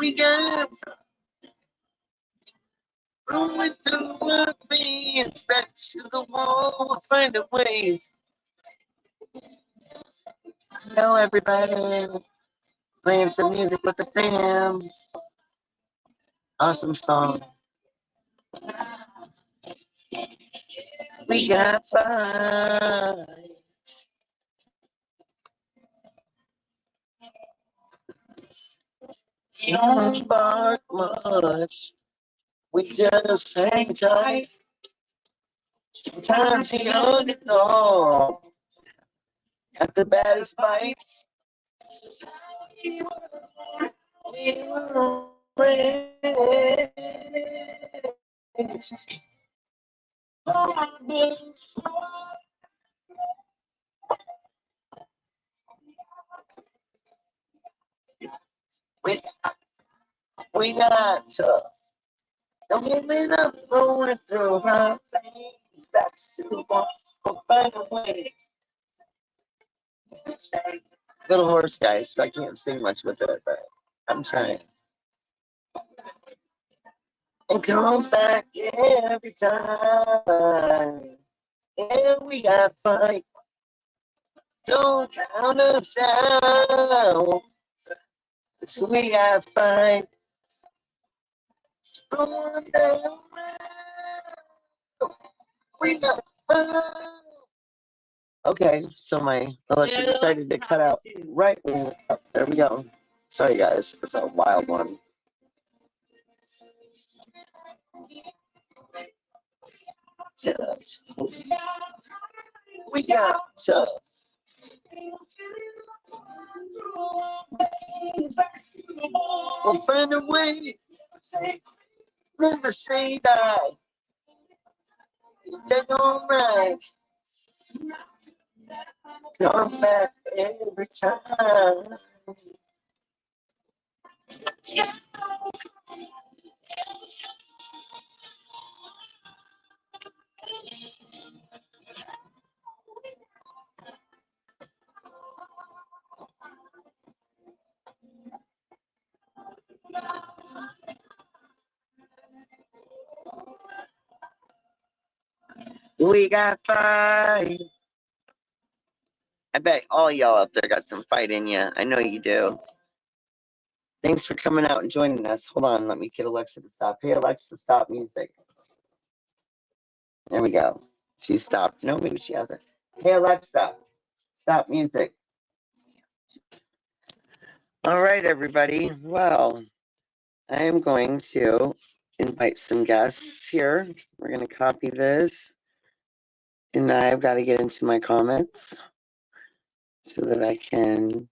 we got rolling through the veins, back to the wall, we'll find a way. Hello, everybody. Playing some music with the fam. Awesome song. We got fight. Don't bark much. We just hang tight. Sometimes we own it all. At the baddest bite. We were raised. We got tough. Don't give me up going through our things. Back to the wall. We'll find a way. Little horse guys, so I can't sing much with it, but I'm trying. And come back every time. And we got fight. Don't count us out. So we got fight. Going down. We got fight. Okay, so my Alexa decided to cut out right when there we go. Sorry guys, it's a wild one. We got tough. We'll find a way. Never say die. Take on right. Come back every time. We got fight. I bet all y'all up there got some fight in you. I know you do. Thanks for coming out and joining us. Hold on, let me get Alexa to stop. Hey, Alexa, stop music. There we go. She stopped. No, maybe she hasn't. Hey, Alexa, stop music. All right, everybody. Well, I am going to invite some guests here. We're going to copy this. And I've got to get into my comments so that I can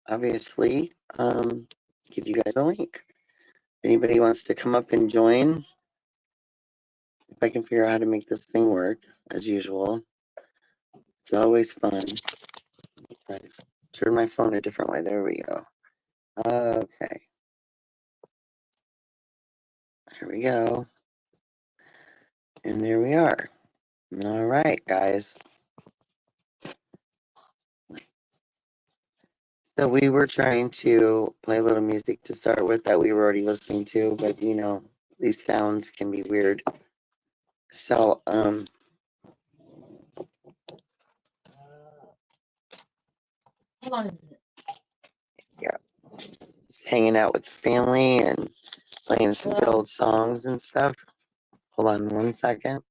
obviously give you guys a link. If anybody wants to come up and join, if I can figure out how to make this thing work, as usual. It's always fun. Try to turn my phone a different way. There we go. Okay. There we go. And there we are. All right, guys. So we were trying to play a little music to start with that we were already listening to, but you know, these sounds can be weird. So, Hold on a minute. Yeah, just hanging out with family and playing some good old songs and stuff. Hold on one second.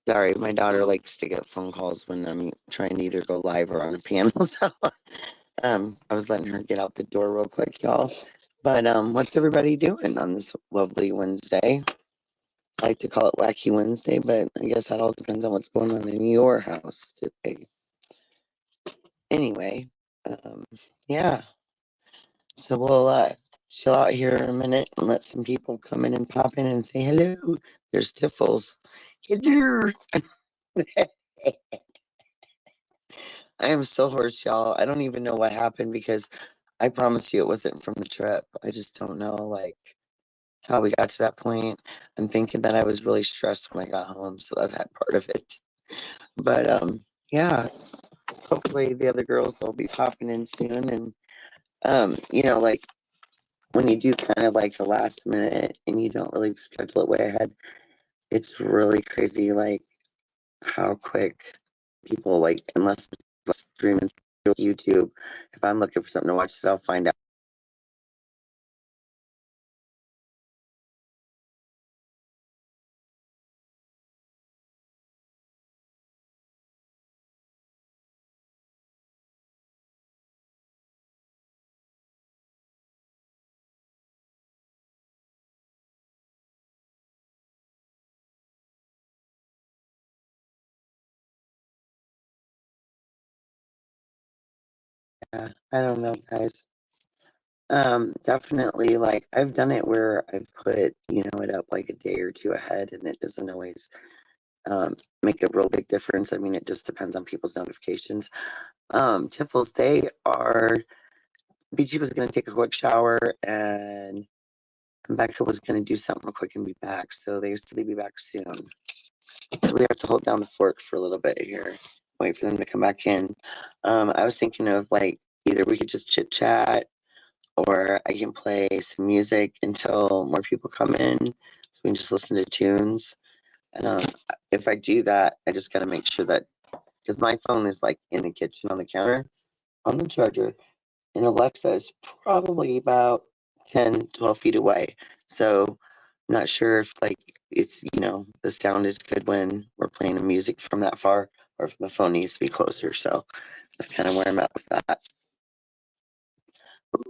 Sorry, my daughter likes to get phone calls when I'm trying to either go live or on a piano. So I was letting her get out the door real quick, y'all. But what's everybody doing on this lovely Wednesday? I like to call it Wacky Wednesday, but I guess that all depends on what's going on in your house today. Anyway, yeah. So we'll chill out here a minute and let some people come in and pop in and say hello. There's Tiffles. Hello. I am so hoarse, y'all. I don't even know what happened because I promise you it wasn't from the trip. I just don't know like how we got to that point. I'm thinking that I was really stressed when I got home, so that's that part of it. But yeah, hopefully the other girls will be popping in soon. And like when you do kind of like the last minute and you don't really schedule it way ahead, it's really crazy like how quick people like unless streaming YouTube. If I'm looking for something to watch, I'll find out. I don't know, guys. Definitely like I've done it where I've put, it up like a day or two ahead and it doesn't always make a real big difference. I mean, it just depends on people's notifications. Tiffles, BG was gonna take a quick shower and Becca was gonna do something real quick and be back. So they said they'd be back soon. We have to hold down the fort for a little bit here. Wait for them to come back in. I was thinking of like either we could just chit chat or I can play some music until more people come in so we can just listen to tunes. Um, if I do that, I just got to make sure that because my phone is like in the kitchen on the counter on the charger, and Alexa is probably about 10, 12 feet away. So I'm not sure if like it's, the sound is good when we're playing the music from that far or if the phone needs to be closer. So that's kind of where I'm at with that.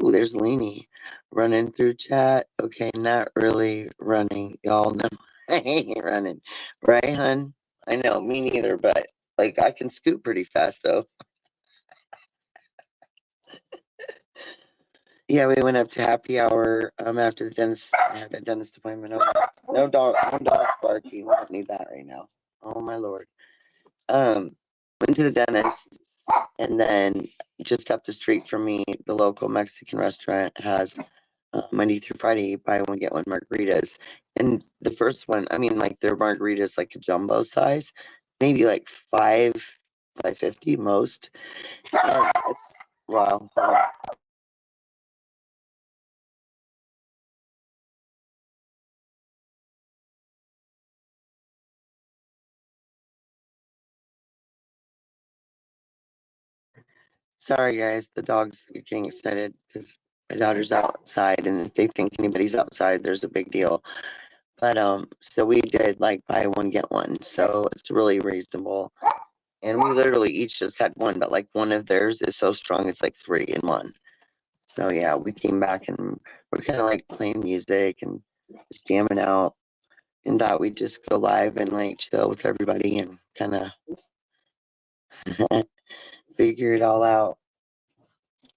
Ooh, there's Lainey running through chat. Okay, not really running. Y'all know I ain't running. Right, hun? I know, me neither, but like I can scoot pretty fast though. Yeah, we went up to happy hour after the dentist. I had a dentist appointment. No dog, no dog barking. We don't need that right now. Oh my lord. Went to the dentist, and then just up the street from me, the local Mexican restaurant has Monday through Friday buy one get one margaritas. And the first one, I mean, like their margaritas like a jumbo size, maybe like 550 most. And it's wow. Sorry, guys. The dogs are getting excited because my daughter's outside, and if they think anybody's outside, there's a big deal. But so we did like buy one get one, so it's really reasonable. And we literally each just had one, but like one of theirs is so strong, it's like three in one. So yeah, we came back and we're kind of like playing music and just jamming out, and thought we'd just go live and like chill with everybody and kind of figure it all out.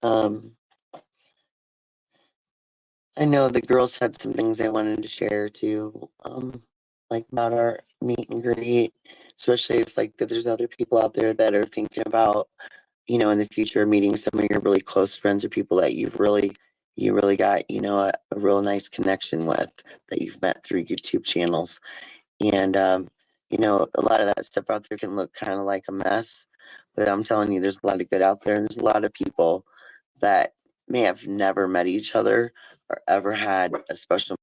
Um, I know the girls had some things they wanted to share too, like about our meet and greet, especially if like that there's other people out there that are thinking about, in the future meeting some of your really close friends or people that you really got, a real nice connection with that you've met through YouTube channels. And a lot of that stuff out there can look kind of like a mess, but I'm telling you, there's a lot of good out there, and there's a lot of people that may have never met each other or ever had a special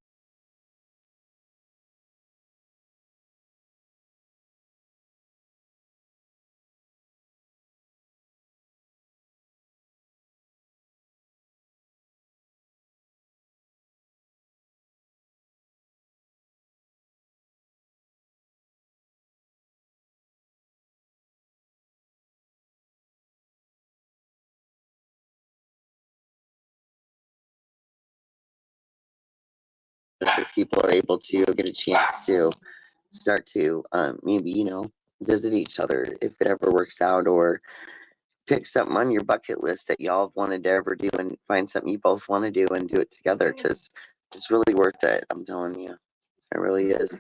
that people are able to get a chance to start to maybe visit each other if it ever works out, or pick something on your bucket list that y'all have wanted to ever do and find something you both want to do and do it together, because it's really worth it. I'm telling you, it really is.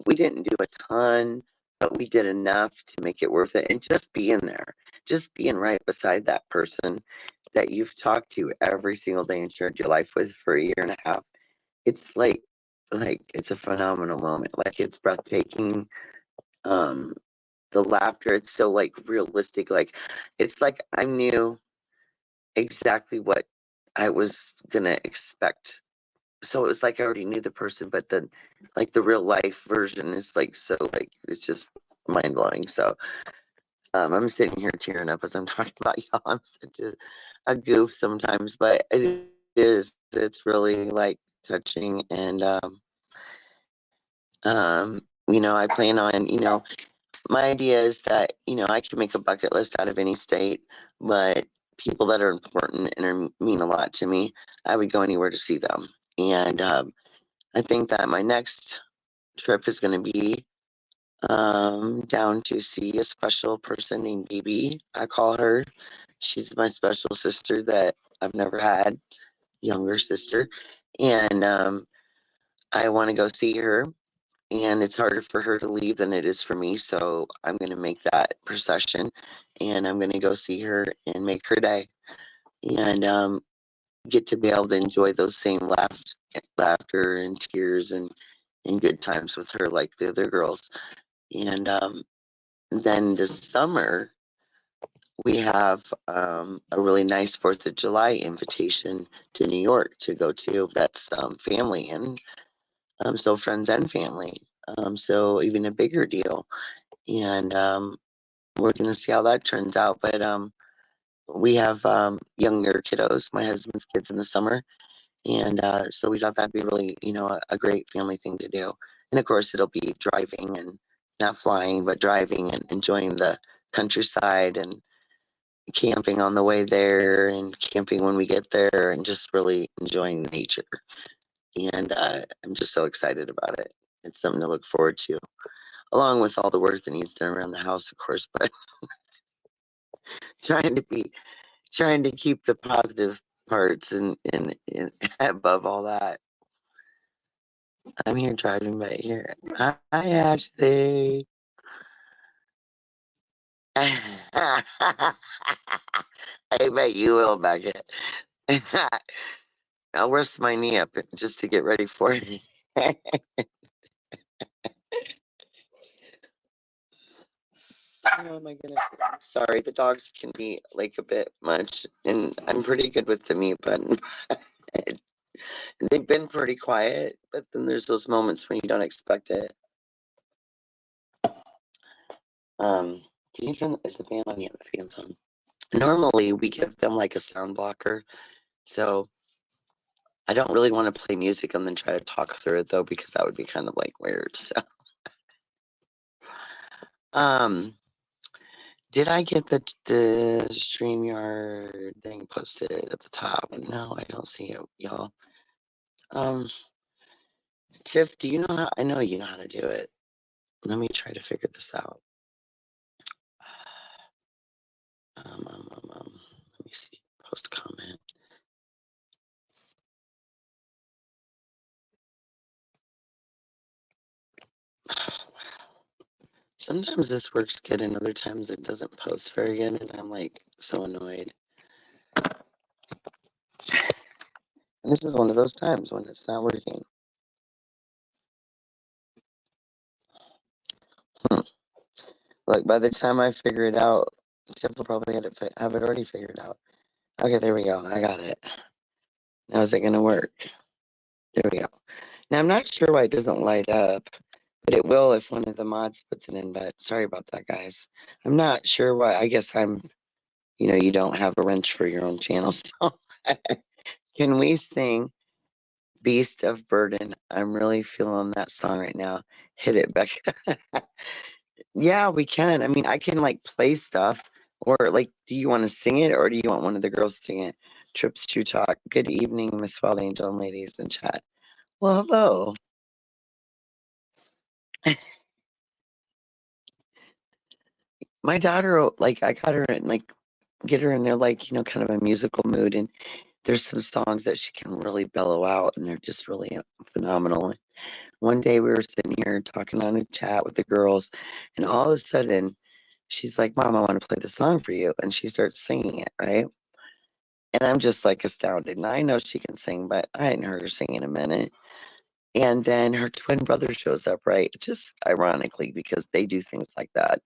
We didn't do a ton, but we did enough to make it worth it. And just being there, just being right beside that person that you've talked to every single day and shared your life with for a year and a half, it's like it's a phenomenal moment. Like, it's breathtaking. The laughter, it's so like realistic. Like, it's like I knew exactly what I was gonna expect. So it was like I already knew the person, but then like the real life version is like so like it's just mind blowing. So I'm sitting here tearing up as I'm talking about y'all. I'm such a goof sometimes, but it is. It's really like touching, and I plan on, my idea is that, I can make a bucket list out of any state, but people that are important and mean a lot to me, I would go anywhere to see them. And I think that my next trip is going to be down to see a special person named BB. I call her. She's my special sister that I've never had, younger sister. And I want to go see her. And it's harder for her to leave than it is for me. So I'm going to make that procession, and I'm going to go see her and make her day, and get to be able to enjoy those same laughter and tears and good times with her like the other girls. And then this summer, we have a really nice 4th of July invitation to New York to go to. That's family, and so friends and family. So even a bigger deal. And we're going to see how that turns out. But we have younger kiddos, my husband's kids, in the summer. And so we thought that'd be really, a great family thing to do. And of course, it'll be driving and not flying, but driving and enjoying the countryside and camping on the way there and camping when we get there and just really enjoying nature. And I'm just so excited about it. It's something to look forward to, along with all the work that needs done around the house, of course, but trying to keep the positive parts and above all that. I'm here driving by here. Hi, Ashley. I bet you will, Beckett. I'll rest my knee up just to get ready for it. Oh my goodness. Sorry, the dogs can be like a bit much, and I'm pretty good with the mute button. They've been pretty quiet, but then there's those moments when you don't expect it. Can you turn, is the fan on? Yeah, the fan's on. Normally we give them like a sound blocker, so I don't really want to play music and then try to talk through it though, because that would be kind of like weird. So did I get the StreamYard thing posted at the top? No, I don't see it, y'all. Tiff, do you know how? I know you know how to do it. Let me try to figure this out. Let me see. Post comment. Oh, wow. Sometimes this works good, and other times it doesn't post very good, and I'm like so annoyed. And this is one of those times when it's not working. Look, by the time I figure it out, Tiff will probably have it already figured out. Okay, there we go. I got it. Now is it going to work? There we go. Now I'm not sure why it doesn't light up, but it will if one of the mods puts it in. But sorry about that, guys. I'm not sure why. I guess you don't have a wrench for your own channel. So can we sing Beast of Burden? I'm really feeling that song right now. Hit it, Becca. Yeah, we can. I mean, I can like play stuff, or like, do you want to sing it, or do you want one of the girls to sing it? Trips to Talk. Good evening, Miss Wild Angel and ladies in chat. Well, hello. my daughter, like, I got her in, like, get her in there, like, kind of a musical mood. And there's some songs that she can really bellow out, and they're just really phenomenal. One day we were sitting here talking on a chat with the girls, and all of a sudden she's like, Mom, I want to play the song for you. And she starts singing it, right? And I'm just like astounded. And I know she can sing, but I hadn't heard her sing in a minute. And then her twin brother shows up, right? Just ironically, because they do things like that.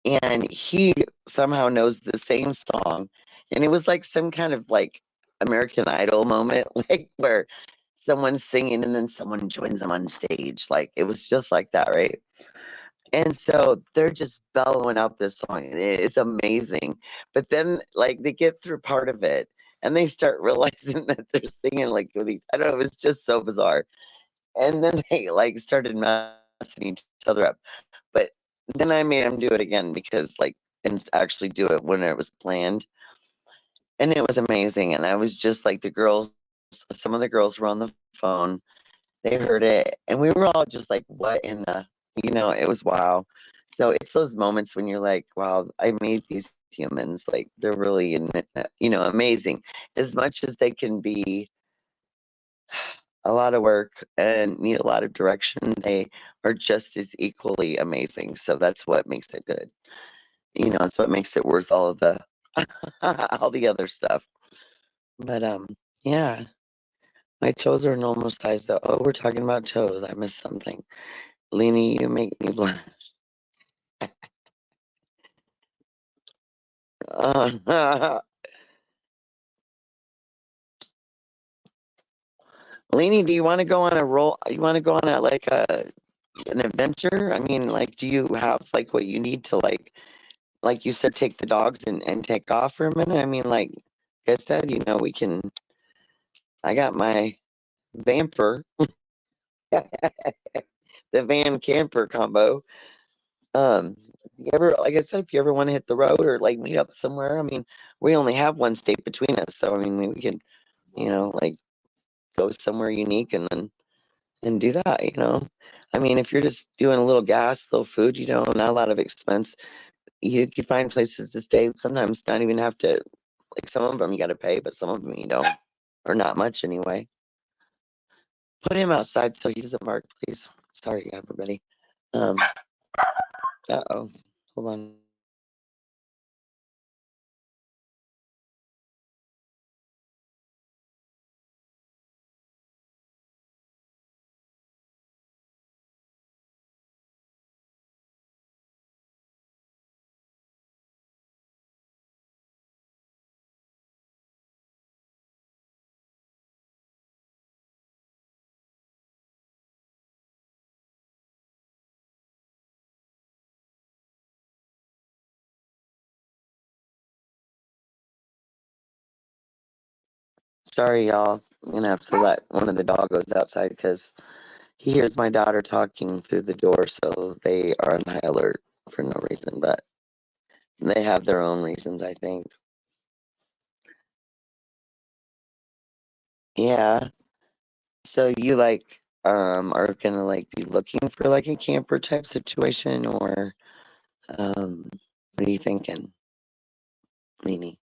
And he somehow knows the same song. And it was like some kind of like American Idol moment, like where someone's singing and then someone joins them on stage. Like it was just like that, right? And so they're just bellowing out this song. And it's amazing. But then, like, they get through part of it and they start realizing that they're singing like with each, I don't know, it was just so bizarre. And then they like started messing each other up. But then I made them do it again because, like, and actually do it when it was planned. And it was amazing. And I was just like, the girls, some of the girls were on the phone. They heard it. And we were all just like, what in the, it was wow. So it's those moments when you're like, wow, I made these humans. Like, they're really, amazing. As much as they can be a lot of work and need a lot of direction, they are just as equally amazing. So that's what makes it good. It's what makes it worth all of the all the other stuff. But yeah, my toes are normal size though. Oh, we're talking about toes. I missed something. Leanie, you make me blush. Leanie, do you want to go on a roll? You want to go on a like an adventure? I mean, like, do you have like what you need to like you said, take the dogs and take off for a minute? I mean, like I said, we can. I got my Vamper, the van camper combo. You ever, like I said, if you ever want to hit the road or like meet up somewhere, I mean, we only have one state between us, so I mean, we can, like go somewhere unique and do that. I mean, if you're just doing a little gas, little food, not a lot of expense, you can find places to stay. Sometimes not even have to, like some of them you got to pay, but some of them you don't, or not much anyway. Put him outside so he doesn't bark, please. Sorry, everybody. Um, uh-oh. Hold on. Sorry, y'all. I'm gonna have to let one of the doggos outside because he hears my daughter talking through the door, so they are on high alert for no reason, but they have their own reasons, I think. Yeah. So you like are gonna like be looking for like a camper type situation, or what are you thinking, Leanie?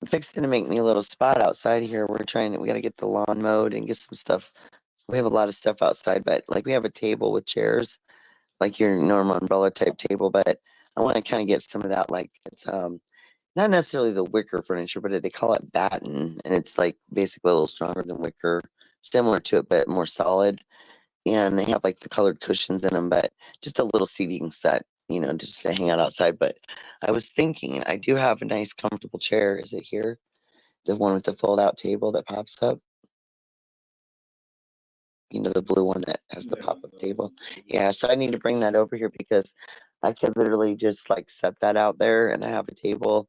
I'm fixing to make me a little spot outside here. We gotta get the lawn mowed and get some stuff. We have a lot of stuff outside, but like we have a table with chairs, like your normal umbrella type table, but I want to kind of get some of that, like it's not necessarily the wicker furniture, but they call it batten, and it's like basically a little stronger than wicker, similar to it, but more solid. And they have like the colored cushions in them, but just a little seating set, just to hang out outside. But I was thinking, I do have a nice, comfortable chair. Is it here? The one with the fold out table that pops up? The blue one that has the pop up table. Yeah, so I need to bring that over here because I could literally just like set that out there and I have a table,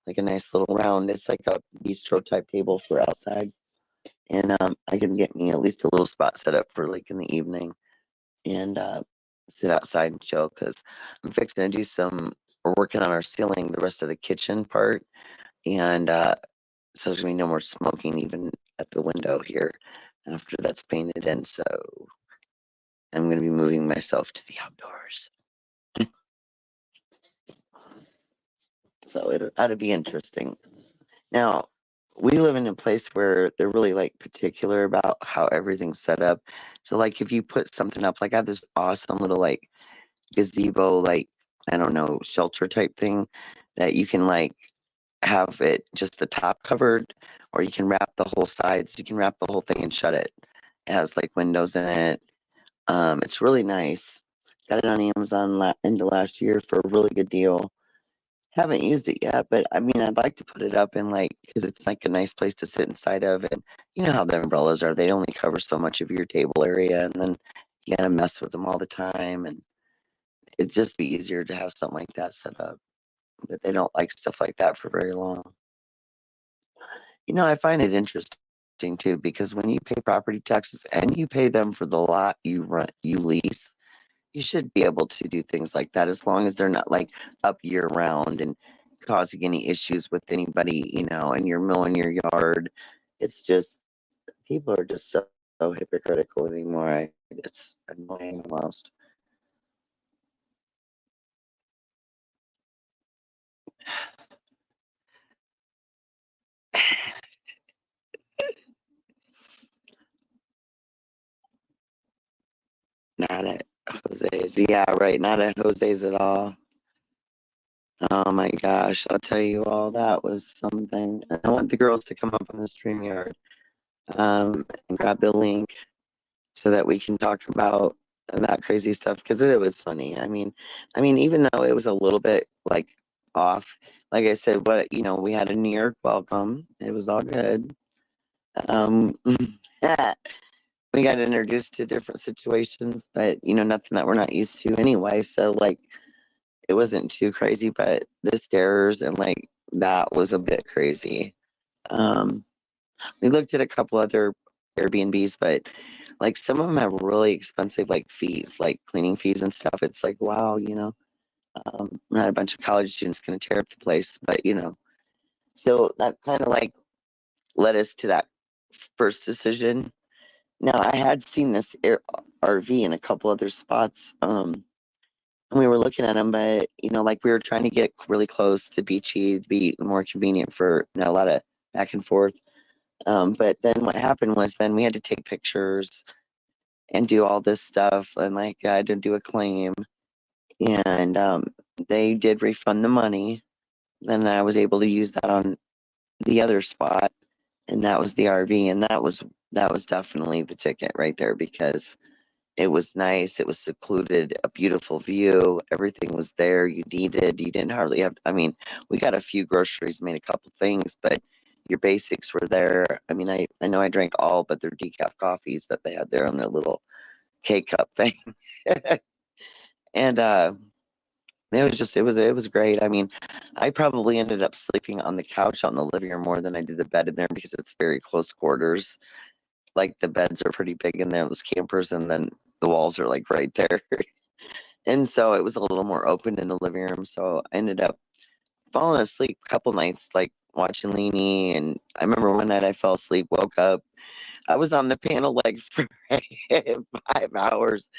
like a nice little round. It's like a bistro type table for outside. And I can get me at least a little spot set up for like in the evening and sit outside and chill because I'm fixing to do we're working on our ceiling, the rest of the kitchen part. And so there's going to be no more smoking even at the window here after that's painted in. So I'm going to be moving myself to the outdoors. So it ought to be interesting. Now, we live in a place where they're really like particular about how everything's set up. So like if you put something up, like I have this awesome little like gazebo, like I don't know, shelter type thing that you can like have it just the top covered, or you can wrap the whole sides. You can wrap the whole thing and shut it. It has like windows in it. It's really nice. Got it on Amazon end of last year for a really good deal. Haven't used it yet, but I mean, I'd like to put it up in like, because it's like a nice place to sit inside of. And you know how the umbrellas are, they only cover so much of your table area, and then you gotta mess with them all the time. And it'd just be easier to have something like that set up. But they don't like stuff like that for very long. You know, I find it interesting too, because when you pay property taxes and you pay them for the lot you lease, you should be able to do things like that as long as they're not like up year round and causing any issues with anybody, you know, and you're mowing your yard. It's just people are just so hypocritical anymore. It's annoying almost. Not at Jose's. Yeah, right. Not at Jose's at all. Oh my gosh, I'll tell you all, that was something. I want the girls to come up on the StreamYard and grab the link so that we can talk about that crazy stuff because it was funny. I mean, even though it was a little bit like off, like I said, what you know, we had a New York welcome. It was all good. Um, we got introduced to different situations, but you know, nothing that we're not used to anyway. So like, it wasn't too crazy, but the stairs and like that was a bit crazy. Um, we looked at a couple other Airbnbs, but like some of them have really expensive like fees, like cleaning fees and stuff. It's like, wow, you know, not a bunch of college students going to tear up the place, but you know, so that kind of like led us to that first decision. Now I had seen this RV in a couple other spots, and we were looking at them, but you know, like we were trying to get really close to Beachy to be more convenient for you know, a lot of back and forth. But then what happened was then we had to take pictures and do all this stuff, and like I had to do a claim, and they did refund the money. Then I was able to use that on the other spot, and that was the RV, and that was definitely the ticket right there because it was nice. It was secluded, a beautiful view. Everything was there you needed. You didn't hardly have. I mean, we got a few groceries, made a couple things, but your basics were there. I mean, I know I drank all but their decaf coffees that they had there on their little K cup thing, and it was great. I mean, I probably ended up sleeping on the couch on the living room more than I did the bed in there because it's very close quarters. Like the beds are pretty big in there, those campers, and then the walls are like right there. And so it was a little more open in the living room. So I ended up falling asleep a couple nights, like watching Leanie. And I remember one night I fell asleep, woke up. I was on the panel like for 5 hours,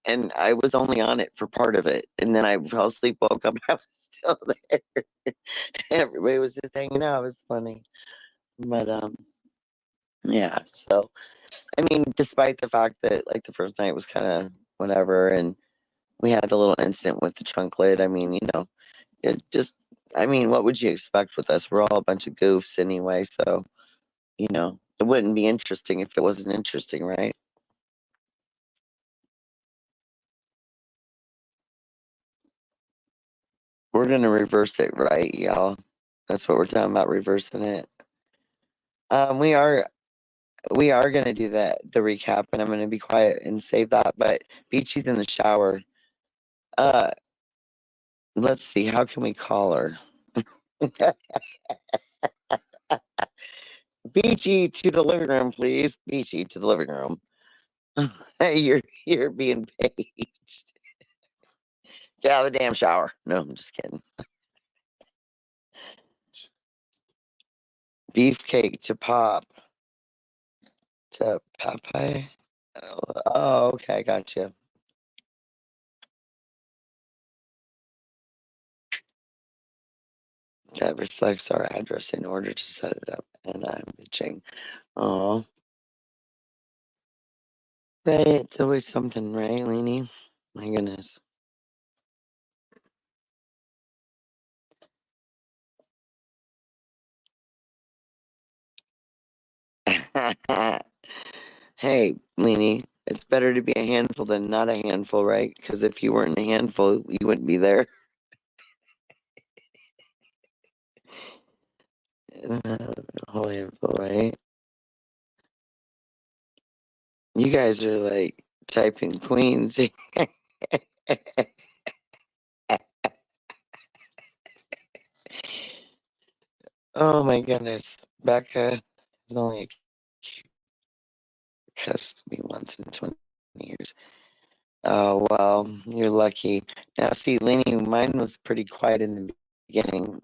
and I was only on it for part of it. And then I fell asleep, woke up, I was still there. Everybody was just hanging out. It was funny. But yeah. So I mean, despite the fact that like the first night was kind of whatever, and we had a little incident with the trunk lid. I mean, you know, it just, I mean, what would you expect with us? We're all a bunch of goofs anyway, so, you know, it wouldn't be interesting if it wasn't interesting, right? We're gonna reverse it, right, y'all? That's what we're talking about, reversing it. We are gonna do the recap, and I'm gonna be quiet and save that. But Beachy's in the shower. Uh, let's see, how can we call her? Beachy to the living room, please. Beachy to the living room. You're being paged. Get out of the damn shower. No, I'm just kidding. Beefcake to Pop to Popeye. Oh, okay, gotcha. that reflects our address in order to set it up. And I'm bitching. Oh, right. It's always something, right, Leanie? My goodness. Hey, Leanie, it's better to be a handful than not a handful, right? Because if you weren't a handful, you wouldn't be there. A whole handful, right? You guys are like typing queens. Oh my goodness. Becca has only cussed me once in 20 years. Oh, well, you're lucky. Now, see, Lenny, mine was pretty quiet in the beginning,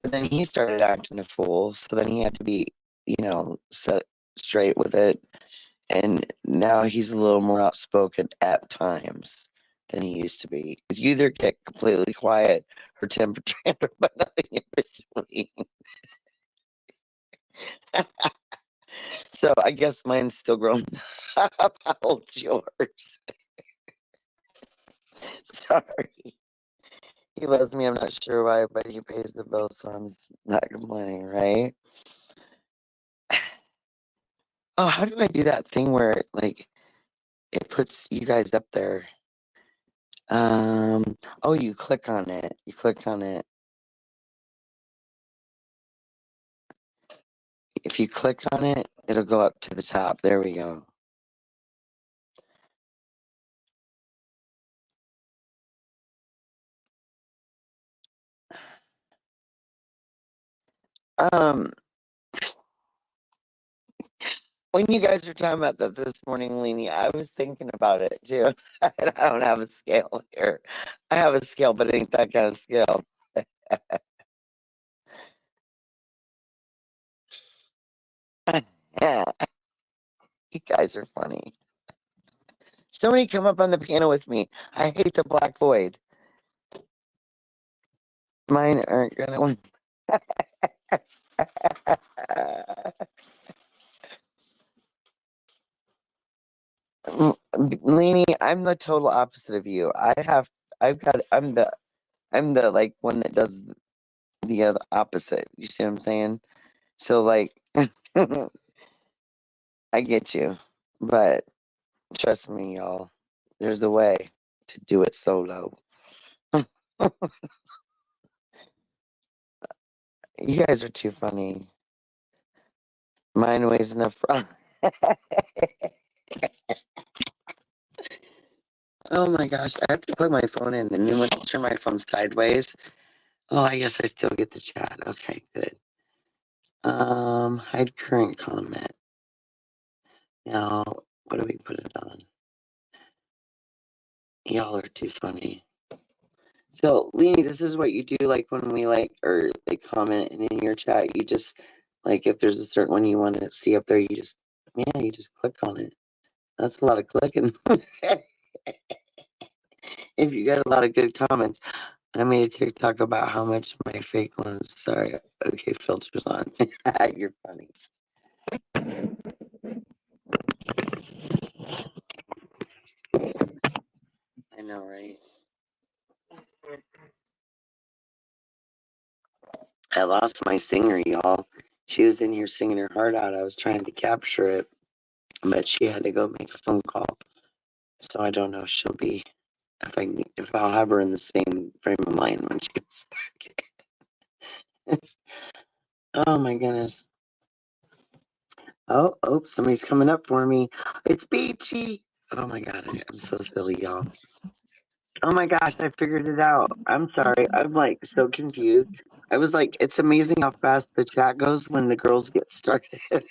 but then he started acting a fool, so then he had to be, set straight with it. And now he's a little more outspoken at times than he used to be. 'Cause you either get completely quiet or temper tantrum, but nothing in between. So I guess mine's still growing up. How old's yours? Sorry. He loves me. I'm not sure why, but he pays the bill, so I'm not complaining, right? Oh, how do I do that thing where like it puts you guys up there? Oh, you click on it. You click on it. If you click on it, it'll go up to the top. There we go. Um, when you guys were talking about that this morning, Leanie, I was thinking about it too. I don't have a scale here. I have a scale, but it ain't that kind of scale. You guys are funny. Somebody come up on the piano with me. I hate the black void. Mine aren't gonna win. Leanie, I'm the total opposite of you. I'm the like one that does the other opposite. You see what I'm saying? So like, I get you, but trust me, y'all. There's a way to do it solo. You guys are too funny. Mine weighs enough. Oh my gosh, I have to plug my phone in, and then when I turn my phone sideways, oh, I guess I still get the chat. Okay, good. Hide current comment. Now, what do we put it on? Y'all are too funny. So, Leanie, this is what you do, like when we or they comment and in your chat, you just like if there's a certain one you want to see up there, you just click on it. That's a lot of clicking. If you got a lot of good comments. I made a TikTok about how much my fake ones. Sorry. Okay, filters on. You're funny. I know, right? I lost my singer, y'all. She was in here singing her heart out. I was trying to capture it, but she had to go make a phone call. So I don't know if she'll be if I'll have her in the same frame of mind when she gets back. Oh my goodness. Oh, somebody's coming up for me. It's Beachy. Oh my god, I'm so silly, y'all. Oh my gosh, I figured it out. I'm sorry. I'm like so confused. I was like, it's amazing how fast the chat goes when the girls get started. And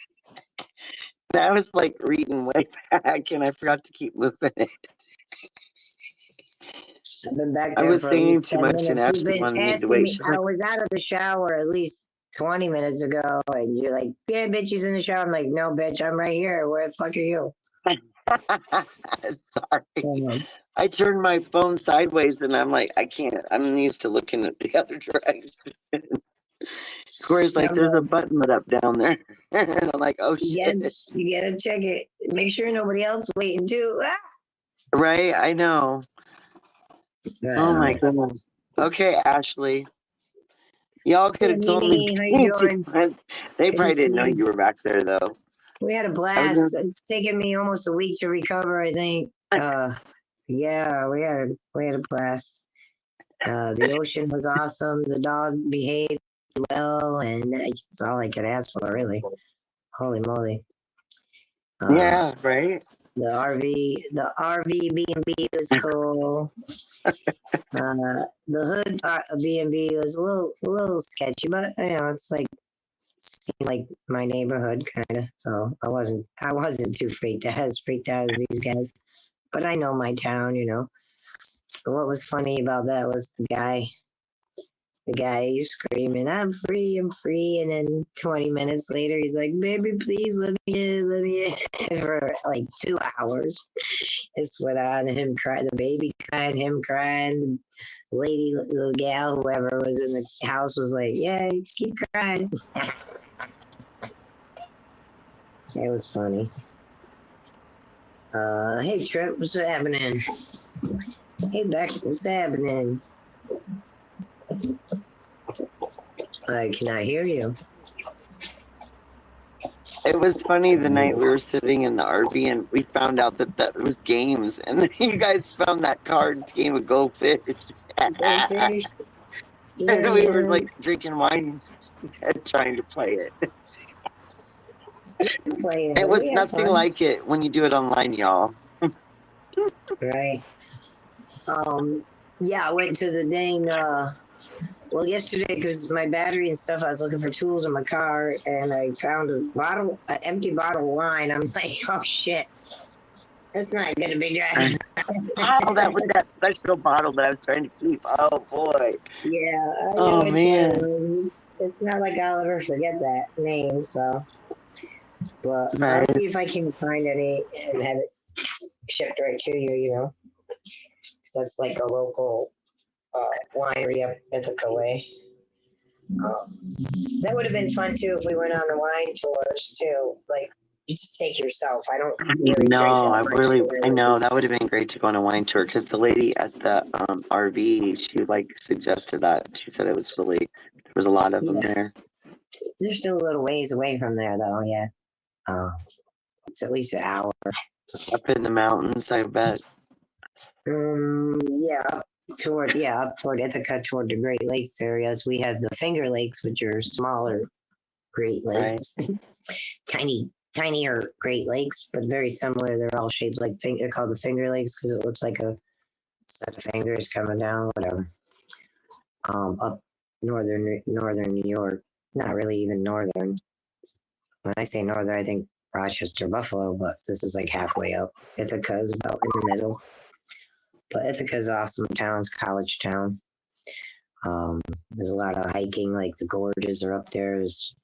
I was like reading way back and I forgot to keep moving it. I've been back I there was for at thinking least too 10 much and minutes. You've Ashley been wanted me to asking wait. me. She's I like, was out of the shower at least 20 minutes ago, and you're like, yeah, bitch, she's in the shower. I'm like, no, bitch, I'm right here. Where the fuck are you? sorry. I turned my phone sideways and I'm like, I can't. I'm used to looking at the other direction. Corey's like, I'm there's a like, button lit up down there. And I'm like, oh you shit. gotta check it. Make sure nobody else waiting too. Ah! Right? I know. Oh my goodness. Okay, Ashley. Y'all could Hey, have told me Nene, how you doing? they Good to probably see didn't know you. you were back there though. We had a I was blast. It's taken me almost a week to recover, I think. Yeah, we had a blast. The ocean was awesome. The dog behaved well, and that's all I could ask for, really. Holy moly! yeah, right? The RV B&B was cool. The hood B&B was a little sketchy, but you know, it's like seemed like my neighborhood kind of. So I wasn't too freaked as these guys, but I know my town, you know. But what was funny about that was the guy screaming, I'm free. And then 20 minutes later, he's like, baby, please let me in for like 2 hours. This went on, him crying, the baby crying, him crying, the lady, the gal, whoever was in the house was like, yeah, keep crying. It was funny. Hey, Trip, what's happening? Hey, Beck, what's happening? I cannot hear you. It was funny the night we were sitting in the RV and we found out that was games, and then you guys found that card game of Go Fish. Goldfish? Yeah, And we were man. like drinking wine and trying to play it. Playing, It but was we had nothing fun. like it when you do it online, y'all. Right. Yeah, I went to the dang, well, yesterday, because my battery and stuff, I was looking for tools in my car, and I found an empty bottle of wine. I'm like, oh shit, that's not gonna be dry. Oh, that was that special bottle that I was trying to keep. Oh boy. Yeah, I know Oh which one it man. was. It's not like I'll ever forget that name, so. But I'll Right. see if I can find any and have it shipped right to you, you know. 'Cause that's like a local winery up Ithaca way. That would have been fun too if we went on the wine tours too. Like, you just take yourself. I don't really drink No, that much. I know that would have been great to go on a wine tour because the lady at the RV, she like suggested that. She said it was really, there was a lot of them Yeah, there. they're still a little ways away from there though. Yeah, it's at least an hour. Up in the mountains, I bet. Yeah, up toward Ithaca, toward the Great Lakes areas. We have the Finger Lakes, which are smaller Great Right. Lakes, tinier Great Lakes, but very similar. They're all shaped like they're called the Finger Lakes because it looks like a set of fingers coming down, whatever. Up northern New York, not really even northern. When I say northern, I think Rochester, Buffalo, but this is like halfway up. Ithaca is about in the middle. But Ithaca's awesome town, it's a college town. There's a lot of hiking, like the gorges are up there. There's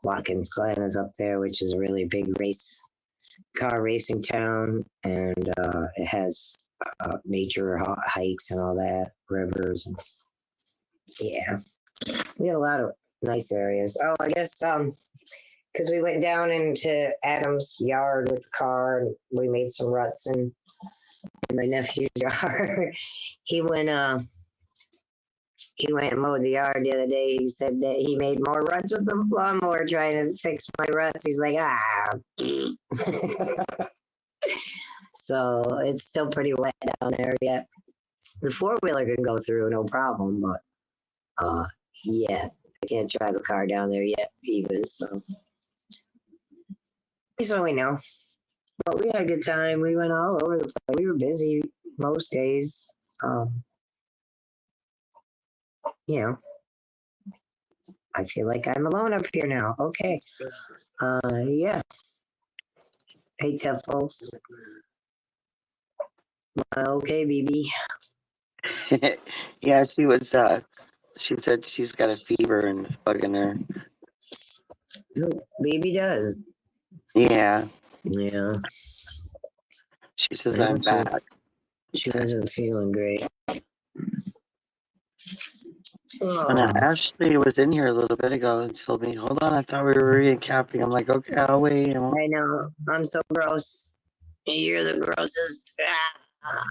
Watkins Glen is up there, which is a really big car racing town, and it has nature hikes and all that, rivers. And, yeah, we had a lot of nice areas. Oh, I guess because we went down into Adam's yard with the car, and we made some ruts in my nephew's yard. He went and mowed the yard the other day. He said that he made more ruts with the lawnmower trying to fix my ruts. He's like, So it's still pretty wet down there yet. The four-wheeler can go through no problem, but yeah, I can't drive the car down there yet even, so. So we know. But we had a good time. We went all over the place. We were busy most days. You know, I feel like I'm alone up here now. Okay. Yeah. Hey, Tefos. Okay, BB. Yeah, she was. She said she's got a fever and it's bugging her. BB does. Yeah. Yeah. She says I'm back. She wasn't feeling great. Oh, Ashley was in here a little bit ago and told me, hold on, I thought we were recapping. I'm like, okay, I'll wait. I know. I'm so gross. You're the grossest. Ah,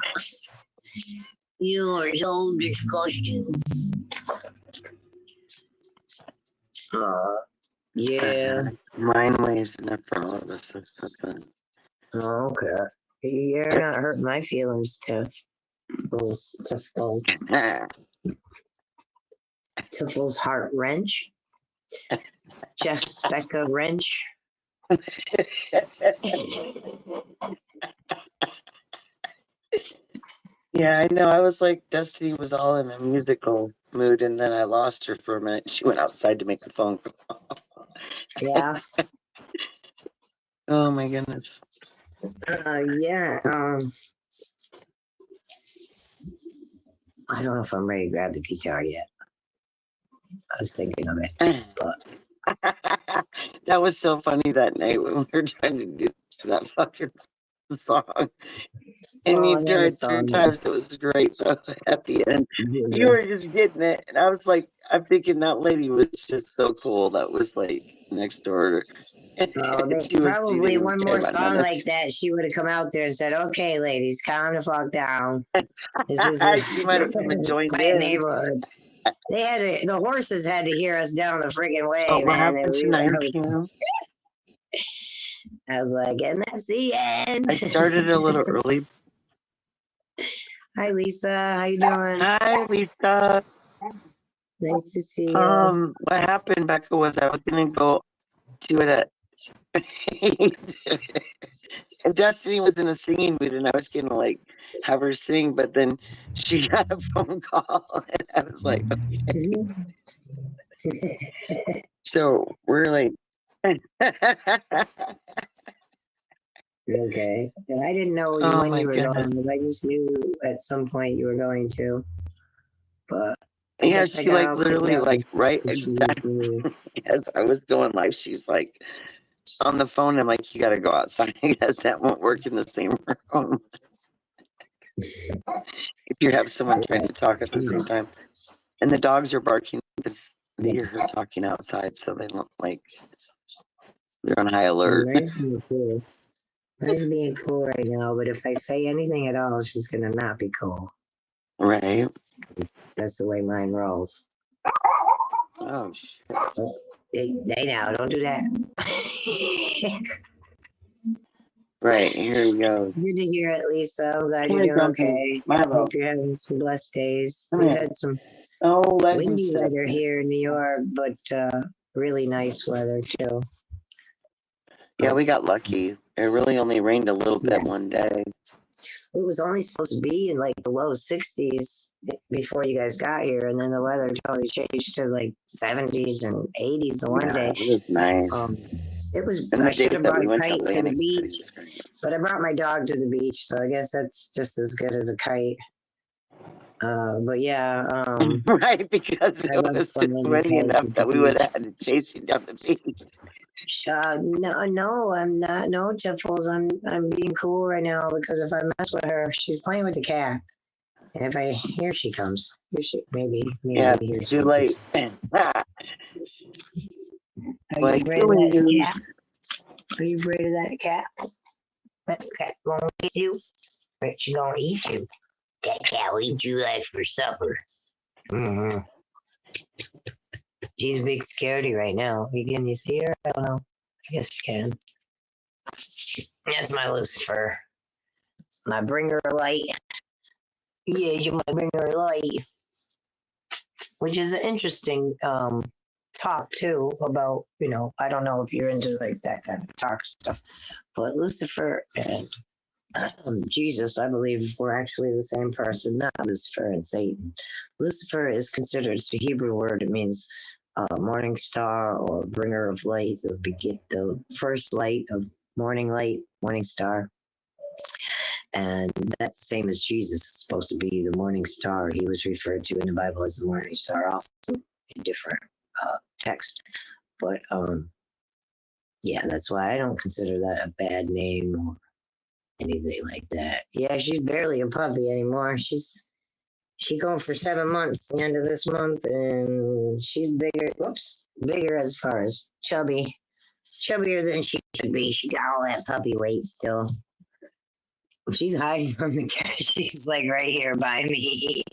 you are so disgusting. Yeah. Mind ways enough for all of us. That's something. Oh, okay. You're not hurting my feelings, Tiffles. Tiffles heart wrench. Jeff Specka wrench. Yeah, I know. I was like, Destiny was all in a musical mood, and then I lost her for a minute. She went outside to make a phone call. Yeah. Oh my goodness. Yeah. I don't know if I'm ready to grab the guitar yet. I was thinking of it, but That was so funny that night when we were trying to do that fucking song. And you and then the tried 2 song. times. It was great though at the end. You Yeah. were just getting it. And I was like, I'm thinking that lady was just so cool. That was like next door. To Oh, they, she was probably didn't one care more about song nothing. like that, she would have come out there and said, "Okay, ladies, calm the fuck down. This is She might have come and a joined quiet in. neighborhood." They had to, the horses had to hear us down the freaking way, Oh, what man. happened to 9 p.m.? I was like, and that's the end. I started a little early. Hi, Lisa. How you doing? Hi, Lisa. Nice to see you. What happened, Becca, was I was gonna go to it at and Destiny was in a singing mood, and I was gonna like have her sing, but then she got a phone call, and I was like, okay. So we're like, Okay. I didn't know oh when my you were goodness. going. I just knew at some point you were going to. But I Yeah, guess I she got like all cleaned literally up like right before exactly as I was going live. She's like on the phone. I'm like, you gotta go outside. I guess that won't work in the same room. If you have someone trying to talk at the same time. And the dogs are barking because they hear her talking outside, so they don't like, they're on high alert. Mine's being cool. Mine's being cool right now, but if I say anything at all, she's gonna not be cool. Right. That's the way mine rolls. Oh shit. Oh, hey now, don't do that. Right, here we go. Good to hear it, Lisa. I'm glad Come you're here, doing Dumpy. okay. Milo. Hope you're having some blessed days. Come We've here. had some Oh, let him windy sit up weather there. here in New York, but really nice weather too. Yeah, we got lucky. It really only rained a little bit one day. It was only supposed to be in like the low 60s before you guys got here, and then the weather totally changed to like 70s and 80s the one day. It was nice. It was. And I the should days have that brought we a went to kite to the Atlantic City beach, was great. but I brought my dog to the beach, so I guess that's just as good as a kite. But yeah, right, because it was just windy enough that we would have had to chase you down the beach. No, I'm not. No, Tiffles, I'm being cool right now because if I mess with her, she's playing with the cat, and if I here she comes, maybe Yeah, here too late. Are you afraid of that cat? Are you afraid of that cat? That cat gonna eat you. But she gonna eat you. That cat will eat you like for supper. Mm-hmm. She's a big scaredy right now. Can you see her? I don't know. I guess you can. That's my Lucifer. My bringer light. Yeah, you my bringer light. Which is an interesting talk too about, I don't know if you're into like that kind of talk stuff, but Lucifer and Jesus, I believe, were actually the same person, not Lucifer and Satan. Lucifer is considered, it's a Hebrew word, it means morning star or bringer of light, the first light of morning star. And that's the same as Jesus. It's supposed to be the morning star. He was referred to in the Bible as the morning star, also in different texts. But yeah, that's why I don't consider that a bad name or anything like that. Yeah, she's barely a puppy anymore. She's She's going for 7 months the end of this month, and she's bigger. Whoops, bigger as far as chubby, chubbier than she should be. She got all that puppy weight still. She's hiding from the cat. She's like right here by me.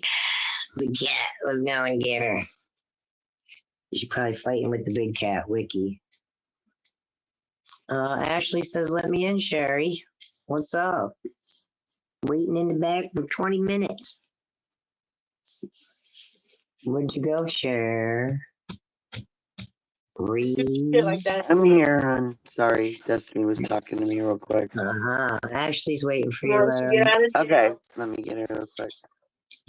The cat was going to get her. She's probably fighting with the big cat, Wiki. Ashley says, "Let me in, Sherry. What's up? Waiting in the back for 20 minutes. Where'd you go, Cher? Shit like that. I'm here, hon. Sorry, Destiny was talking to me real quick. Ashley's waiting for You you. want to get out of jail? Okay, let me get it real quick.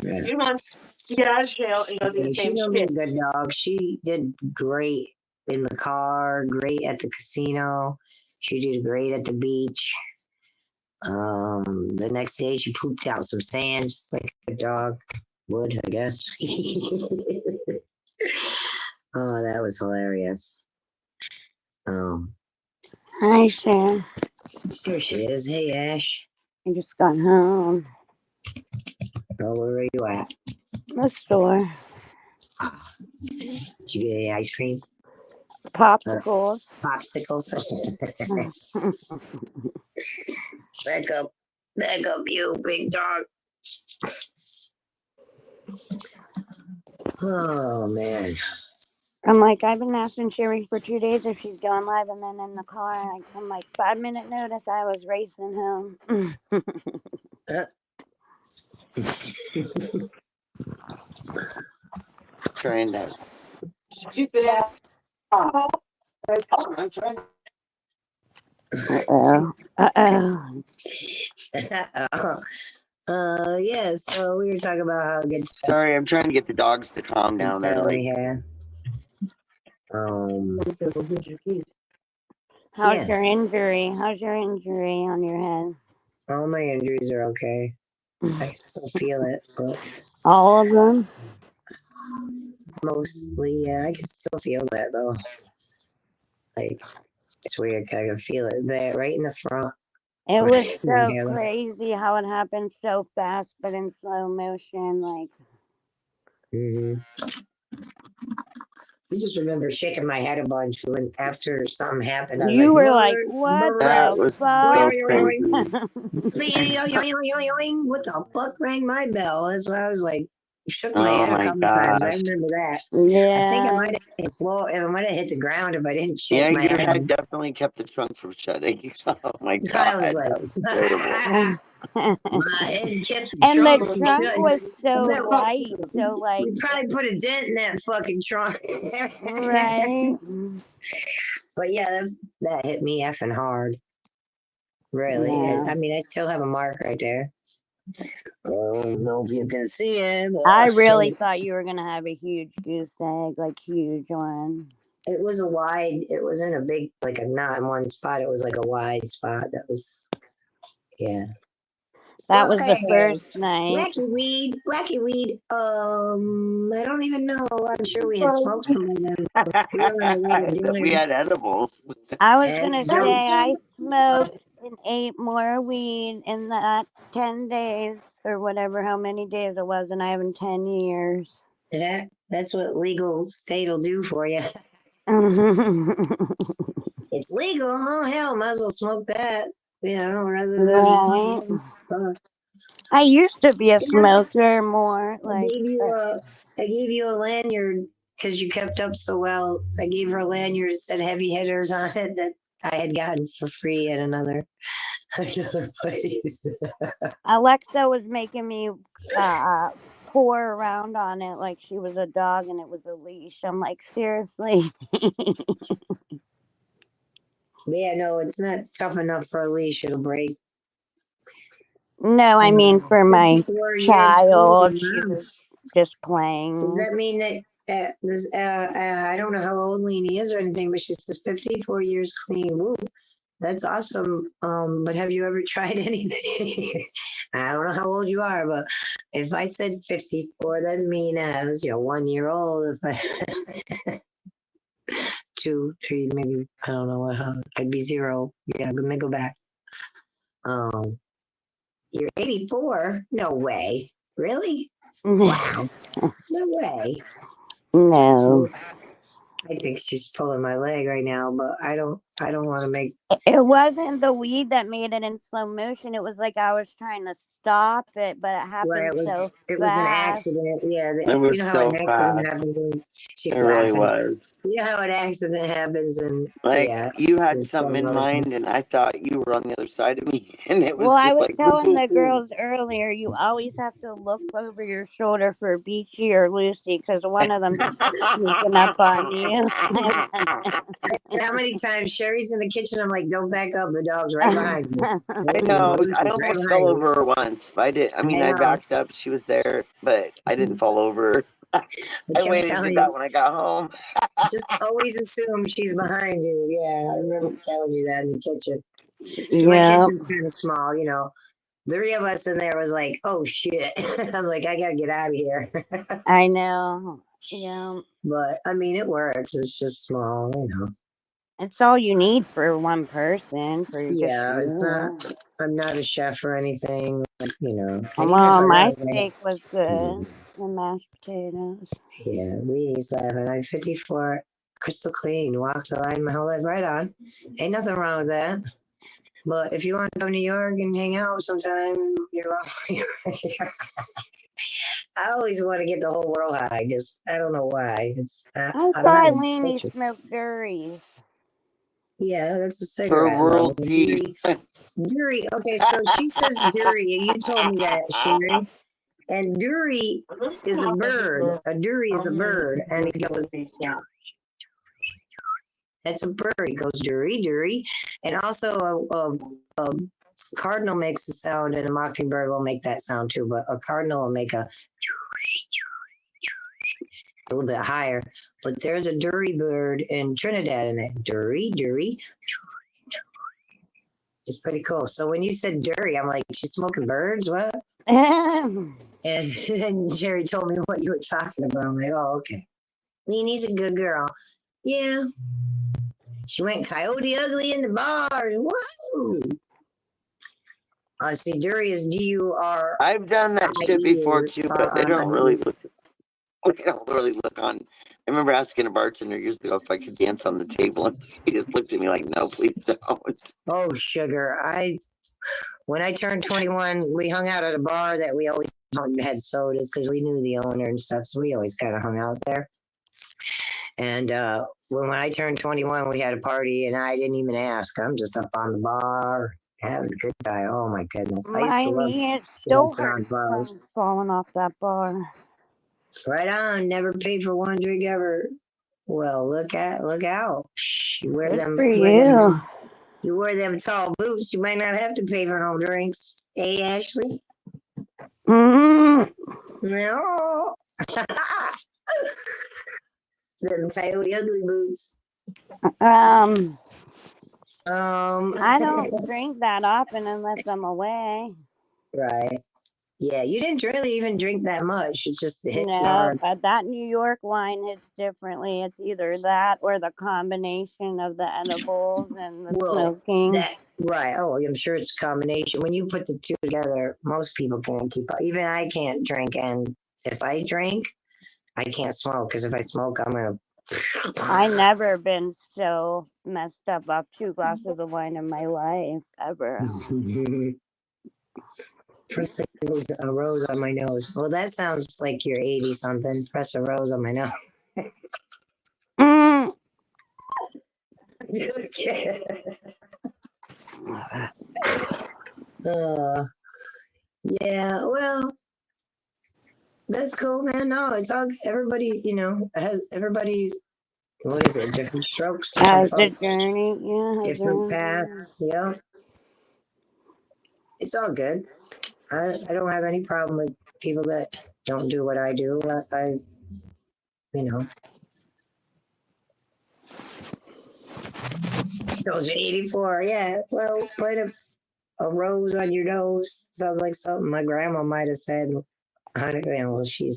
Yeah. You want to get out of jail and go do the She same know me, shit. good dog. She did great in the car, great at the casino. She did great at the beach. The next day she pooped out some sand, just like a dog would, I guess. Oh, that was hilarious. Hi, Sharon. There she is. Hey, Ash. I just got home. Oh, where are you at? The store. Did you get any ice cream? Popsicles. Popsicles? Back up, you big dog. Oh, man. I'm like, I've been asking Sherry for 2 days if she's going live, and then in the car, I'm like, 5-minute notice, I was racing home. Trying to. Stupid ass. Oh, I'm trying. Uh-oh. Uh-oh. Yeah, so we were talking about how good Sorry, I'm trying to get the dogs to calm down. They're time like, we had. How's Yeah. your injury? How's your injury on your head? All my injuries are okay. I still feel it, but All of them? mostly, yeah, I can still feel that though. Like, it's weird. I can feel it there, right in the front. It was so Yeah. crazy how it happened so fast, but in slow motion, like. I just remember shaking my head a bunch when after something happened. I was You like, were like, what that the was so fuck? crazy. What the fuck rang my bell? That's why I was like, shook my Oh head a my couple times. I gosh. remember that. I think Yeah. it might have hit the floor. It might have hit the ground if I didn't shake Yeah, my your head. head definitely kept the trunk from shutting. Oh my god, I was like, that was terrible. my head kept the And trunk the from trunk shutting. was so That- light, so like, We probably put a dent in that fucking trunk. right? But yeah, that hit me effing hard. Really. Yeah. I mean, I still have a mark right there. I don't know if you can see it. But I really thought you were gonna have a huge goose egg, like huge one. it was a wide, it wasn't a big, like a not in one spot. It was like a wide spot. That was, yeah. That So, was the hey, first night. Wacky weed. I don't even know. I'm sure we had smoked some of them. We were on our way to dinner. We had edibles. I was And gonna Joe- say I smoked and ate more weed in that 10 days or whatever, how many days it was, and I have in 10 years. Yeah, that's what legal state will do for you. It's legal. Oh hell, might as well smoke that. Yeah, rather than. Right. I used to be a smoker more. I Like, gave you a lanyard because you kept up so well. I gave her a lanyard that said heavy hitters on it that I had gotten for free at another place. Alexa was making me pour around on it like she was a dog and it was a leash. I'm like, seriously? Yeah, no, it's not tough enough for a leash. It'll break. No, I mean for my 54 years child. old, She wow. was just playing. Does that mean that I don't know how old Leanie is or anything, but she says 54 years clean. Woo, that's awesome. But have you ever tried anything? I don't know how old you are, but if I said 54, that'd mean I was 1 year old. If I 2, 3, maybe I don't know what. I'd be 0. Yeah, let me go back. You're 84? No way. Really? Wow. No way. No. I think she's pulling my leg right now, but I don't want to make. It wasn't the weed that made it in slow motion. It was like I was trying to stop it, but it happened Well, it was an fast. accident. Yeah, It was you know how so an accident fast. happens. And she's It really laughing. was. You know how an accident happens, and Like yeah, you had in slow something in motion. mind, and I thought you were on the other side of me, and it was Well, just I was like. telling the girls earlier, you always have to look over your shoulder for Beachy or Lucy because one of them sneaking up on you. How many times Sherry's in the kitchen? I'm like, don't back up. The dog's right behind you. I know. I Lucy's right almost behind fell you. over her once. I did. I mean, I know. backed up. She was there, but I didn't fall over. I kept waited to telling do you, that when I got home. just always assume she's behind you. Yeah, I remember telling you that in the kitchen. My Yeah. kitchen's kind of small, you know. The three of us in there was like, oh shit. I'm like, I gotta get out of here. I know. Yeah. But I mean, it works. It's just small, you know. It's all you need for one person. For Yeah, just it's you. not. I'm not a chef or anything, like, you know. And even if Well, I my was, steak was good. And mashed potatoes. yeah, Lee's laughing. I'm 54, crystal clean, walked the line my whole life. Right on. Ain't nothing wrong with that. But if you want to come to New York and hang out sometime, you're wrong. I always want to get the whole world high. Just I don't know why. I I'm thought not a Lainey pitcher. smoked Duries. Yeah, that's a For cigarette. world peace. Dury. Okay, so she says Dury. You told me that, Sherry. And Dury is a bird. A Dury is a bird, and it goes. That's a bird. It goes Dury, Dury, and also a cardinal makes a sound, and a mockingbird will make that sound too. But a cardinal will make a little bit higher. But there's a Dury bird in Trinidad, and it Dury, Dury. It's pretty cool. So when you said Dury, I'm like, she's smoking birds? What? And then Jerry told me what you were talking about. I'm like, oh, okay. Leanie's a good girl. Yeah. She went coyote ugly in the bars. Whoa. See, Dury is D-U-R. I've done that shit before too, but they don't really look. They don't really look on. I remember asking a bartender years ago if I could dance on the table, and he just looked at me like, "No, please don't." Oh, sugar. When I turned 21, we hung out at a bar that we always had sodas because we knew the owner and stuff, so we always kind of hung out there. And when I turned 21, we had a party, and I didn't even ask. I'm just up on the bar having a good time. Oh my goodness! I used to love It still dancing on hurts bars. from falling off that bar. Right on. Never paid for one drink ever. Well, look out. You wear Good them. for you. You wear them tall boots. You might not have to pay for no drinks. Hey, Ashley. Mm. No. Them coyote ugly boots. I don't drink that often unless I'm away. Right. Yeah, you didn't really even drink that much. It just hit No, hard. but that New York wine hits differently. It's either that or the combination of the edibles and the smoking. Right. Oh, I'm sure it's a combination. When you put the two together, most people can't keep up. Even I can't drink. And if I drink, I can't smoke because if I smoke, I'm going to. I never been so messed up off 2 glasses of wine in my life, ever. Press a rose on my nose. Well, that sounds like you're 80 something. Press a rose on my nose. Yeah, well, that's cool, man. No, it's all everybody, everybody, what is it? Different strokes, Has a journey, yeah. different paths, yeah. It's all good. I don't have any problem with people that don't do what I do. I told you 84. Yeah, well, put a rose on your nose. Sounds like something my grandma might have said. 100. Well, she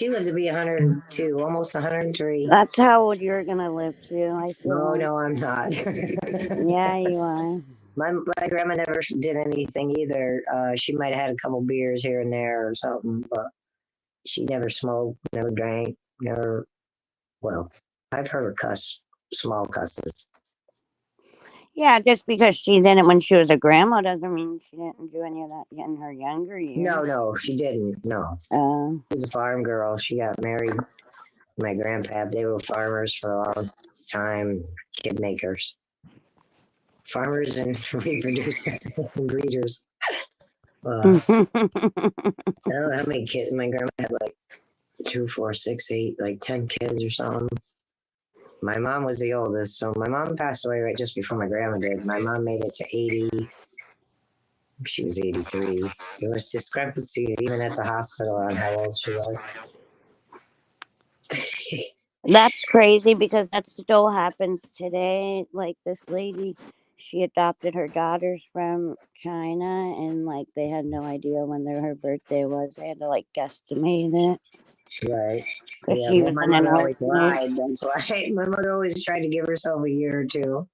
lived to be 102, almost 103. That's how old you're gonna live too. I feel. No, I'm not. Yeah, you are. My grandma never did anything either. She might have had a couple beers here and there or something, but she never smoked, never drank, never. Well, I've heard her cuss, small cusses. Yeah, just because she did it when she was a grandma doesn't mean she didn't do any of that in her younger years. No, she didn't. No, she was a farm girl. She got married. My grandpa, they were farmers for a long time, kid makers. Farmers and reproducers and breeders. I don't know how many kids. My grandma had like 2, 4, 6, 8, like 10 kids or something. My mom was the oldest, so my mom passed away right just before my grandma did. My mom made it to 80. She was 83. There was discrepancies even at the hospital on how old she was. That's crazy because that still happens today. Like this lady, she adopted her daughters from China, and like they had no idea when her birthday was. They had to like guesstimate it. Right. Because Yeah, she well, was my an mother always orphanage. lied. That's why my mother always tried to give herself a year or two.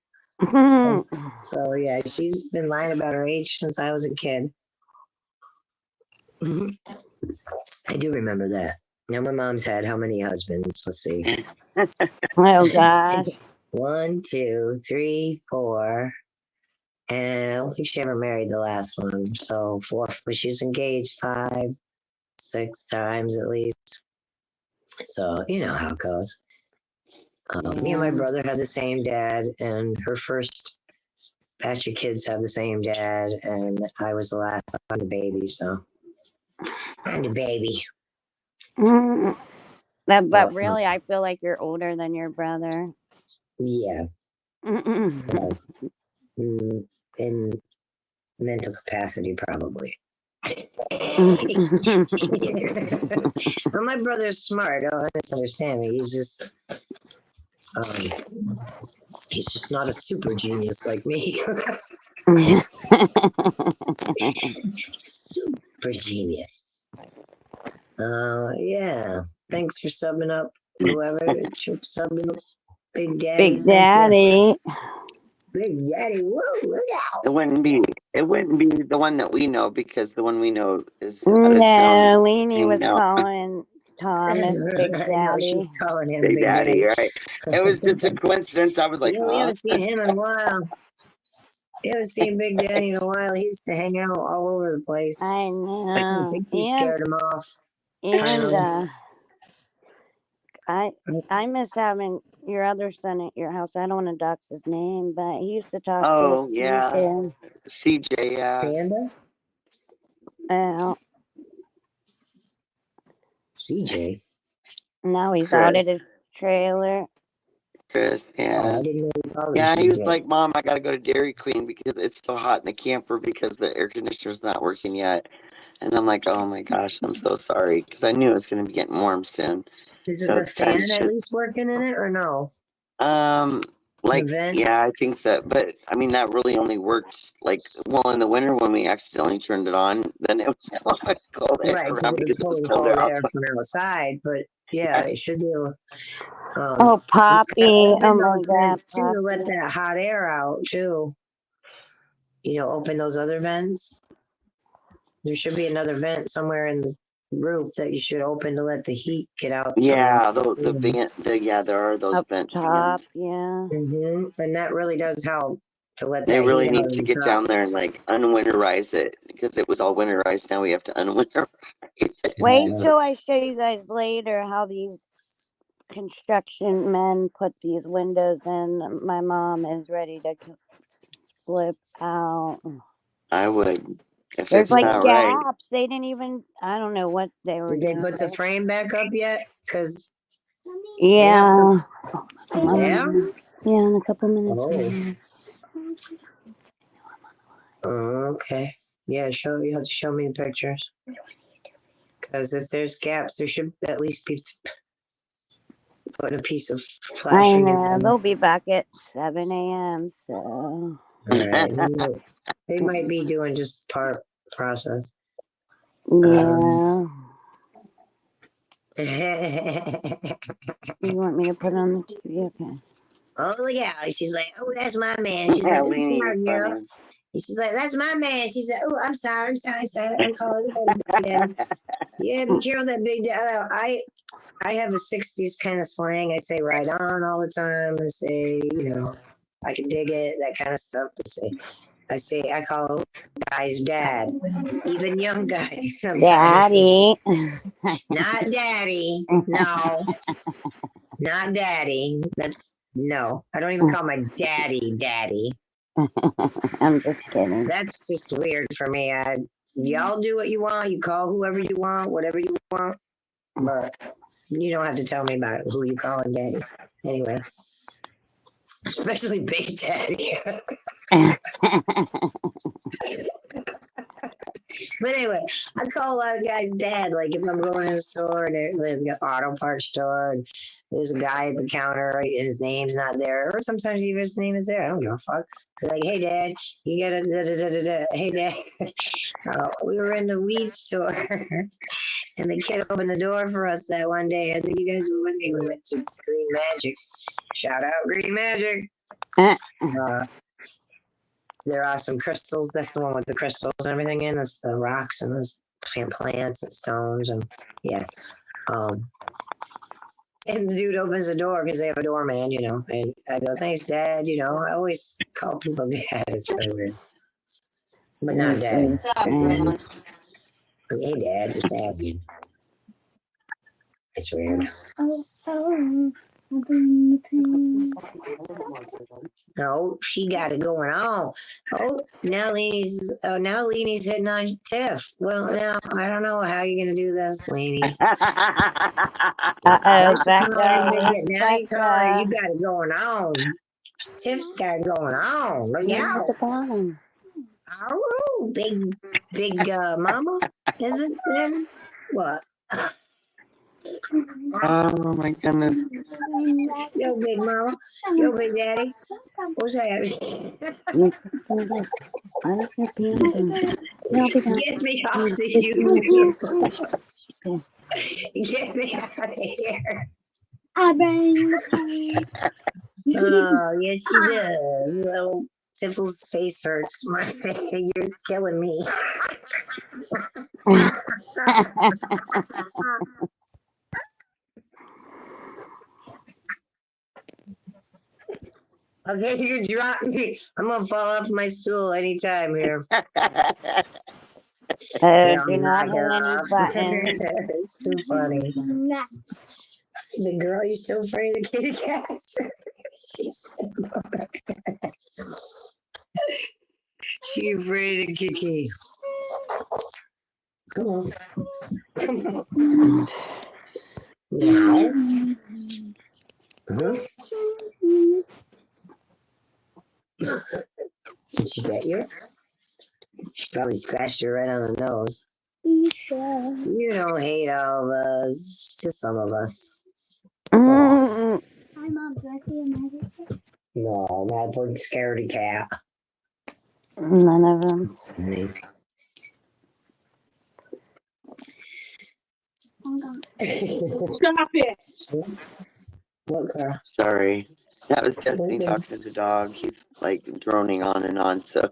So yeah, she's been lying about her age since I was a kid. I do remember that. Now my mom's had how many husbands? Let's see. Oh gosh. 1, 2, 3, 4. And I don't think she ever married the last one. So 4, but she was engaged 5, 6 times at least. So you know how it goes. Me and my brother had the same dad, and her first batch of kids have the same dad, and I was the last on the baby, so I'm the baby. But really, I feel like you're older than your brother. Yeah. In mental capacity, probably. Well, my brother's smart. Don't misunderstand me. He's just not a super genius like me. Super genius. Yeah. Thanks for subbing up, whoever. Subbing up, Big Daddy. Big Daddy. Big Daddy. Whoa! Look out! It wouldn't be the one that we know because the one we know is No, Leanie was hanging out. calling Thomas Big I know Daddy. she's calling him Big Daddy, Daddy. right? It was just a coincidence. I was like, We huh? haven't seen him in a while. We haven't seen Big Daddy in a while. He used to hang out all over the place. I I know. think he scared him off. And I miss having your other son at your house. I don't want to dox his name, but he used to talk Oh, to yeah. CJ, yeah. Panda? CJ? Now he's Chris. out at his trailer. Chris, yeah. Oh, I didn't know you called him Yeah, he was CJ. like, Mom, I got to go to Dairy Queen because it's so hot in the camper because the air conditioner's not working yet. And I'm like, oh my gosh, I'm so sorry because I knew it was going to be getting warm soon. Is it So the it's time fan to at least working in it or no? Like, vent? yeah, I think that, but I mean, that really only worked like, well, in the winter when we accidentally turned it on, then it was cold air Right, because around it was because it was pulling cold cold air air outside. from outside. But yeah, it should be able. Oh, Poppy. Open Oh, those my God. vents too to let that hot air out too. You know, open those other vents. There should be another vent somewhere in the roof that you should open to let the heat get out. Yeah, the vent, yeah, there are those Up vent top, fans. yeah. And that really does help to let They that really heat need out to on get top. down there and like unwinterize it because it was all winterized. Now we have to unwinterize it. Wait till I show you guys later how these construction men put these windows in. My mom is ready to flip out. I would. If There's it's like not gaps. right. They didn't even, I don't know what they were Did they doing. put the frame back up yet? Because Yeah. yeah. Yeah, in a couple minutes. Okay. Yeah, you have to show me the pictures. Because if there's gaps, there should at least be put a piece of I flashing. know. They'll be back at 7 a.m. So. All right. They might be doing just part process. Yeah. You want me to put it on the TV? Okay. Oh, look out. She's like, oh, that's my man. She's like, I'm sorry, girl. She's like, that's my man. She said, oh, I'm sorry. I call everybody Big Daddy. Yeah, be careful that Big Daddy. I have a 60s kind of slang. I say right on all the time. I say, I can dig it, that kind of stuff. I call guys dad, even young guys sometimes. Daddy. Not daddy. No, not daddy. No. I don't even call my daddy. I'm just kidding. That's just weird for me. Y'all do what you want. You call whoever you want, whatever you want. But you don't have to tell me about who you calling daddy. Anyway, especially Big Daddy. But anyway, I call a lot of guys dad. Like if I'm going to the store and there's an auto parts store and there's a guy at the counter and his name's not there, or sometimes even his name is there. I don't give a fuck. Be like, hey dad, you gotta da. Hey dad, we were in the weed store and the kid opened the door for us that one day. I think you guys were with me. We went to Green Magic. Shout out Green Magic. There are some crystals. That's the one with the crystals and everything in. It's the rocks and those plants and stones and yeah. And the dude opens the door because they have a doorman, and I go, thanks, Dad. I always call people Dad. It's really weird. But not Dad. Hey, Dad, what's happening? It's weird. Oh, she got it going on. Oh, now Leanie's hitting on Tiff. Well, now I don't know how you're gonna do this, Leanie. Now you got it going on. Tiff's got it going on. Look out. Oh, big mama. Is it then? What? Oh my goodness. Yo, big mama. Yo, big daddy. What's happening? Get me off the YouTube. Get me out of here. Oh, yes, she does. Little Tiffle's face hurts. You're killing me. Okay, you're dropping me. I'm gonna fall off my stool anytime here. Do not hit any buttons. It's too funny. The girl, you're still afraid of the kitty cats? She's afraid of Kiki. Come on. Now. Did she get you? She probably scratched her right on the nose. You don't hate all of us, just some of us. Hi, Mom. Do I see a magic trick? No, not for scaredy cat. None of them. Stop it. What, Clara? Sorry. That was just me talking to the dog. He's like droning on and on. So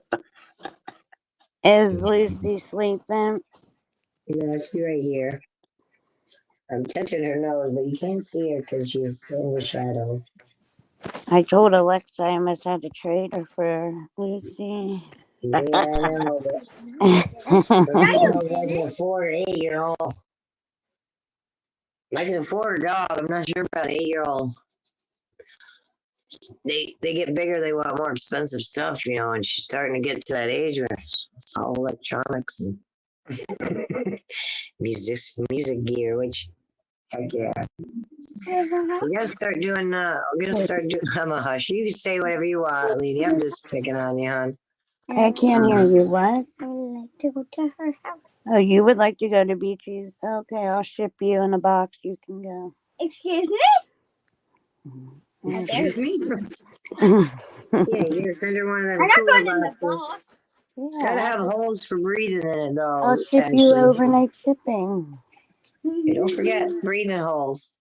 Is Lucy sleeping? No, she's right here. I'm touching her nose, but you can't see her because she's in the shadow. I told Alexa I must have to trade her for Lucy. Yeah, I know. But like a 4 or 8 year old. I can afford a dog. I'm not sure about an 8-year-old. They get bigger. They want more expensive stuff, and she's starting to get to that age where it's all electronics and music gear, which heck yeah. We gotta start doing. I'm a hush. You can say whatever you want, lady. I'm just picking on you, hon. I can't hear you. What? I would like to go to her house. Oh, you would like to go to Beaches? Okay, I'll ship you in a box. You can go. Excuse me? Excuse me? Yeah, you gotta send her one of them cooler boxes. It's gotta have holes for breathing in it, though. I'll ship you overnight shipping. Hey, don't forget breathing holes.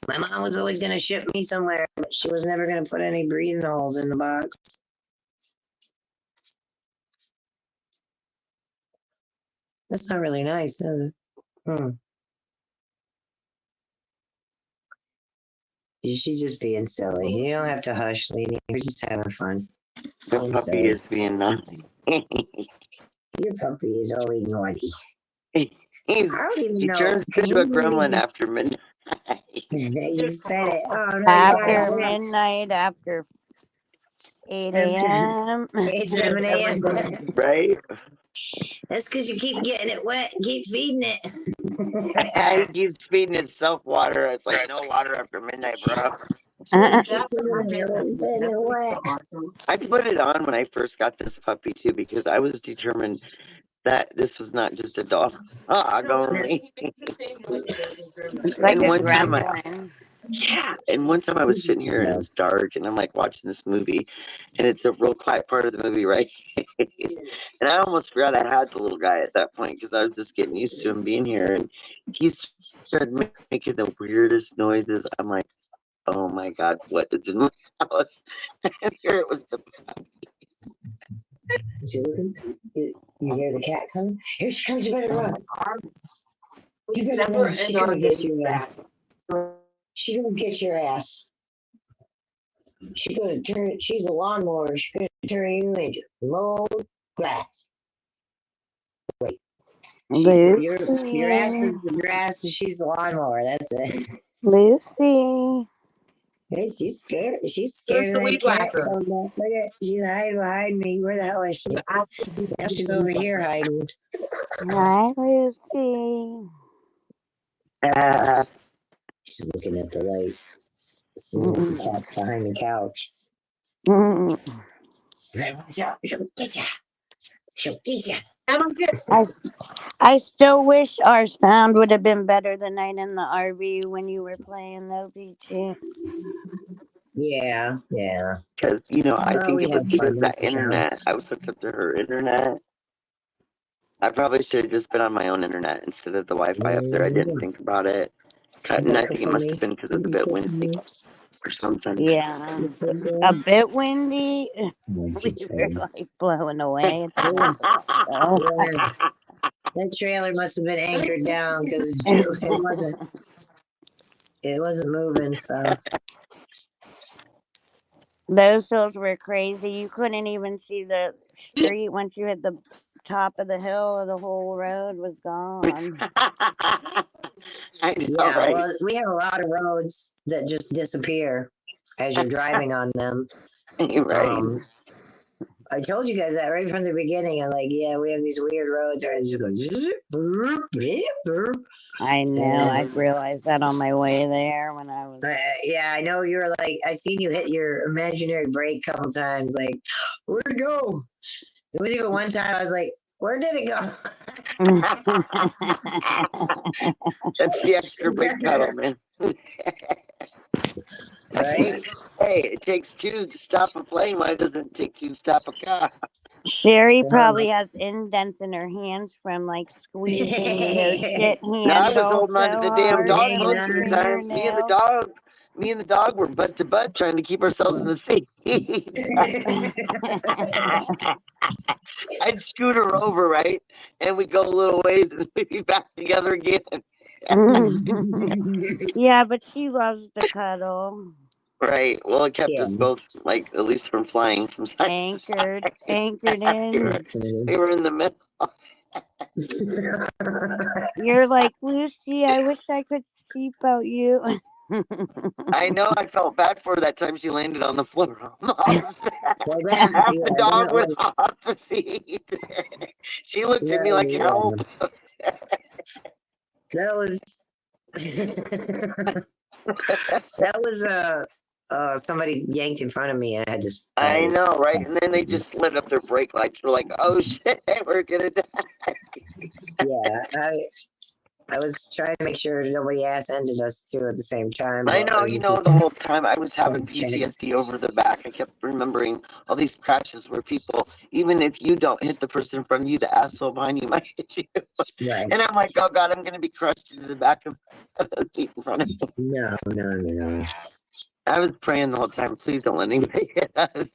My mom was always going to ship me somewhere, but she was never going to put any breathing holes in the box. That's not really nice, is it? She's just being silly. You don't have to hush, lady. We're just having fun. The puppy is being naughty. Your puppy is always naughty. I don't even He know. turns into a gremlin after midnight. You fed it. Oh, no, After midnight, after 8 a.m. 7 a.m. Right? That's because you keep getting it wet and keep feeding it. He keeps feeding itself water. It's like no water after midnight, bro. Wet. I put it on when I first got this puppy too because I was determined that this was not just a dog only. It's like And a one time gremlin. And one time I was sitting here and it was dark and I'm like watching this movie and it's a real quiet part of the movie, right? And I almost forgot I had the little guy at that point because I was just getting used to him being here and he started making the weirdest noises. I'm like, oh my God, what is in my house? And here it was the You hear the cat coming? Here she comes, you better run. You better run. She's gonna get your ass. She's gonna get your ass. She's gonna turn, she's a lawnmower. She's gonna turn you into mowed grass. Wait. Your ass is the grass and she's the lawnmower. That's it. Lucy. Hey, she's scared. She's scared of that cat. Look at, she's hiding behind me. Where the hell is she? Now she's over here hiding. Hi, Lucy. She's looking at the light. Seeing if the cat's behind the couch. She'll get ya. I still wish our sound would have been better the night in the RV when you were playing though, BT. Yeah. because I think it was because fun, that internet. I was hooked up to her internet. I probably should have just been on my own internet instead of the Wi-Fi up there. I didn't think about it. And I think it must have been because it was a bit windy or something. Yeah. A bit windy. We were like blowing away. That trailer must have been anchored down because it wasn't moving, so. Those hills were crazy. You couldn't even see the street once you hit the top of the hill, or the whole road was gone. I know, Yeah, right? well, we have a lot of roads that just disappear as you're driving on them. Right. I told you guys that right from the beginning. I'm like, yeah, we have these weird roads where it just goes. I know. I realized that on my way there when I was. Yeah, I know you were like, I seen you hit your imaginary brake a couple times. Like, where'd it go? It was even one time I was like, where did it go? That's the extra brake pedal, man. Right? Hey, it takes two to stop a plane. Why doesn't it take two to stop a car? Sherry probably has indents in her hands from like squeezing those shit No, I was handles holding on to the damn hard dog and most of the your times. Me and the dog were butt to butt trying to keep ourselves in the seat. I'd scoot her over, right? And we'd go a little ways and we'd be back together again. Yeah, but she loves to cuddle. Right. Well, it kept us both, like, at least from flying from side Anchored to side. in. We were in the middle. You're like, Lucy, I wish I could seatbelt you. I know. I felt bad for her that time she landed on the floor. The dog was off the seat. She looked at me like, help. That was somebody yanked in front of me and I just. I know, right? And then they just lit up their brake lights. We're like, oh shit, we're gonna die. Yeah, I was trying to make sure nobody ass-ended us too at the same time. I but know, it you was know, just the whole time I was having check. PTSD over the back. I kept remembering all these crashes where people, even if you don't hit the person in front of you, the asshole behind you might hit you. Right. And I'm like, oh God, I'm going to be crushed into the back of the seat in front of me. No. I was praying the whole time, please don't let anybody hit us.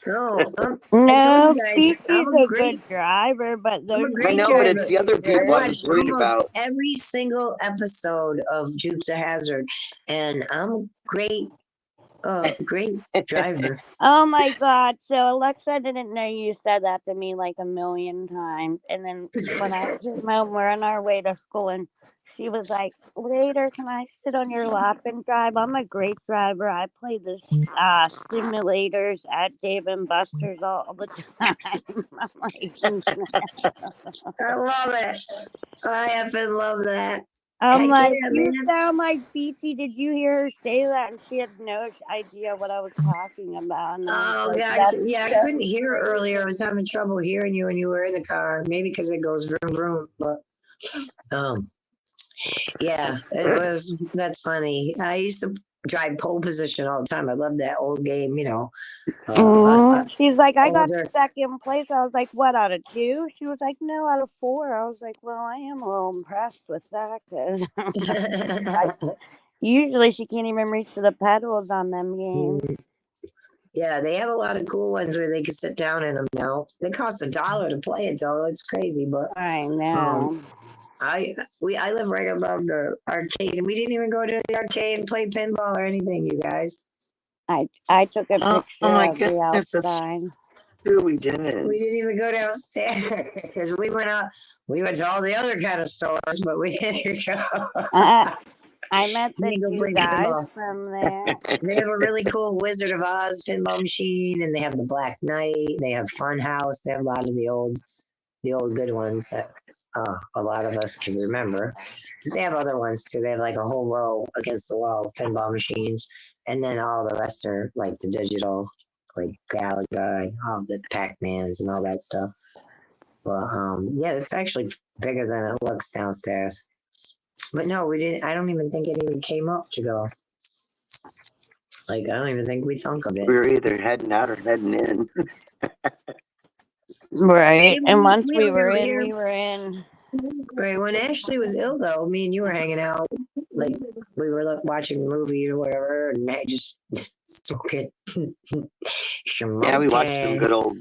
No, I told No, you guys, Fifi's I'm a a great, good driver, but I'm those a I great know, but driver. it's the other I people I was watched worried almost about. every single episode of Dukes of Hazzard, and I'm a great driver. Oh my God. So Alexa didn't know you said that to me like a million times. And then when I came home, we're on our way to school, and she was like, later, can I sit on your lap and drive? I'm a great driver. I play the simulators at Dave and Buster's all the time. I'm like, I love it. I effing love that. I'm Heck like, yeah, you man. sound like BT. Did you hear her say that? And she had no idea what I was talking about. And I was Oh like, God, that's yeah, I so couldn't hear crazy. earlier. I was having trouble hearing you when you were in the car. Maybe because it goes vroom vroom, but yeah, that's funny. I used to drive pole position all the time. I love that old game, you know. She's like, I got older. second place. I was like, what, out of 2? She was like, no, out of 4. I was like, well, I am a little impressed with that because usually she can't even reach the pedals on them games. Yeah, they have a lot of cool ones where they can sit down in them now. They cost $1 to play it though. It's crazy, but I know. I live right above the arcade, and we didn't even go to the arcade and play pinball or anything, you guys. I took a picture my of the goodness, that's outside. true, we didn't. We didn't even go downstairs. We went out. We went to all the other kind of stores, but we didn't go. I met the We didn't go 2 play guys pinball. from there. They have a really cool Wizard of Oz pinball machine, and they have the Black Knight. They have Fun House. They have a lot of the old good ones that a lot of us can remember. They have other ones too. They have like a whole row against the wall pinball machines, and then all the rest are like the digital, like Galaga and all the Pac-Mans and all that stuff. Well, yeah, it's actually bigger than it looks downstairs. But no, we didn't. I don't even think it even came up to go. Like, I don't even think we thunk of it. We were either heading out or heading in. Right. And once we were in, here. we were in. Right. When Ashley was ill, though, me and you were hanging out. Like, we were watching a movie or whatever, and I just smoking. Yeah, we watched some good old.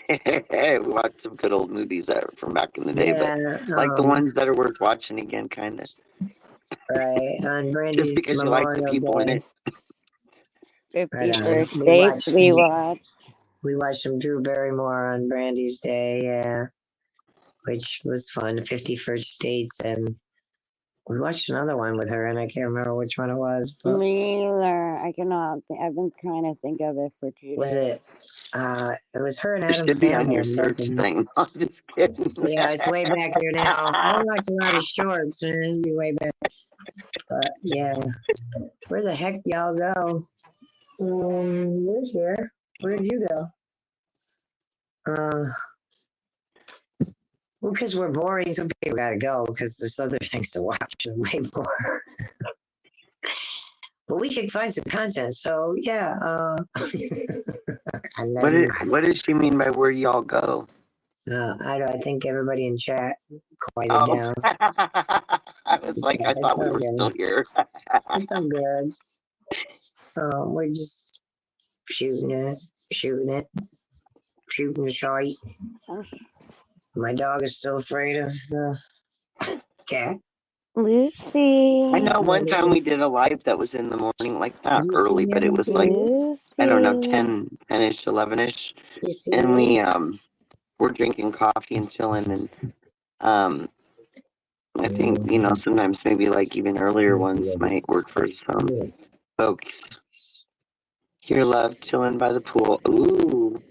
We watched some good old movies from back in the day, but like the ones that are worth watching again, kind of. Right. On Brandy's just because you like the people in it. 51st Dates we watched. We watched some Drew Barrymore on Brandy's Day, yeah, which was fun. 51st Dates, and we watched another one with her, and I can't remember which one it was. But me either. I cannot. I've been trying to think of it for 2 days. Was it? It was her and Adam It should be Sandler. on your search thing. I'm just kidding. Yeah, it's way back there now. I watch a lot of shorts, and it'd be way back. But yeah, where the heck y'all go? We're here. Where did you go? Well, because we're boring, so people gotta go because there's other things to watch and way more. But we can find some content, so yeah. What does she mean by where y'all go? I think everybody in chat quieted down. I was like, I thought we were still here. It's all good. We're just shooting the shite. My dog is still afraid of the cat. Lucy. I know one time we did a live that was in the morning, like not early, but it was like, Lucy. I don't know, 10-ish, 11-ish. And we were drinking coffee and chilling, and I think, sometimes maybe like even earlier ones might work for some folks. Here, love, chilling by the pool. Ooh.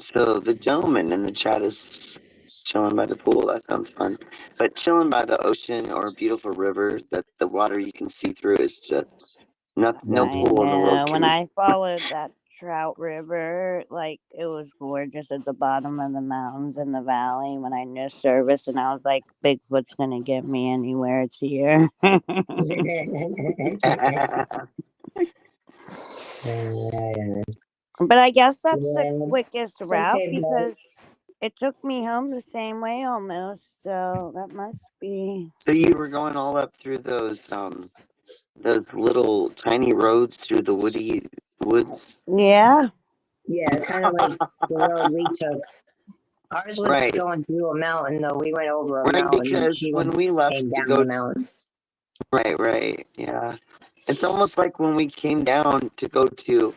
So the gentleman in the chat is chilling by the pool. That sounds fun. But chilling by the ocean or a beautiful river that the water you can see through is just no pool in the world. When I followed that trout river. Like, it was gorgeous at the bottom of the mountains in the valley when I missed service, and I was like, Bigfoot's gonna get me anywhere. It's here. But I guess that's the Yeah, quickest it's route okay, bud. because it took me home the same way almost. So that must be. So you were going all up through those little tiny roads through the woody woods? Yeah. Yeah, kind of like the road we took. Ours was Right. going through a mountain, though. We went over a Right, mountain. because She when we left came to down go the mountain. right, yeah. It's almost like when we came down to go to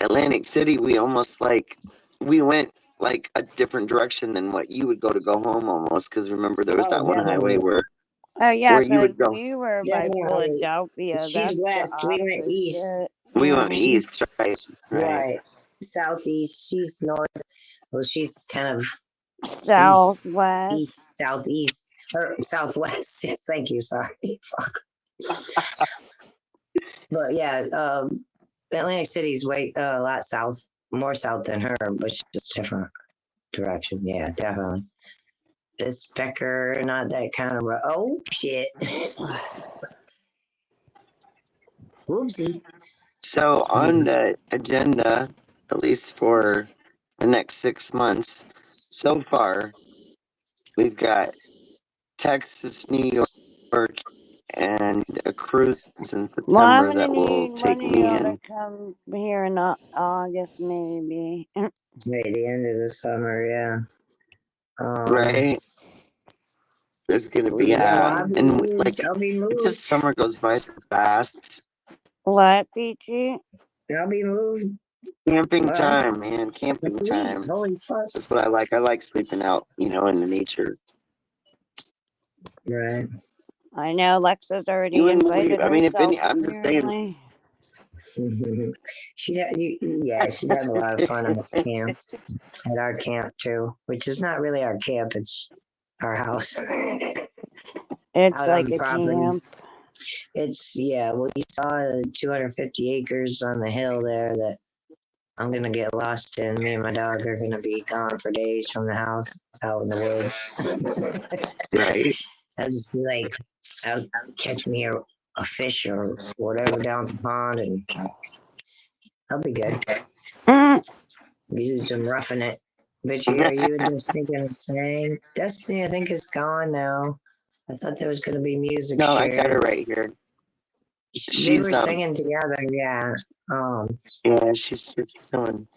Atlantic City, we went like a different direction than what you would go home almost. Because remember, there was Oh, that one highway definitely. Oh yeah, where you because would go. we were by Definitely. Philadelphia. She's That's the west. We went east. opposite. We Yeah. went east, right? Right. Southeast. She's north. Well, she's kind of Southwest. east, southeast, or southwest. Yes, thank you. Sorry. Fuck. But yeah, Atlantic City's way a lot south, more south than her, but she's just different direction. Yeah, definitely. It's Becker, not that kind of. Oh shit! Whoopsie. So on the agenda, at least for the next 6 months, so far, we've got Texas, New York, and a cruise in Well, I'm September gonna that will need take one of me y'all to in. come here in August, maybe. Right, the end of the summer, yeah. Right? There's gonna be I'll be and moved. like I'll be it moved. just summer goes by so fast. What, Peachy? I'll be moved. Camping Well, time, man, camping time. Please, holy fuck. That's what I like. I like sleeping out, in the nature. Right. I know Lexa's already You wouldn't believe. invited I mean, if herself, any, I'm just saying. apparently. she'd have a lot of fun at camp, at our camp too, which is not really our camp, it's our house. It's Out like on a property. camp. It's, well, you saw the 250 acres on the hill there that I'm gonna get lost in. Me and my dog are gonna be gone for days from the house, out in the woods. Right. I'll just be like, I'll catch me a fish or whatever down the pond, and I'll be good. You do some roughing it. But are you and Destiny gonna sing? Destiny, I think, is gone now. I thought there was gonna be music. No, I shared. got her right here. They She's were singing together, yeah. yeah, she's just doing.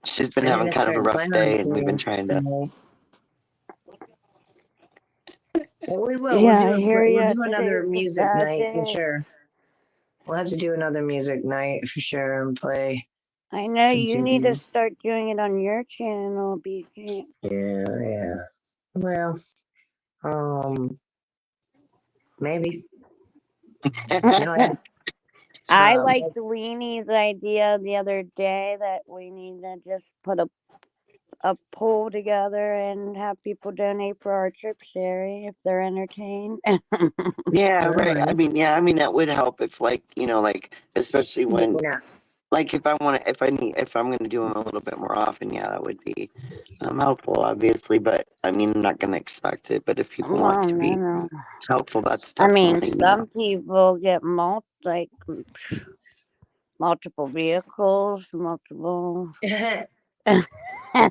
She's been having kind of a rough day, and we've been trying to. Well, we will. Yeah, We'll I hear ya. do another Today's a music sad night for day. sure. We'll have to do another music night for sure and play. I know some you need to tunes. start doing it on your channel, BJ. Yeah. Well, maybe. I liked Leenie's idea the other day that we need to just put a pool together and have people donate for our trip, Sherry, if they're entertained. Yeah, right. I mean, that would help if, especially when, if I'm going to do them a little bit more often, that would be helpful, obviously. But I mean, I'm not going to expect it. But if people want to be helpful, that's definitely. Some people get multiple vehicles, multiple.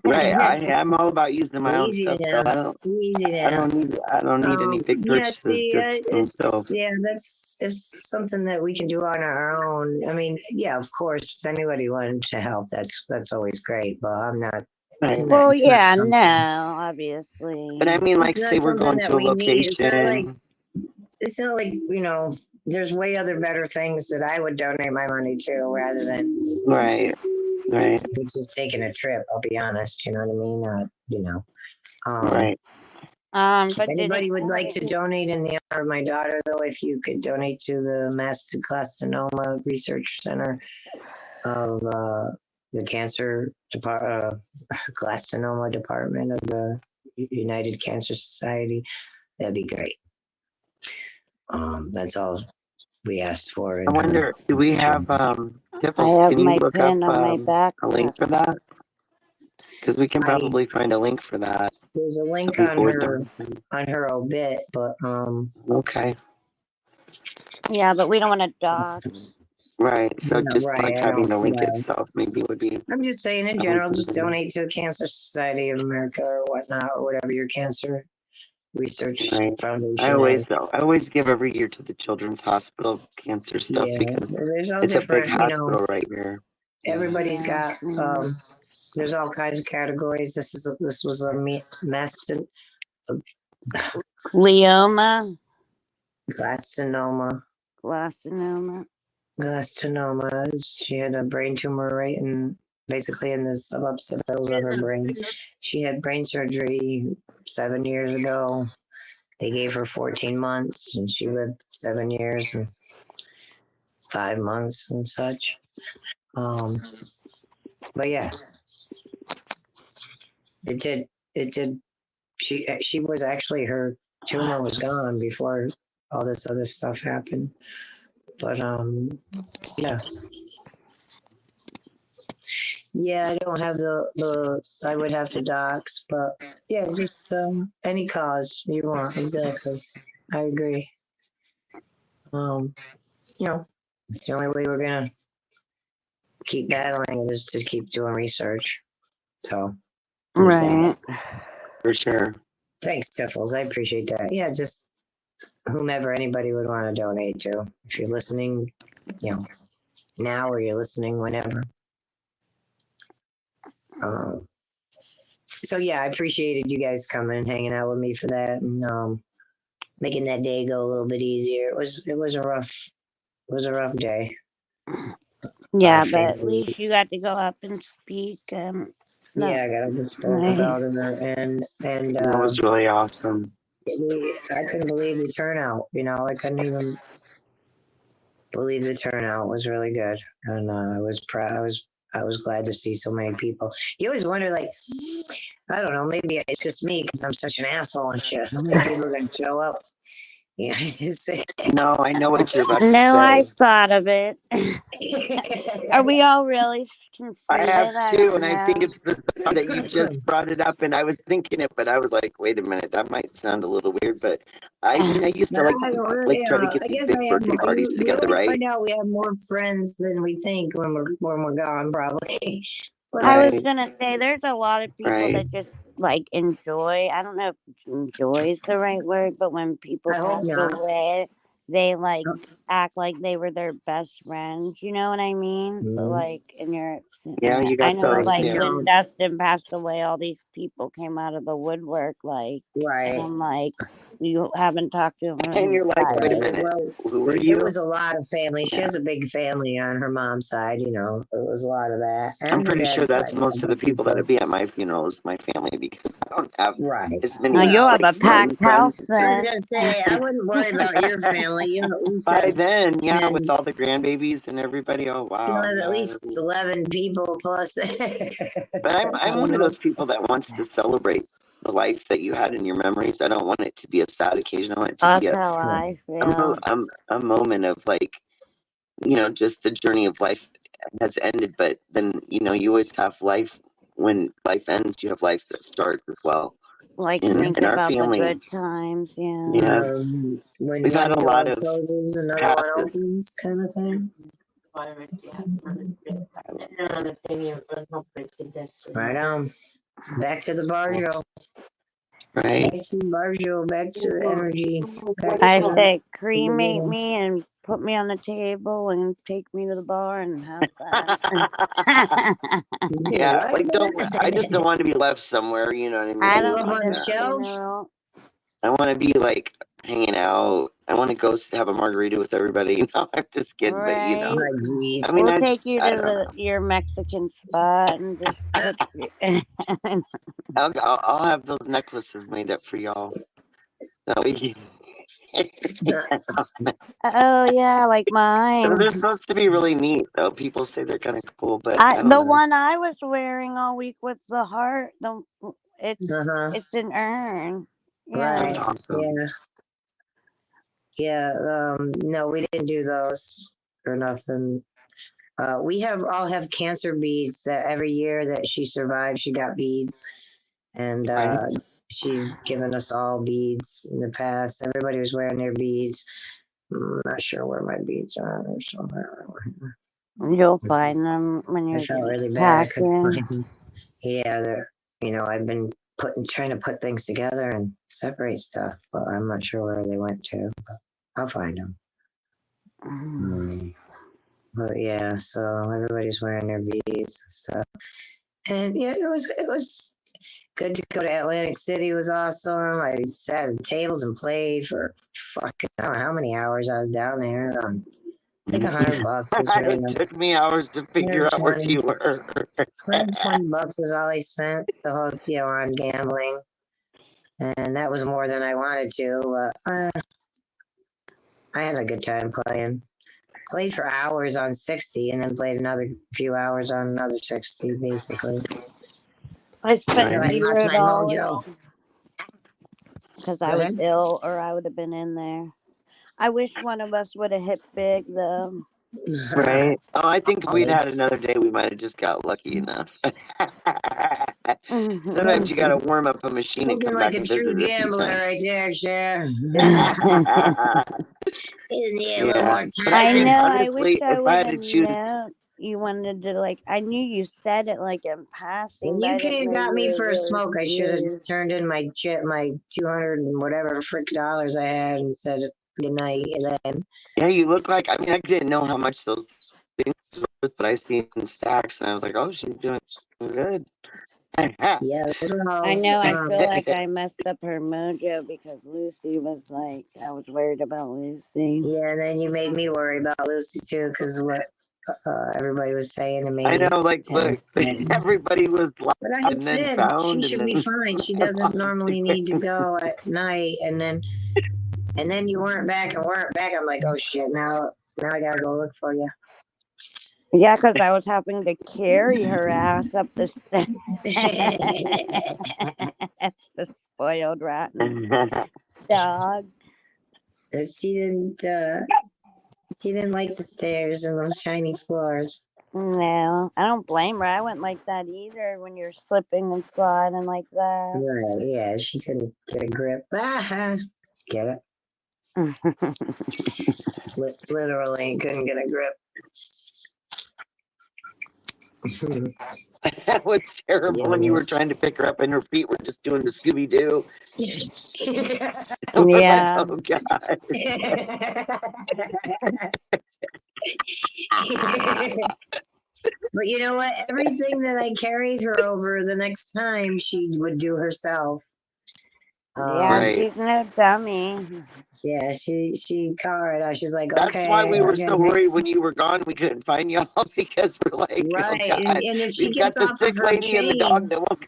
Right, I'm all about using my own stuff. So I don't need any big purchases. It's something that we can do on our own. I mean, of course, if anybody wanted to help, that's always great. But I'm not. Right. Well, obviously. But I mean, say we're going to a location. It's not like there's way other better things that I would donate my money to rather than right. Which is taking a trip. I'll be honest. You know what I mean? Not right. If anybody would like to donate in the honor of my daughter, though, if you could donate to the Mastocytoma Research Center of the Cancer Glastonoma Department of the United Cancer Society, that'd be great. That's all we asked for. I in her- wonder, do we have, I Dimples, have can you my look pin up on my a link backpack. for that? Because we can I- probably find a link for that. There's a So link on people would her know. obit, but Okay, Yeah, but we don't want to dox. right. So Yeah, just right, like I having don't- the link yeah. itself maybe would be. I'm just saying in general, just donate to the Cancer Society of America or whatnot, or whatever your cancer research Right. foundation I always is. give every year to the Children's Hospital cancer stuff Yeah, because there's all it's a big different, you know, hospital right here. everybody's Yeah. got, there's all kinds of categories. This was a mastin, Glioma, glastonoma. glastonoma. She had a brain tumor right in basically in the suboccidentals of her brain. She had brain surgery 7 years ago. They gave her 14 months and she lived 7 years and 5 months and such. But yeah, it did. She was actually, her tumor was gone before all this other stuff happened. But yeah. Yeah, I don't have the I would have to dox, but yeah, just any cause you want, exactly. I agree. You know, it's the only way we're gonna keep battling it is to keep doing research. So there's that. Right. For sure. Thanks, Tiffles. I appreciate that. Yeah, just whomever anybody would want to donate to. If you're listening, you know, now or you're listening whenever. So yeah, I appreciated you guys coming and hanging out with me for that, and making that day go a little bit easier. It was a rough day. Yeah, Our but at family- least you got to go up and speak. Yeah, I got to spoke about her, and That was really awesome. I couldn't believe the turnout. You know, I couldn't even believe the turnout was really good, and I was proud. I was glad to see so many people. You always wonder, like, I don't know, maybe it's just me because I'm such an asshole and shit. How many people are going to show up? Yeah, No, I know what you're about to No, I say. thought of it. Are we all really I conceited? have too, don't and I think know. it's bizarre that you just brought it up, and I was thinking it, but I was like, wait a minute, that might sound a little weird, but I mean, I used to like try to get I these guess big I have birthday parties you together, always right? find out we have more friends than we think when we're gone, probably. I was Right. gonna say there's a lot of people Right. that just like enjoy. I don't know if enjoy is the right word, but when people I hope pass not. away, they like act like they were their best friends. You know what I mean? Mhm. Like in your, Yeah, you I got know, those, like yeah. when Dustin passed away, all these people came out of the woodwork. Like, Right. and I'm like, you haven't talked to him. And you're like, wait a minute, Well, who were you? it was a lot of family. She Yeah. has a big family on her mom's side, you know. It was a lot of that. And I'm her pretty sure dad's that's side, most of the people that'll be at my funerals, my family, because I don't have right. as many. Now you'll have a like, packed house I was then. gonna say I wouldn't worry about your family. You know, at least By have then, yeah, 10, with all the grandbabies and everybody, oh wow. you'll have yeah, at least 11 people plus. But I'm one of those people that wants to celebrate the life that you had in your memories. I don't want it to be a sad occasion. I want it to That's be how I feel. a moment of like, you know, just the journey of life has ended. But then, you know, you always have life. When life ends, you have life that starts as well. Like In thinking our about family, the good times, yeah. yeah, When we've had one a lot door of closes, another passive. one opens, kind of thing. Right on. Back to the barrio. Right. Back to the barrio. Back to the energy. Back I to say cremate me and put me on the table and take me to the bar and have fun. Yeah, What? like I just don't want to be left somewhere, you know what I mean? I Live don't on need the a shelf? funeral. I want to be like hanging out. I want to go have a margarita with everybody. You know, I'm just kidding, but you know, Right. Jeez. I mean, We'll take you I to don't know. your Mexican spot and just put you. I'll have those necklaces made up for y'all. That way you- Oh yeah, like mine. They're supposed to be really neat, though. People say they're kind of cool, but I don't The know. one I was wearing all week with the heart, it's Uh-huh. it's an urn. Yeah. Right. That's awesome. Yeah. Yeah, no, we didn't do those or nothing. We all have cancer beads that every year that she survived, she got beads. And Right. she's given us all beads in the past. Everybody was wearing their beads. I'm not sure where my beads are. They're somewhere. You'll find them when I you're felt really bad. I couldn't packing. find them. Yeah, I've been trying to put things together and separate stuff, but I'm not sure where they went to. But I'll find them. But yeah, so everybody's wearing their beads and stuff. And yeah, it was good to go to Atlantic City. It was awesome. I sat at tables and played for fucking I don't know how many hours I was down there. Like $100 is really It took me hours to figure out where you were. $120 is all I spent the whole on gambling, and that was more than I wanted to. I had a good time playing. Played for hours on 60, and then played another few hours on another 60, basically. I spent Until I lost my mojo. because I was ill, or I would have been in there. I wish one of us would have hit big, though. Right. Oh, I think if we'd had another day, we might have just got lucky enough. Sometimes you got to warm up a machine and come like back a and true visit it a few gambler times. right there, Cher. Yeah. But I think, know. honestly, I wish I if I would had have to choose, known you wanted to, like, I knew you said it, like, in passing. When but you I didn't came know got you me were for a really smoke, I should have serious. turned in my 200 and whatever frick dollars I had and said good night. And then yeah, you look like, I mean, I didn't know how much those things was, but I seen stacks and I was like, oh, she's doing good. yeah, I know. I feel like I messed up her mojo because Lucy was like, I was worried about Lucy. Yeah, and then you made me worry about Lucy too, because what everybody was saying to me. I know, like, look, everybody was lost but I and then said found. she should be fine. She doesn't normally need to go at night, and then you weren't back. I'm like, oh shit, now I gotta go look for you. Yeah, because I was having to carry her ass up the stairs. The spoiled rotten dog. She didn't like the stairs and those shiny floors. No, I don't blame her. I went like that either when you're slipping and sliding like that. Right, yeah, she couldn't get a grip. Get it? Literally couldn't get a grip. That was terrible when you were trying to pick her up and her feet were just doing the Scooby Doo. Yeah. Like, oh God. But you know what? Everything that I carried her over, the next time she would do herself. Yeah, she's no dummy. Yeah, she called it. She's like, that's okay. why we were so worried when you were gone. We couldn't find y'all because we're like, right. Oh God, and if she we've got gets the off sick of her lady chain, and the dog that won't.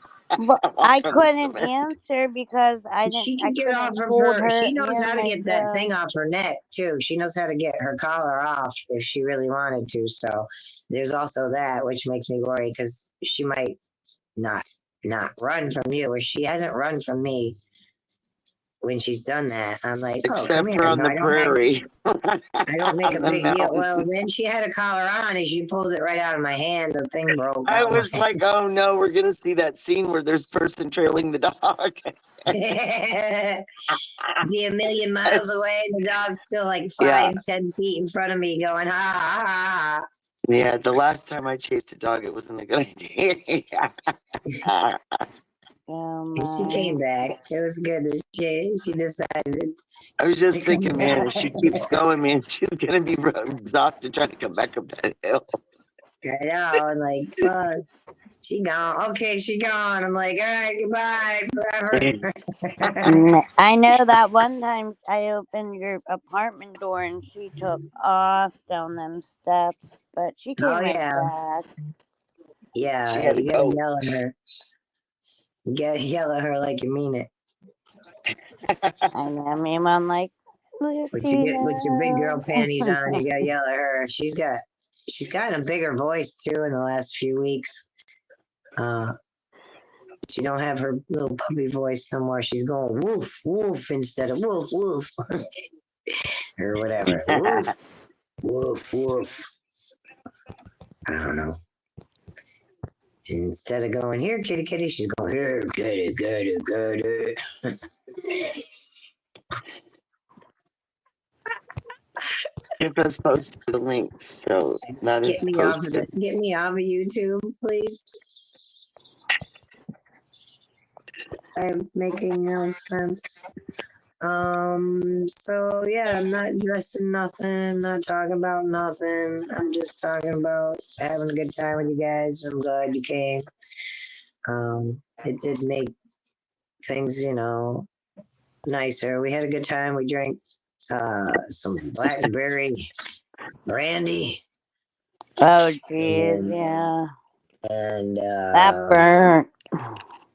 I couldn't answer because I didn't. She can get off of her. She knows how to get that thing off her neck too. She knows how to get her collar off if she really wanted to. So there's also that, which makes me worry because she might not run from you, or she hasn't run from me. When she's done that, I'm like, except for on the prairie. I don't make a big deal. Well, then she had a collar on as you pulled it right out of my hand. The thing broke. I was like, oh no, we're gonna see that scene where there's a person trailing the dog. Be a million miles away. The dog's still like 5-10 feet in front of me, going ha ha ha. Yeah, the last time I chased a dog, it wasn't a good idea. She came back. It was good that she decided. I was just thinking, man, if she keeps going, man, she's gonna be exhausted trying to come back up that hill. I know, and like, fuck, she gone. Okay, she gone. I'm like, all right, goodbye, forever. I know that one time I opened your apartment door and she took off down them steps, but she came right back. Yeah, you gotta yell at her. You gotta yell at her like you mean it. I know, me and Mom like, with your big girl panties on, you gotta yell at her. She's gotten a bigger voice too in the last few weeks. She don't have her little puppy voice no more. She's going woof woof instead of woof woof. or whatever. Woof, woof, woof. I don't know. Instead of going here, kitty, kitty, she's going here, kitty, kitty, kitty. If it's posted the link, so that is posted. Get me off of YouTube, please. I'm making no sense. So yeah, I'm not dressing nothing, not talking about nothing. I'm just talking about having a good time with you guys. I'm glad you came. It did make things, nicer. We had a good time. We drank some blackberry brandy. Oh, geez, yeah. And That burnt.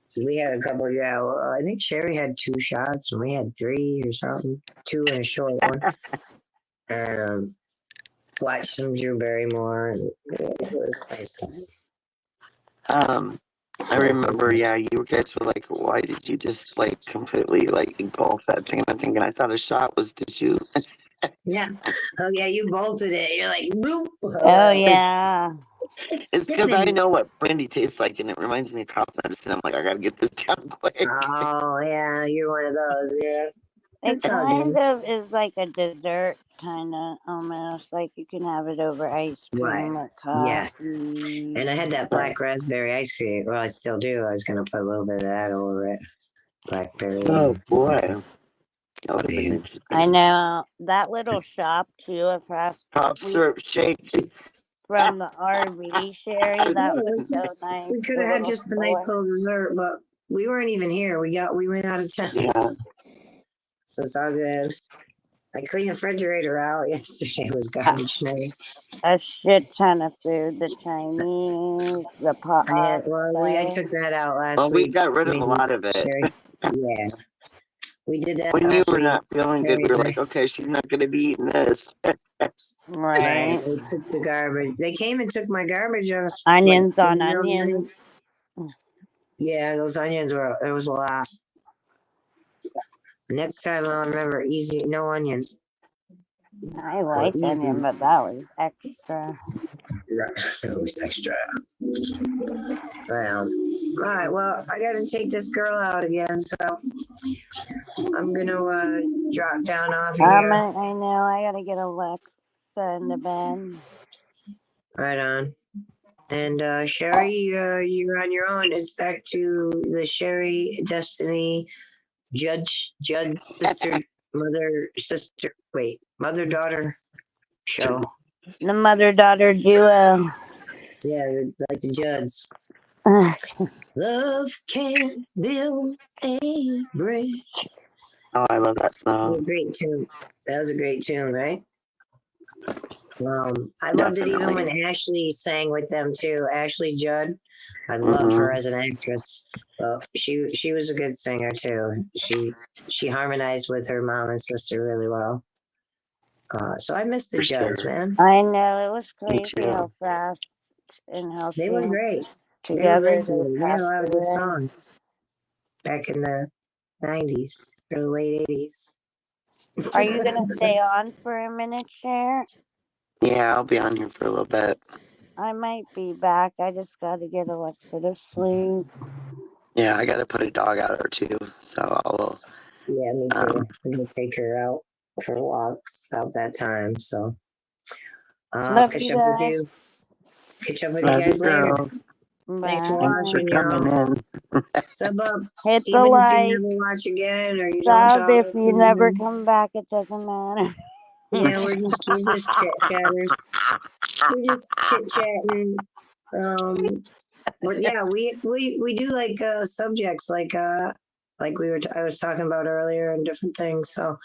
so we had a couple. Yeah, well, I think Sherry had 2 shots, and we had 3 or something. 2 and a short one. And watched some Drew Barrymore. And it was nice. I remember, yeah, you guys were like, why did you just like completely like engulf that thing? And I'm thinking, I thought a shot was, did you? Yeah. Oh yeah, you bolted it. You're like, bloop. Oh, yeah. It's because I know what brandy tastes like, and it reminds me of cough medicine. I'm like, I gotta get this down quick. Oh yeah, you're one of those. Yeah. It It's all kind good. of is like a dessert, kind of almost like you can have it over ice cream Right. or coffee. Yes. And I had that black raspberry ice cream. Well, I still do. I was gonna put a little bit of that over it. Blackberry. Oh boy. That would have been Amazing. interesting. I know that little shop too across Pop syrup shake. from the RV, Sherry. That Yeah, it was was so nice. We could have had just a nice little dessert, but we weren't even here. We went out of town. Yeah. So it's all good. I cleaned the refrigerator out yesterday. It was garbage night. A shit ton of food. The Chinese, the pot. I took that out last Well, we week. got rid of a lot of it. Yeah. We did that When you last were week. not feeling good, we were like, okay, she's not going to be eating this. Right. They took the garbage. They came and took my garbage on onions on onions. Yeah, those onions there was a lot. Next time I'll remember no onion. I like onion, but that was extra. It was extra. Well, all right. Well, I gotta take this girl out again, so I'm gonna drop down off here. I know. I gotta get Alexa in the bed. Right on. And Sherry, you're on your own. It's back to the Sherry Destiny Judd's mother-daughter show. The mother-daughter duo. Yeah, like the Judds. Love can't build a bridge. Oh, I love that song. Great tune. That was a great tune, right? I loved it even when Ashley sang with them too. Ashley Judd, I love her as an actress. Well, she was a good singer too. She harmonized with her mom and sister really well. So I miss the Judds, man. I know, it was crazy how fast and how they were great. Together, they had a lot of good songs back in the 90s or the late 80s. Are you gonna stay on for a minute, Cher? Yeah, I'll be on here for a little bit. I might be back. I just gotta get Alexa to sleep. Yeah, I gotta put a dog out or two, so I will. Yeah, me too. I'm gonna take her out for walks about that time. So catch up with you. Catch up with you guys later. Thanks for watching, y'all. Sub up. Hit Even the if like. you never watch again or you Sub don't if you never come back, it doesn't matter. Yeah, we're just chit chatters. We're just chit chatting. But yeah, we do like subjects like I was talking about earlier and different things. So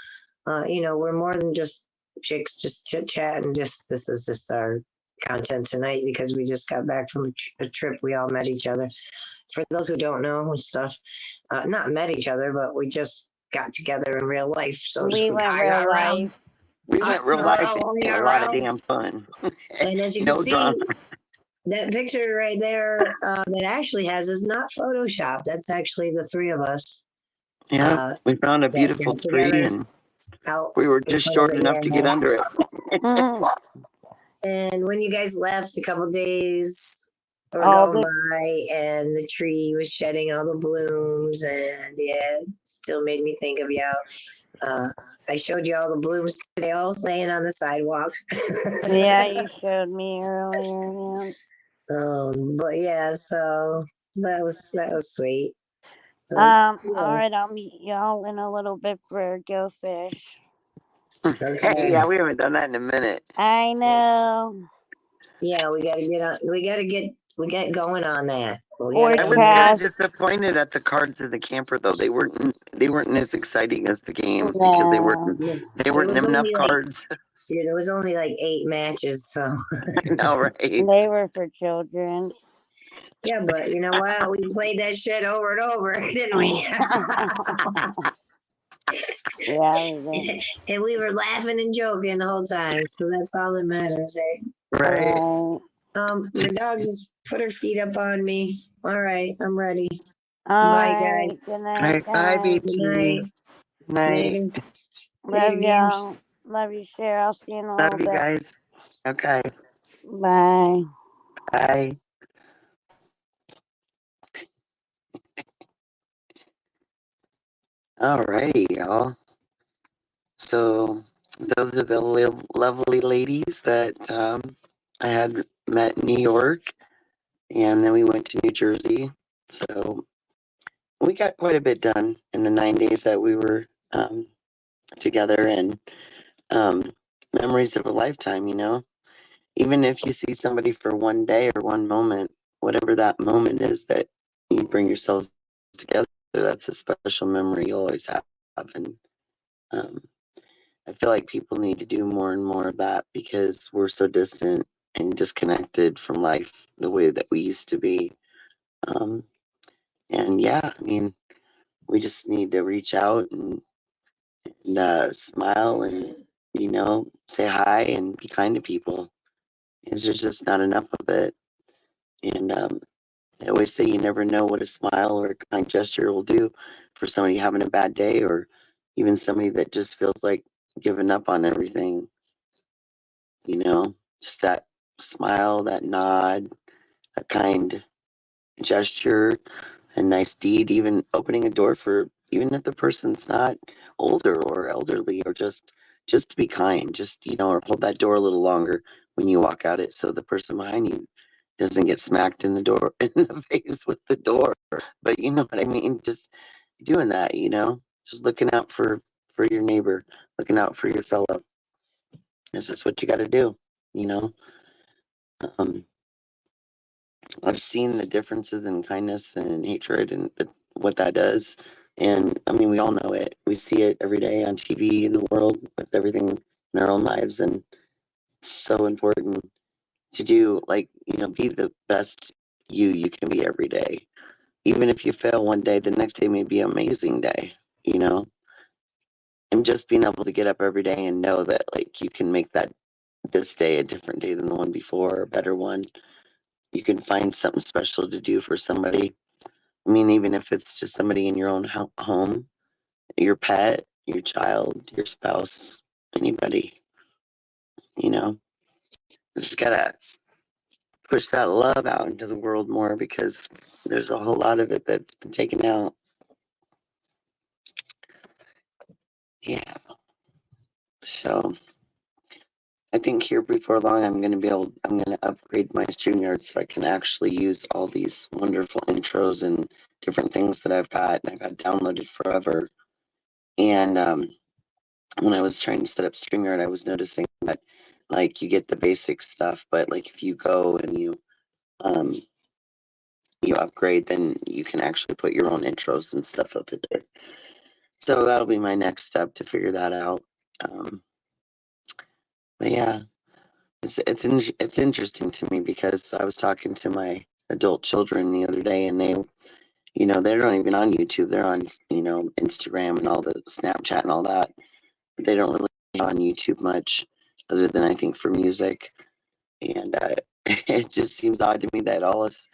we're more than just chicks, just chit chat, and this is just our content tonight because we just got back from a trip. We all met each other. For those who don't know and stuff, not met each other, but we just got together in real life. So we went real life. We went real life and had a lot of damn fun. And as you can see, that picture right there that Ashley has is not Photoshop. That's actually the three of us. Yeah, we found a beautiful tree. out. We were in just front of short it, enough to get yeah. under it. Mhm. And when you guys left, a couple days were All going the by, and the tree was shedding all the blooms, and yeah, it still made me think of y'all. I showed you all the blooms today, all laying on the sidewalk. yeah, you showed me earlier. But yeah, so that was sweet. So, Yeah. All yeah. right, I'll meet y'all in a little bit for Go Fish. Okay. Yeah, we haven't done that in a minute. I know. Yeah, we gotta get on. We get going on that. We Or gotta I go was kind of on. Cass. disappointed at the cards of the camper though. They weren't as exciting as the games because they No. weren't they There weren't was enough only like cards. there was only like 8 matches, so I know, right? They were for children. yeah. But you know what? We played that shit over and over, didn't we? Yeah, we did. And we were laughing and joking the whole time, so that's all that matters, eh? Right. My dog just put her feet up on me. All right, I'm ready. All Bye, right. guys. Good All night, right. Bye, guys. Good BT. night. Night. Later. Later, Love games. y'all. Love you, Cher. I'll see you in a Love little you bit. guys. Okay. Bye. Bye. All righty, y'all. So those are the lovely ladies that I had met in New York, and then we went to New Jersey. So we got quite a bit done in the 9 days that we were together, and um, memories of a lifetime. Even if you see somebody for one day or one moment, whatever that moment is that you bring yourselves together, that's a special memory you always have. And um, I feel like people need to do more and more of that because we're so distant and disconnected from life the way that we used to be. Um, and yeah, I mean, we just need to reach out and smile and, say hi and be kind to people. There's just not enough of it. And I always say you never know what a smile or a kind gesture will do for somebody having a bad day or even somebody that just feels like giving up on everything. Just that smile, that nod, a kind gesture, a nice deed, even opening a door for, even if the person's not older or elderly, or just to be kind, just, or hold that door a little longer when you walk out it so the person behind you doesn't get smacked in the door in the face with the door. But you know what I mean? Just doing that, just looking out for your neighbor, looking out for your fellow. This is what you got to do, you know. Um, I've seen the differences in kindness and hatred and what that does. And I mean, we all know it. We see it every day on TV in the world with everything in our own lives. And it's so important to do, like, be the best you can be every day. Even if you fail one day, the next day may be an amazing day, you know? And just being able to get up every day and know that, like, you can make this day a different day than the one before, a better one. You can find something special to do for somebody. I mean, even if it's just somebody in your own home, your pet, your child, your spouse, anybody, you know, just gotta push that love out into the world more because there's a whole lot of it that's been taken out. Yeah. So I think here before long, I'm going to upgrade my StreamYard so I can actually use all these wonderful intros and different things that I've got downloaded forever. And when I was trying to set up StreamYard, I was noticing that, like, you get the basic stuff, but like if you go and um you upgrade, then you can actually put your own intros and stuff up in there. So that'll be my next step to figure that out. Um, but yeah, it's interesting to me because I was talking to my adult children the other day, and they're not even on YouTube. They're on Instagram and all the Snapchat and all that. But they don't really on YouTube much, other than I think for music. And it just seems odd to me that all us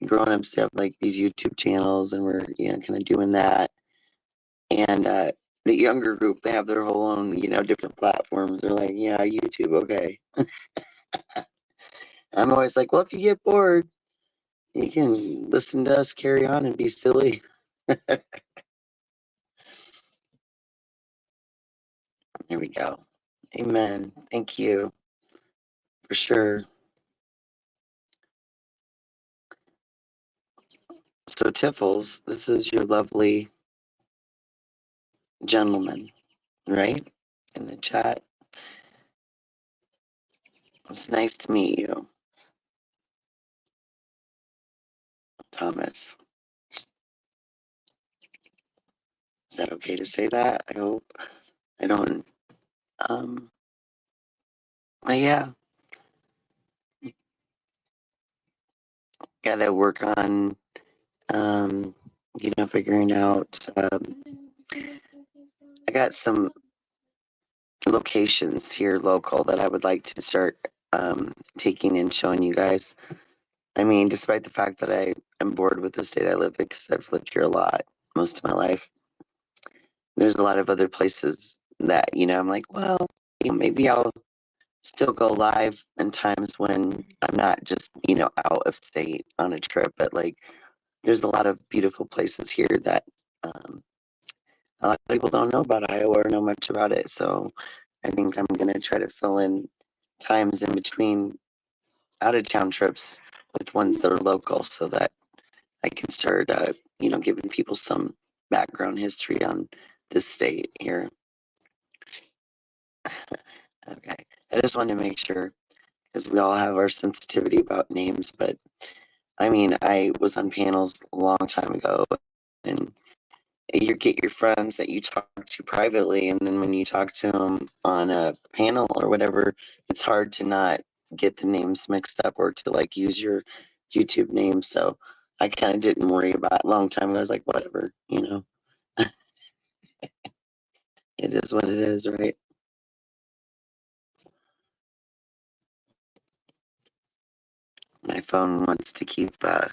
grown ups have like these YouTube channels, and we're kind of doing that. And the younger group, they have their whole own, different platforms. They're like, yeah, YouTube, okay. I'm always like, well, if you get bored, you can listen to us carry on and be silly. There we go. Amen. Thank you for sure. So, Tiffles, this is your lovely gentleman, right? In the chat. It's nice to meet you, Thomas. Is that okay to say that? I hope. I don't. But yeah, gotta work on, figuring out. I got some locations here local that I would like to start taking and showing you guys. I mean, despite the fact that I am bored with the state I live in because I've lived here a lot most of my life, there's a lot of other places that, I'm like, well, maybe I'll still go live in times when I'm not just, out of state on a trip, but like there's a lot of beautiful places here that a lot of people don't know about Iowa or know much about it. So I think I'm going to try to fill in times in between out of town trips with ones that are local so that I can start, giving people some background history on this state here. Okay. I just wanted to make sure because we all have our sensitivity about names, but I mean, I was on panels a long time ago and you get your friends that you talk to privately, and then when you talk to them on a panel or whatever, it's hard to not get the names mixed up or to like use your YouTube name. So I kind of didn't worry about it a long time ago. I was like, whatever, it is what it is, right? My phone wants to keep, where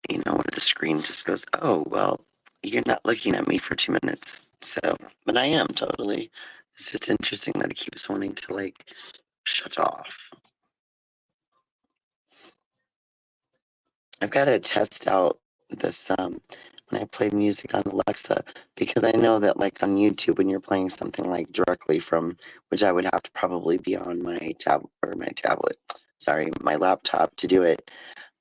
the screen just goes, oh, well, you're not looking at me for 2 minutes. So, but I am totally. It's just interesting that it keeps wanting to like shut off. I've got to test out this when I play music on Alexa because I know that like on YouTube when you're playing something like directly from which I would have to probably be on my my laptop to do it.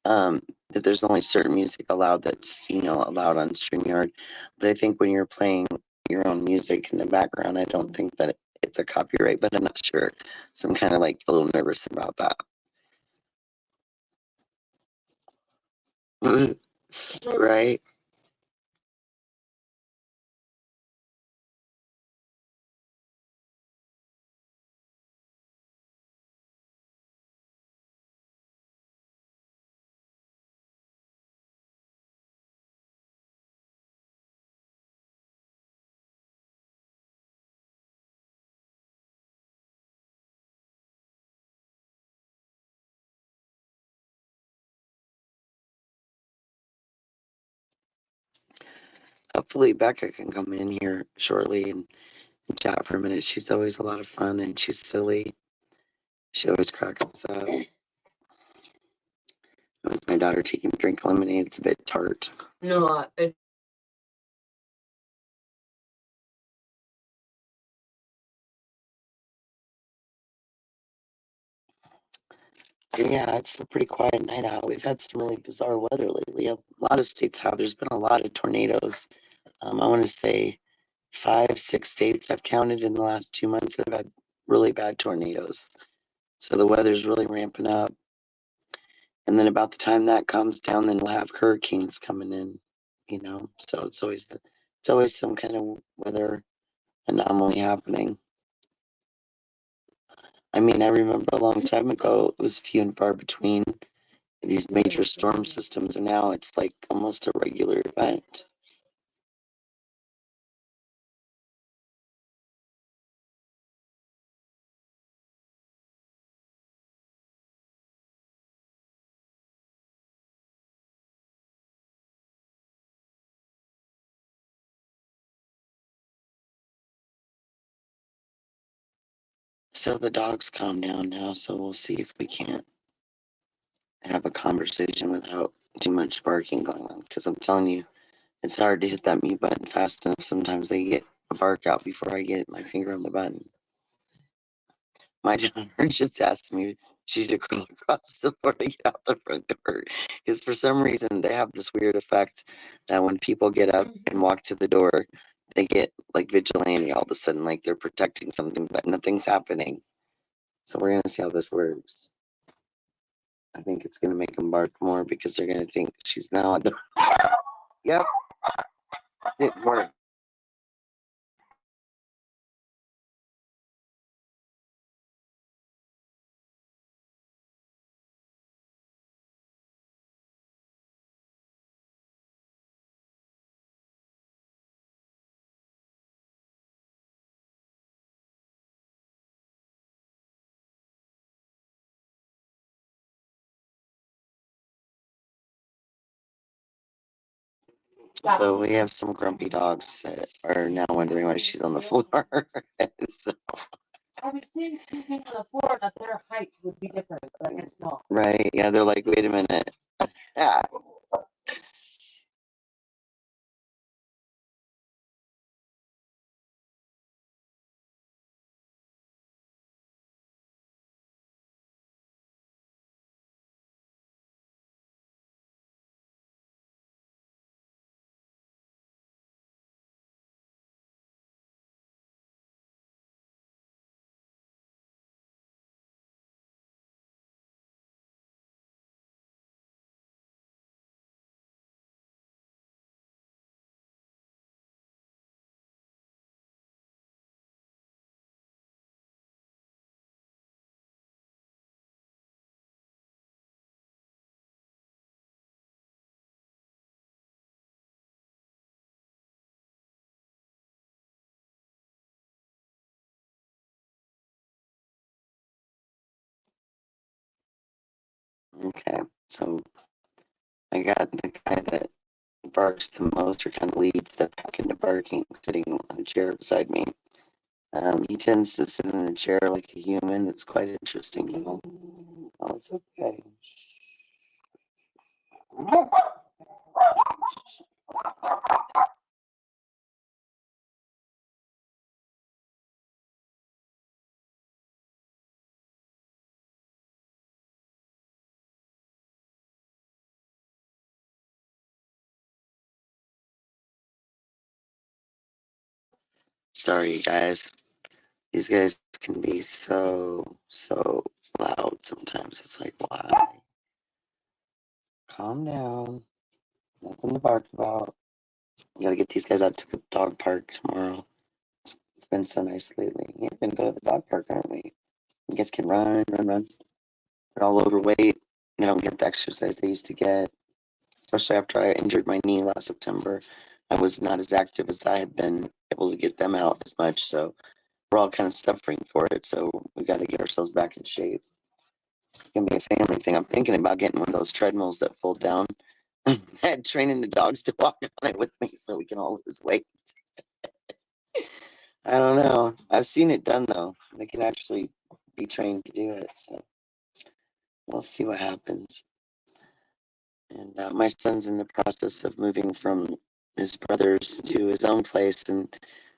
That there's only certain music allowed that's allowed on StreamYard, but I think when you're playing your own music in the background, I don't think that it's a copyright, but I'm not sure, so I'm kind of like a little nervous about that. Right? Hopefully Becca can come in here shortly and chat for a minute. She's always a lot of fun and she's silly. She always cracks us up. That was my daughter taking a drink of lemonade. It's a bit tart. No, So yeah, it's a pretty quiet night out. We've had some really bizarre weather lately. A lot of states have. There's been a lot of tornadoes. I want to say 5, 6 states I've counted in the last 2 months that have had really bad tornadoes. So the weather's really ramping up. And then about the time that comes down, then we'll have hurricanes coming in, So it's always some kind of weather anomaly happening. I mean, I remember a long time ago, it was few and far between these major storm systems, and now it's like almost a regular event. So the dog's calmed down now, so we'll see if we can't have a conversation without too much barking going on. Because I'm telling you, it's hard to hit that mute button fast enough. Sometimes they get a bark out before I get my finger on the button. My daughter just asked me if she should crawl across the floor to get out the front door. Because for some reason, they have this weird effect that when people get up and walk to the door, they get like vigilante all of a sudden, like they're protecting something, but nothing's happening. So we're going to see how this works. I think it's going to make them bark more because they're going to think she's now a dog. Yep, it worked. So we have some grumpy dogs that are now wondering why she's on the floor. So, I was thinking on the floor that their height would be different, but I guess not. right, yeah, they're like, wait a minute. Ah. Okay, so I got the guy that barks the most or kind of leads the pack into barking sitting on a chair beside me. He tends to sit in a chair like a human. It's quite interesting, you know. Oh, it's okay. Sorry, guys. These guys can be so loud sometimes. It's like, why? Calm down. Nothing to bark about. You gotta get these guys out to the dog park tomorrow. It's been so nice lately. Yeah, we're gonna go to the dog park, aren't we? You guys can run. They're all overweight. They don't get the exercise they used to get. Especially after I injured my knee last September. I was not as active as I had been able to get them out as much. So we're all kind of suffering for it. So we got to get ourselves back in shape. It's gonna be a family thing. I'm thinking about getting one of those treadmills that fold down and training the dogs to walk on it with me so we can all lose weight. I don't know. I've seen it done though. They can actually be trained to do it. So we'll see what happens. And my son's in the process of moving from his brother's to his own place. And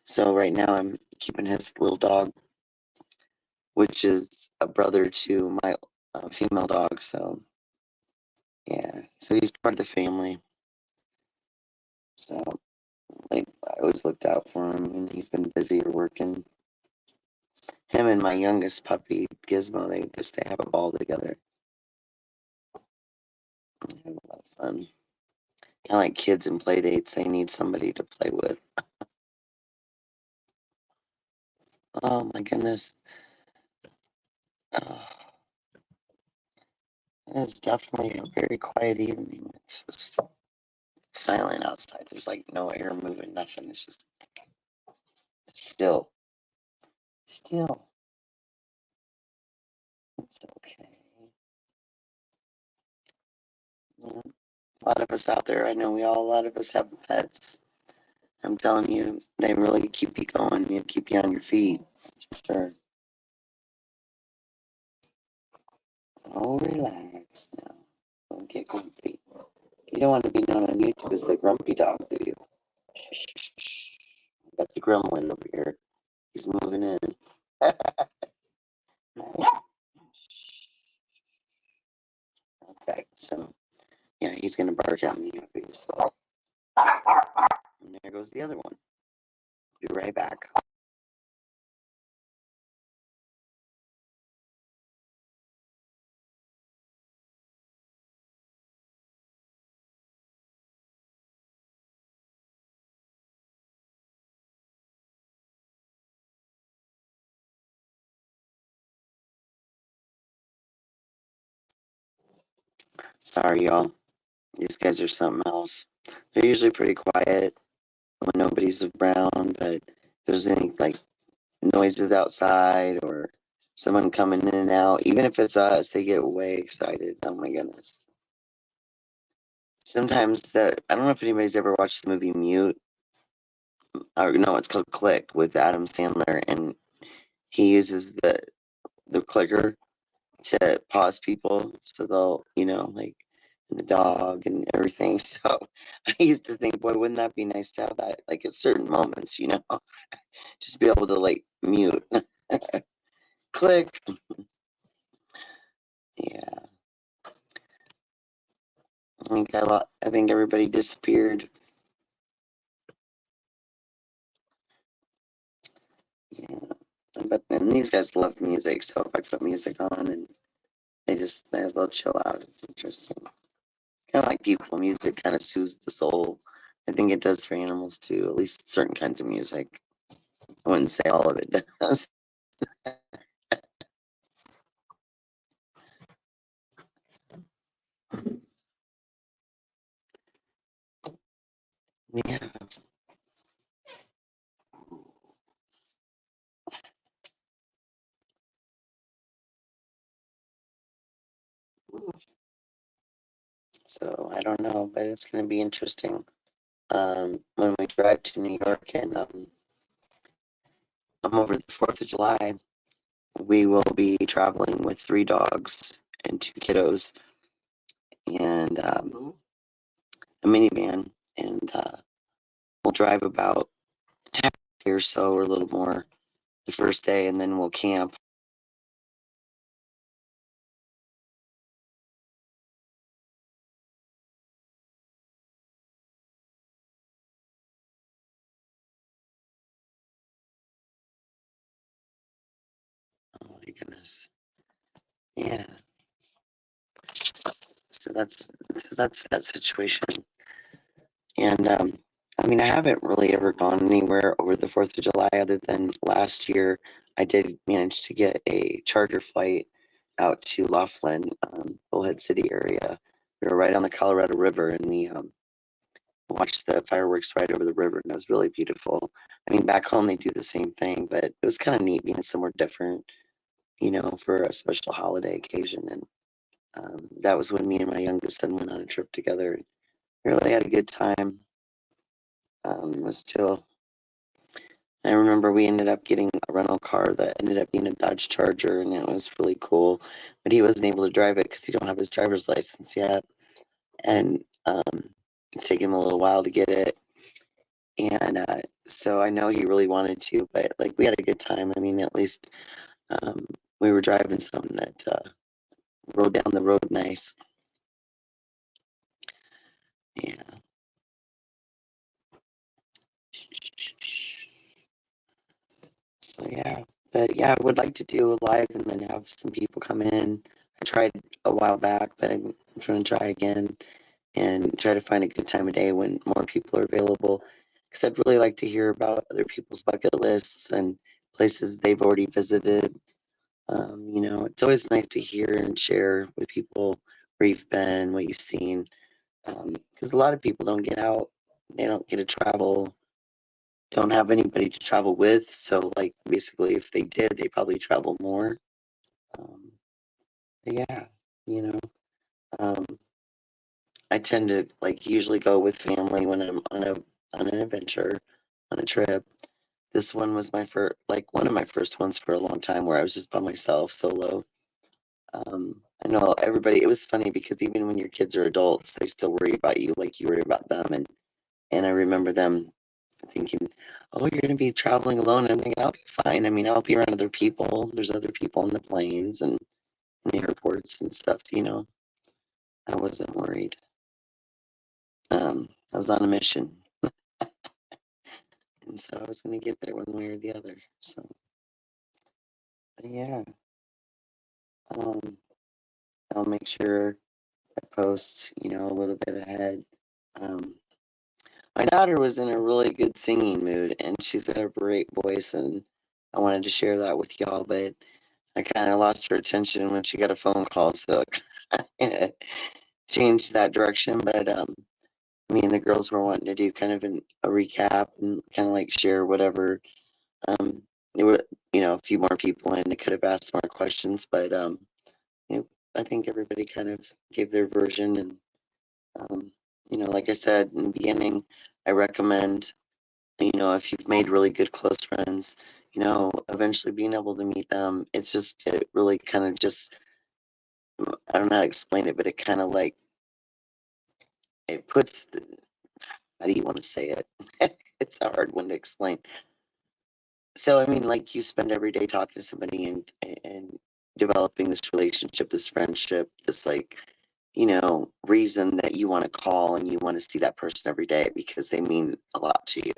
so right now I'm keeping his little dog, which is a brother to my female dog. So yeah, so he's part of the family. So like I always looked out for him, and he's been busy or working. Him and my youngest puppy Gizmo, they have a ball together. They have a lot of fun. Kind of like kids and play dates. They need somebody to play with. Oh my goodness. Oh, it's definitely a very quiet evening. It's just silent outside. There's like no air moving, nothing. It's just still. Still. It's okay. Yeah. A lot of us out there, I know a lot of us have pets. I'm telling you, they really keep you going. They keep you on your feet. That's for sure. Oh, relax now. Don't get grumpy. You don't want to be known on YouTube as the grumpy dog, do you? Shh, shh, shh. Got the gremlin over here. He's moving in. Okay, so yeah, he's gonna bark at me, obviously. And there goes the other one. Be right back. Sorry, y'all. These guys are something else. They're usually pretty quiet when nobody's around, but if there's any like noises outside or someone coming in and out, even if it's us, they get way excited. Oh my goodness. Sometimes I don't know if anybody's ever watched the movie Mute, or no, it's called Click with Adam Sandler, and he uses the clicker to pause people so they'll, like the dog and everything. So I used to think, boy, wouldn't that be nice to have that like at certain moments, just be able to like mute. Click. Yeah. I think everybody disappeared. Yeah. But then these guys love music, so if I put music on and they'll chill out. It's interesting. Kind of like people, music kind of soothes the soul. I think it does for animals too, at least certain kinds of music. I wouldn't say all of it does. Yeah. So I don't know, but it's going to be interesting. When we drive to New York and I'm over the 4th of July, we will be traveling with 3 dogs and 2 kiddos and a minivan, and we'll drive about half a day or so or a little more the first day, and then we'll camp. Oh my goodness. Yeah. So that's that situation. And I mean, I haven't really ever gone anywhere over the 4th of July other than last year. I did manage to get a charter flight out to Laughlin, Bullhead City area. We were right on the Colorado River, and we watched the fireworks right over the river, and it was really beautiful. I mean, back home they do the same thing, but it was kind of neat being somewhere different, for a special holiday occasion. And that was when me and my youngest son went on a trip together. We really had a good time. It was chill. I remember we ended up getting a rental car that ended up being a Dodge Charger, and it was really cool. But he wasn't able to drive it because he don't have his driver's license yet, and it's taken him a little while to get it. And so I know he really wanted to, but like we had a good time. I mean, at least um, we were driving something that rode down the road nice. Yeah. So yeah, but yeah, I would like to do a live and then have some people come in. I tried a while back, but I'm trying to try again and try to find a good time of day when more people are available. Because I'd really like to hear about other people's bucket lists and places they've already visited. It's always nice to hear and share with people where you've been, what you've seen. Because a lot of people don't get out, they don't get to travel, don't have anybody to travel with. So, like, basically, if they did, they probably travel more. Um, yeah, you know, um, I tend to like usually go with family when I'm on an adventure, on a trip. This one was my first, like one of my first ones for a long time, where I was just by myself, solo. I know everybody, it was funny because even when your kids are adults, they still worry about you like you worry about them. And I remember them thinking, oh, you're going to be traveling alone. And I'm thinking, I'll be fine. I mean, I'll be around other people. There's other people on the planes and in the airports and stuff, you know. I wasn't worried. I was on a mission. And so I was going to get there one way or the other. So, yeah. I'll make sure I post, you know, a little bit ahead. Um, my daughter was in a really good singing mood, and she's got a great voice, and I wanted to share that with y'all, but I kind of lost her attention when she got a phone call, so it changed that direction. But me and the girls were wanting to do kind of a recap and kind of like share whatever. There were, you know, a few more people, and they could have asked more questions, but you know, I think everybody kind of gave their version, and you know, like I said in the beginning, I recommend, you know, if you've made really good close friends, you know, eventually being able to meet them, it's just, it really kind of just, I don't know how to explain it, but it kind of like, it puts, how do you want to say it? It's a hard one to explain. So, I mean, like you spend every day talking to somebody and developing this relationship, this friendship, this like, you know, reason that you want to call and you want to see that person every day because they mean a lot to you.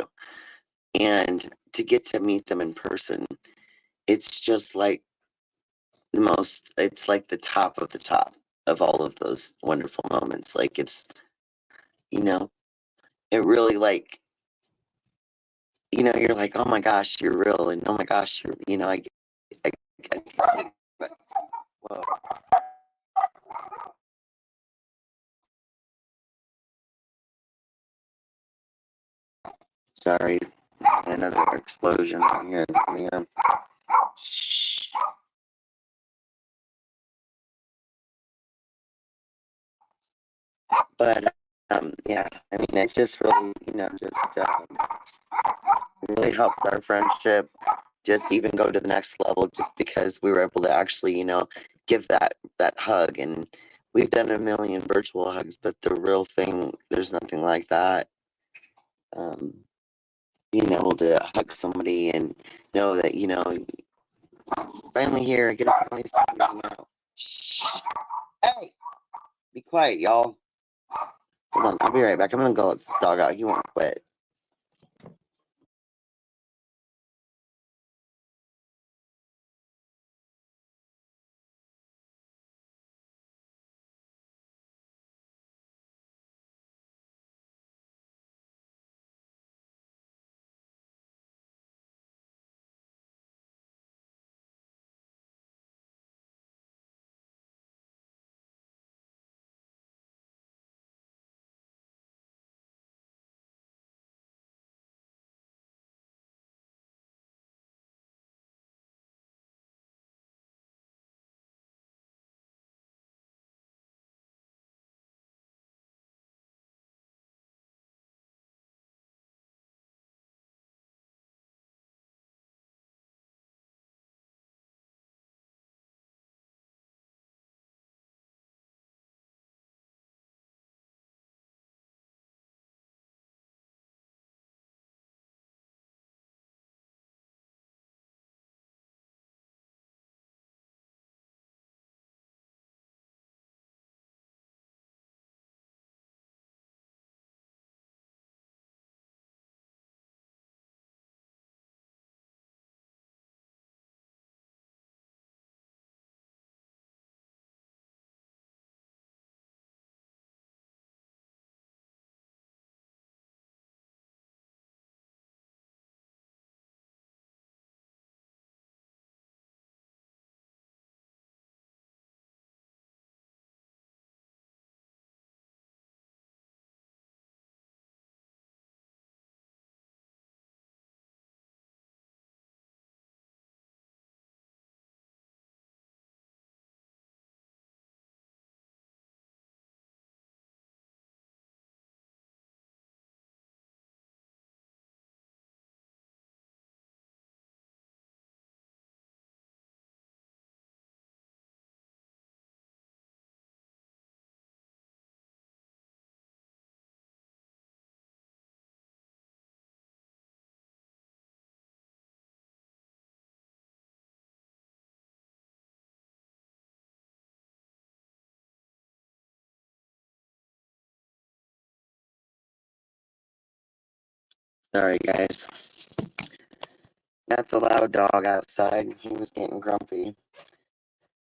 And to get to meet them in person, it's just like the most, it's like the top of the top of all of those wonderful moments. Like it's, you know, it really like, you know, you're like, oh my gosh, you're real. And oh my gosh, you're, you know, I whoa, sorry, another explosion here. Yeah. Shh. But yeah, I mean, it's just really, you know, just really helped our friendship just even go to the next level, just because we were able to actually, you know, give that hug. And we've done a million virtual hugs, but the real thing, there's nothing like that. Um, being able to hug somebody and know that, you know, finally here, I get to finally see you now. Shh. Hey, be quiet, y'all. Hold on, I'll be right back. I'm gonna go let this dog out. He won't quit. Sorry, guys. Got the loud dog outside. He was getting grumpy.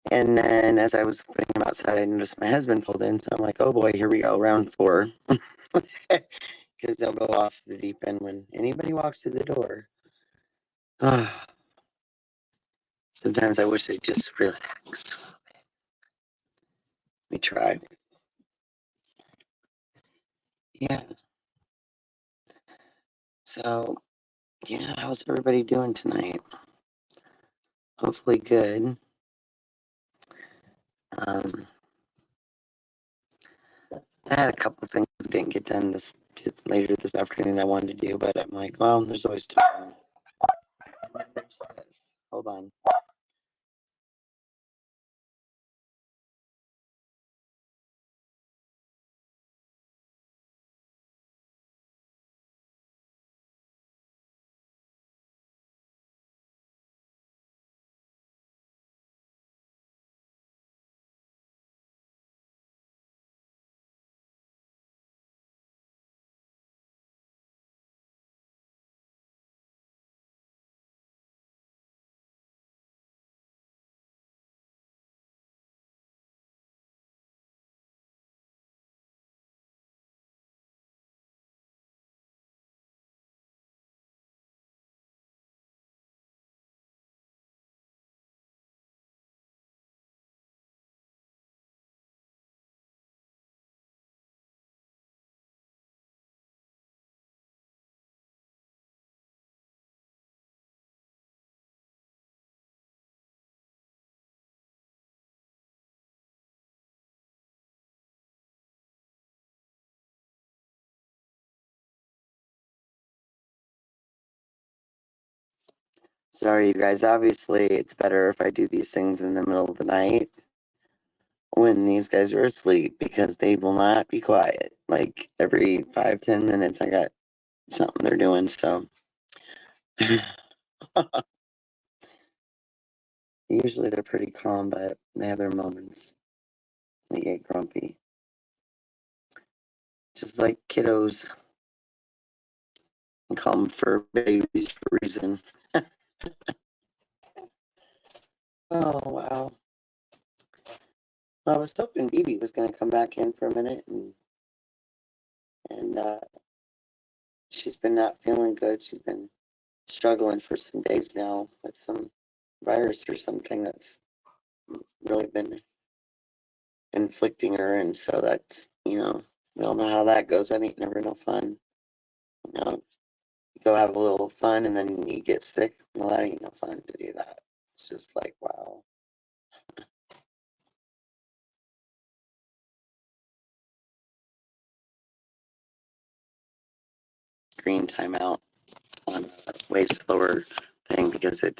And then as I was putting him outside, I noticed my husband pulled in. So I'm like, oh boy, here we go, round 4. Because they'll go off the deep end when anybody walks through the door. Sometimes I wish they'd just relax. We try. Yeah. So, yeah, how's everybody doing tonight? Hopefully good. I had a couple things I didn't get done later this afternoon I wanted to do, but I'm like, well, there's always time. There's this. Hold on. Sorry, you guys. Obviously, it's better if I do these things in the middle of the night when these guys are asleep because they will not be quiet. Like every 5-10 minutes, I got something they're doing. So usually they're pretty calm, but they have their moments. They get grumpy. Just like kiddos. I call them fur babies for a reason. Oh, wow. Well, I was hoping BB was going to come back in for a minute, and she's been not feeling good. She's been struggling for some days now with some virus or something that's really been inflicting her, and so that's, we all know how that goes. That ain't never no fun. You go have a little fun, and then you get sick. Well, that ain't no fun to do that. It's just like, wow. Screen timeout on a way slower thing because it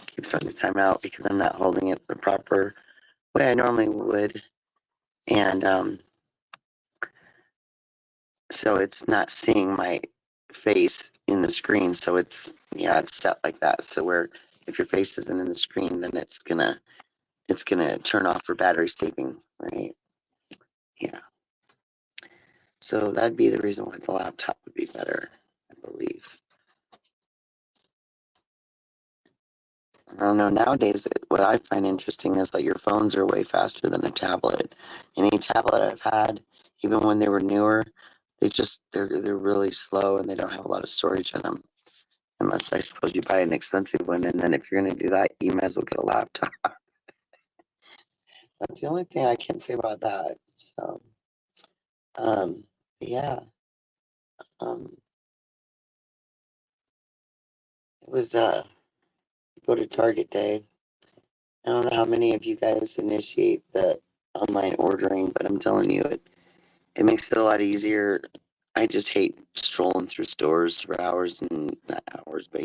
keeps on the timeout because I'm not holding it the proper way I normally would, and so it's not seeing my face in the screen. So it's set like that. So where if your face isn't in the screen, then it's gonna turn off for battery saving, right? Yeah. So that'd be the reason why the laptop would be better, I believe. I don't know. Nowadays, what I find interesting is that your phones are way faster than a tablet. Any tablet I've had, even when they were newer, they're really slow and they don't have a lot of storage in them. Unless I suppose you buy an expensive one, and then if you're gonna do that, you might as well get a laptop. That's the only thing I can say about that. So, yeah. It was go to Target Day. I don't know how many of you guys initiate the online ordering, but I'm telling you, it makes it a lot easier. I just hate strolling through stores for hours and not hours, but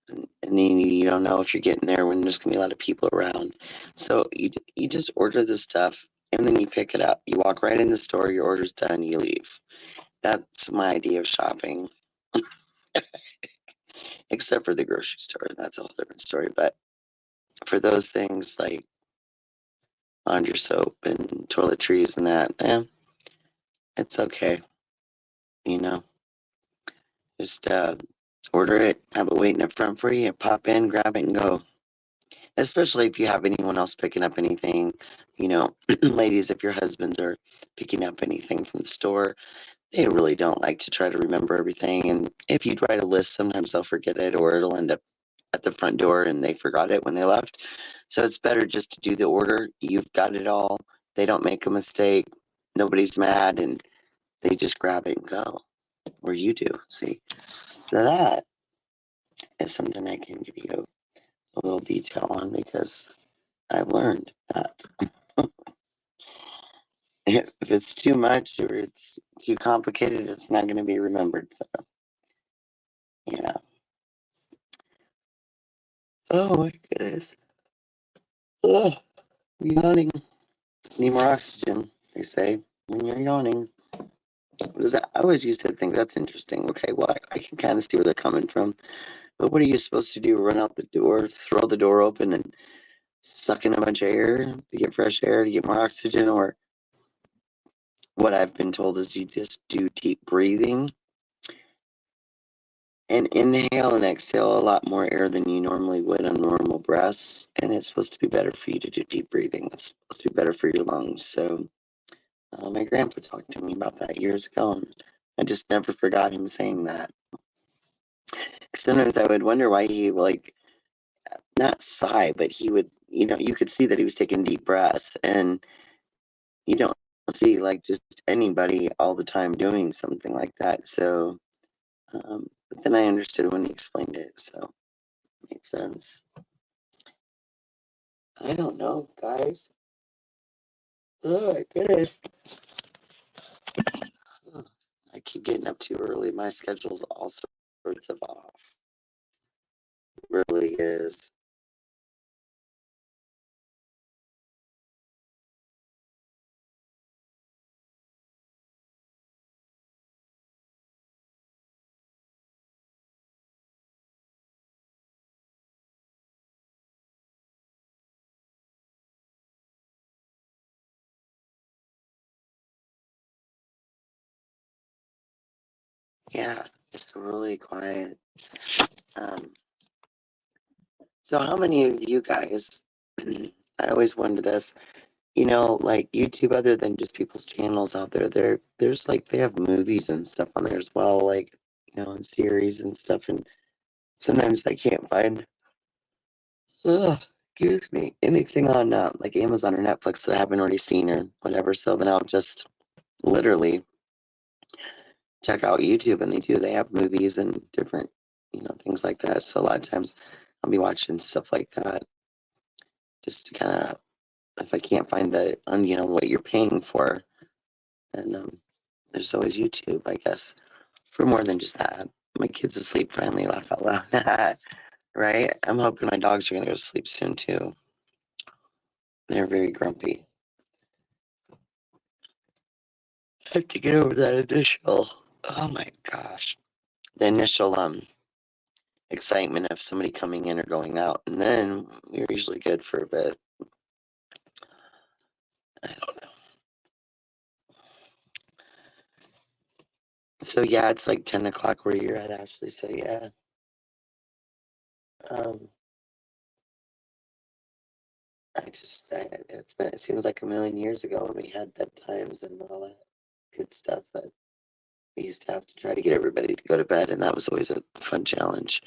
and then you don't know if you're getting there when there's gonna be a lot of people around. So you just order the stuff and then you pick it up. You walk right in the store, your order's done, you leave. That's my idea of shopping. Except for the grocery store. That's a whole different story. But for those things like laundry soap and toiletries and that, it's okay. You know. Just order it, have it waiting up front for you, pop in, grab it, and go. Especially if you have anyone else picking up anything, you know, ladies, if your husbands are picking up anything from the store, they really don't like to try to remember everything. And if you write a list, sometimes they'll forget it, or it'll end up at the front door and they forgot it when they left. So it's better just to do the order. You've got it all. They don't make a mistake. Nobody's mad, and they just grab it and go. Or you do. See, so that is something I can give you a little detail on because I've learned that if it's too much or it's too complicated, it's not going to be remembered. So, yeah. Oh my goodness. Oh, yawning. Need more oxygen, they say, when you're yawning. What is that? I always used to think that's interesting. Okay, well, I can kind of see where they're coming from. But what are you supposed to do? Run out the door, throw the door open, and suck in a bunch of air to get fresh air, to get more oxygen? Or what I've been told is you just do deep breathing and inhale and exhale a lot more air than you normally would on normal breaths. And it's supposed to be better for you to do deep breathing. It's supposed to be better for your lungs. So my grandpa talked to me about that years ago, and I just never forgot him saying that. Sometimes I would wonder why he like not sigh, but he would, you know, you could see that he was taking deep breaths, and you don't see like just anybody all the time doing something like that. So, but then I understood when he explained it, so it makes sense. I don't know, guys. Oh my goodness. I keep getting up too early. My schedule's all sorts of off. It really is. Yeah, it's really quiet. Um, so how many of you guys, I always wonder this, you know, like YouTube, other than just people's channels out there, there's like, they have movies and stuff on there as well, like, you know, and series and stuff. And sometimes I can't find, excuse me, anything on like Amazon or Netflix that I haven't already seen or whatever. So then I'll just literally check out YouTube, and they have movies and different, you know, things like that. So a lot of times I'll be watching stuff like that just to kind of, if I can't find the, you know, what you're paying for, then there's always YouTube, I guess, for more than just that. My kid's asleep finally, laugh out loud. Right? I'm hoping my dogs are going to go to sleep soon too. They're very grumpy. I have to get over that initial, oh my gosh, the initial excitement of somebody coming in or going out, and then we're usually good for a bit. I don't know. So yeah, it's like 10 o'clock where you're at, Ashley. So yeah. It seems like a million years ago when we had bedtimes and all that good stuff that we used to have to try to get everybody to go to bed, and that was always a fun challenge.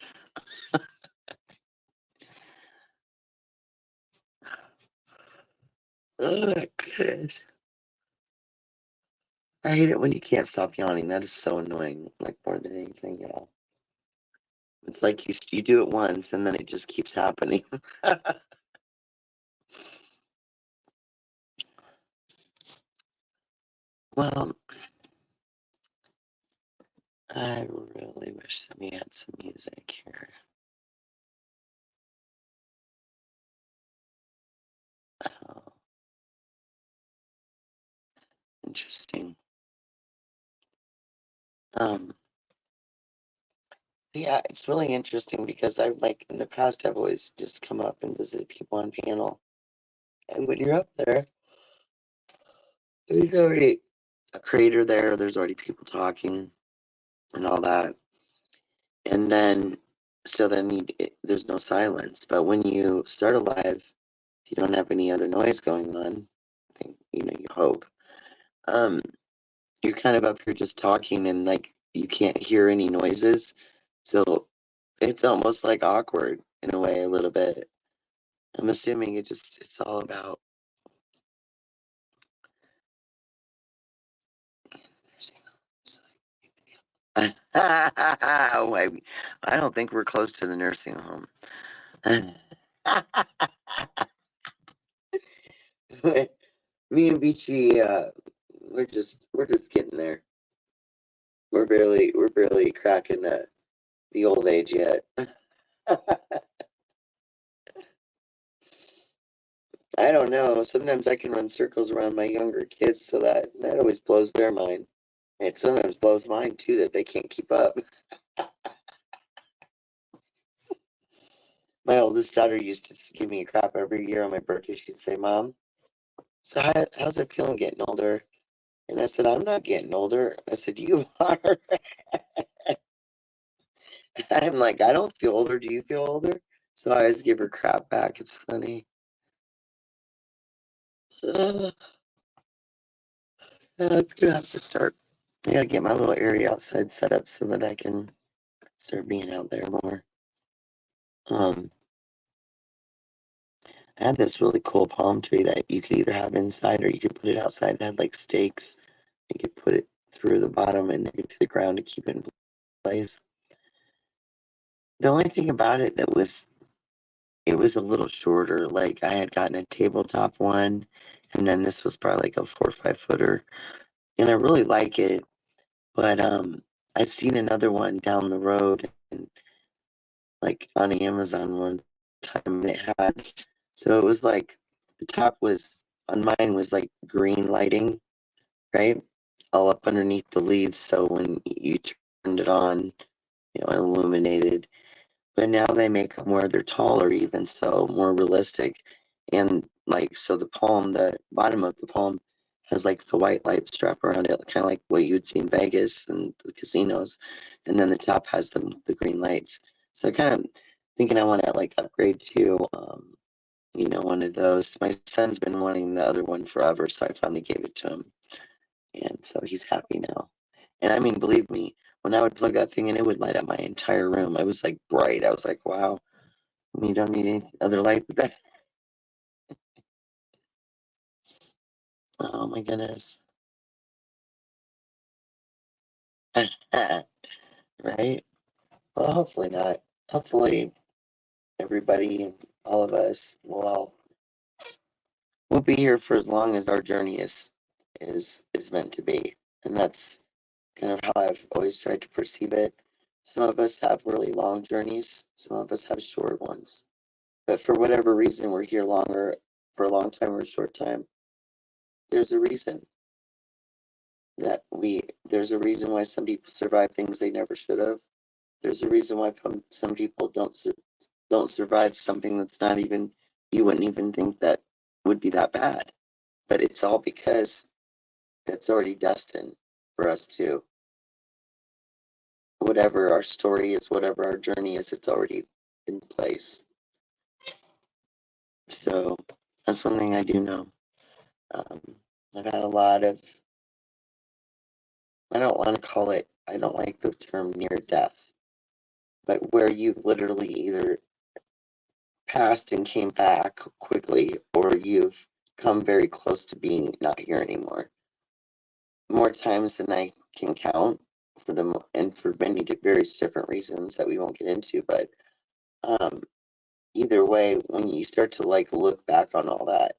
Oh my goodness. I hate it when you can't stop yawning. That is so annoying, like more than anything, y'all. It's like you do it once and then it just keeps happening. Well, I really wish that we had some music here. Oh, interesting. Yeah, it's really interesting because I've like in the past I've always just come up and visited people on panel. And when you're up there, there's already a creator there, there's already people talking and all that. And then, so then there's no silence. But when you start a live, if you don't have any other noise going on, I think, you hope, you're kind of up here just talking and like you can't hear any noises. So it's almost like awkward in a way, a little bit. I'm assuming it's all about. I don't think we're close to the nursing home. Me and Beachy, we're just getting there. We're barely cracking the old age yet. I don't know. Sometimes I can run circles around my younger kids, so that always blows their mind. It sometimes blows mine too that they can't keep up. My oldest daughter used to give me a crap every year on my birthday. She'd say, "Mom, so how's it feeling getting older?" And I said, "I'm not getting older." I said, "You are." I'm like, "I don't feel older. Do you feel older?" So I always give her crap back. It's funny. I'm gonna have to start. I gotta get my little area outside set up so that I can start being out there more. I had this really cool palm tree that you could either have inside or you could put it outside. It had like stakes. You could put it through the bottom and then to the ground to keep it in place. The only thing about it it was a little shorter. Like I had gotten a tabletop one, and then this was probably like a 4 or 5 footer, and I really like it. But I seen another one down the road, and like on Amazon one time, and it had so it was like the top was on mine was like green lighting, right, all up underneath the leaves. So when you turned it on, it illuminated. But now they make them where they're taller, even so, more realistic. And like, so the bottom of the palm has like the white light strap around it, kind of like what you would see in Vegas and the casinos. And then the top has the green lights. So I kind of thinking I want to like upgrade to, one of those. My son's been wanting the other one forever, so I finally gave it to him. And so he's happy now. And I mean, believe me, when I would plug that thing in, it would light up my entire room. It was like bright. I was like, wow, you don't need any other light but that. Oh my goodness. Right? Well, hopefully not. Hopefully everybody, all of us, we'll be here for as long as our journey is meant to be. And that's kind of how I've always tried to perceive it. Some of us have really long journeys, some of us have short ones. But for whatever reason, we're here longer for a long time or a short time. There's a reason there's a reason why some people survive things they never should have. There's a reason why some people don't survive something that's not even, you wouldn't even think that would be that bad. But it's all because it's already destined for us to, whatever our story is, whatever our journey is, it's already in place. So that's one thing I do know. I've had a lot of, I don't want to call it, I don't like the term near death, but where you've literally either passed and came back quickly or you've come very close to being not here anymore. More times than I can count for them and for many various different reasons that we won't get into, but either way, when you start to like look back on all that,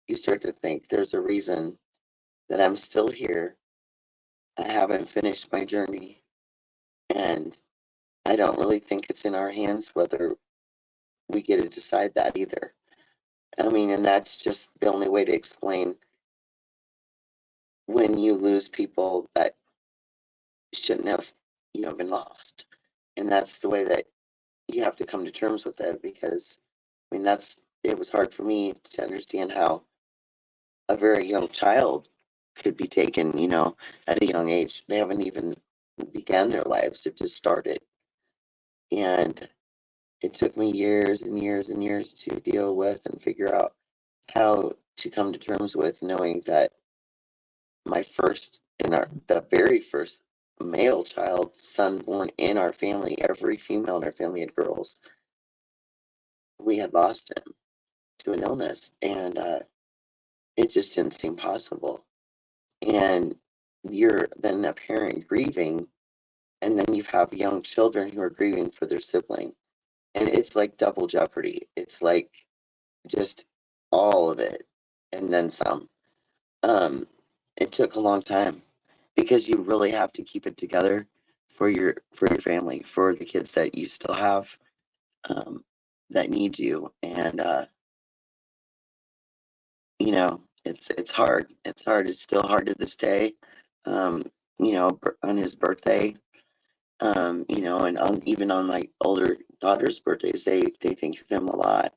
you start to think there's a reason that I'm still here. I haven't finished my journey, and I don't really think it's in our hands whether we get to decide that either. I mean, and that's just the only way to explain when you lose people that shouldn't have, been lost. And that's the way that you have to come to terms with it, because I mean, it was hard for me to understand how a very young child could be taken, at a young age. They haven't even began their lives, they've just started. And it took me years and years and years to deal with and figure out how to come to terms with knowing that my first the very first male child, son born in our family, every female in our family had girls. We had lost him to an illness, and it just didn't seem possible. And you're then a parent grieving, and then you have young children who are grieving for their sibling, and it's like double jeopardy. It's like just all of it and then some. It took a long time because you really have to keep it together for your family, for the kids that you still have, that need you. And it's hard. It's hard. It's still hard to this day. um on his birthday, and even on my older daughter's birthdays, they think of him a lot,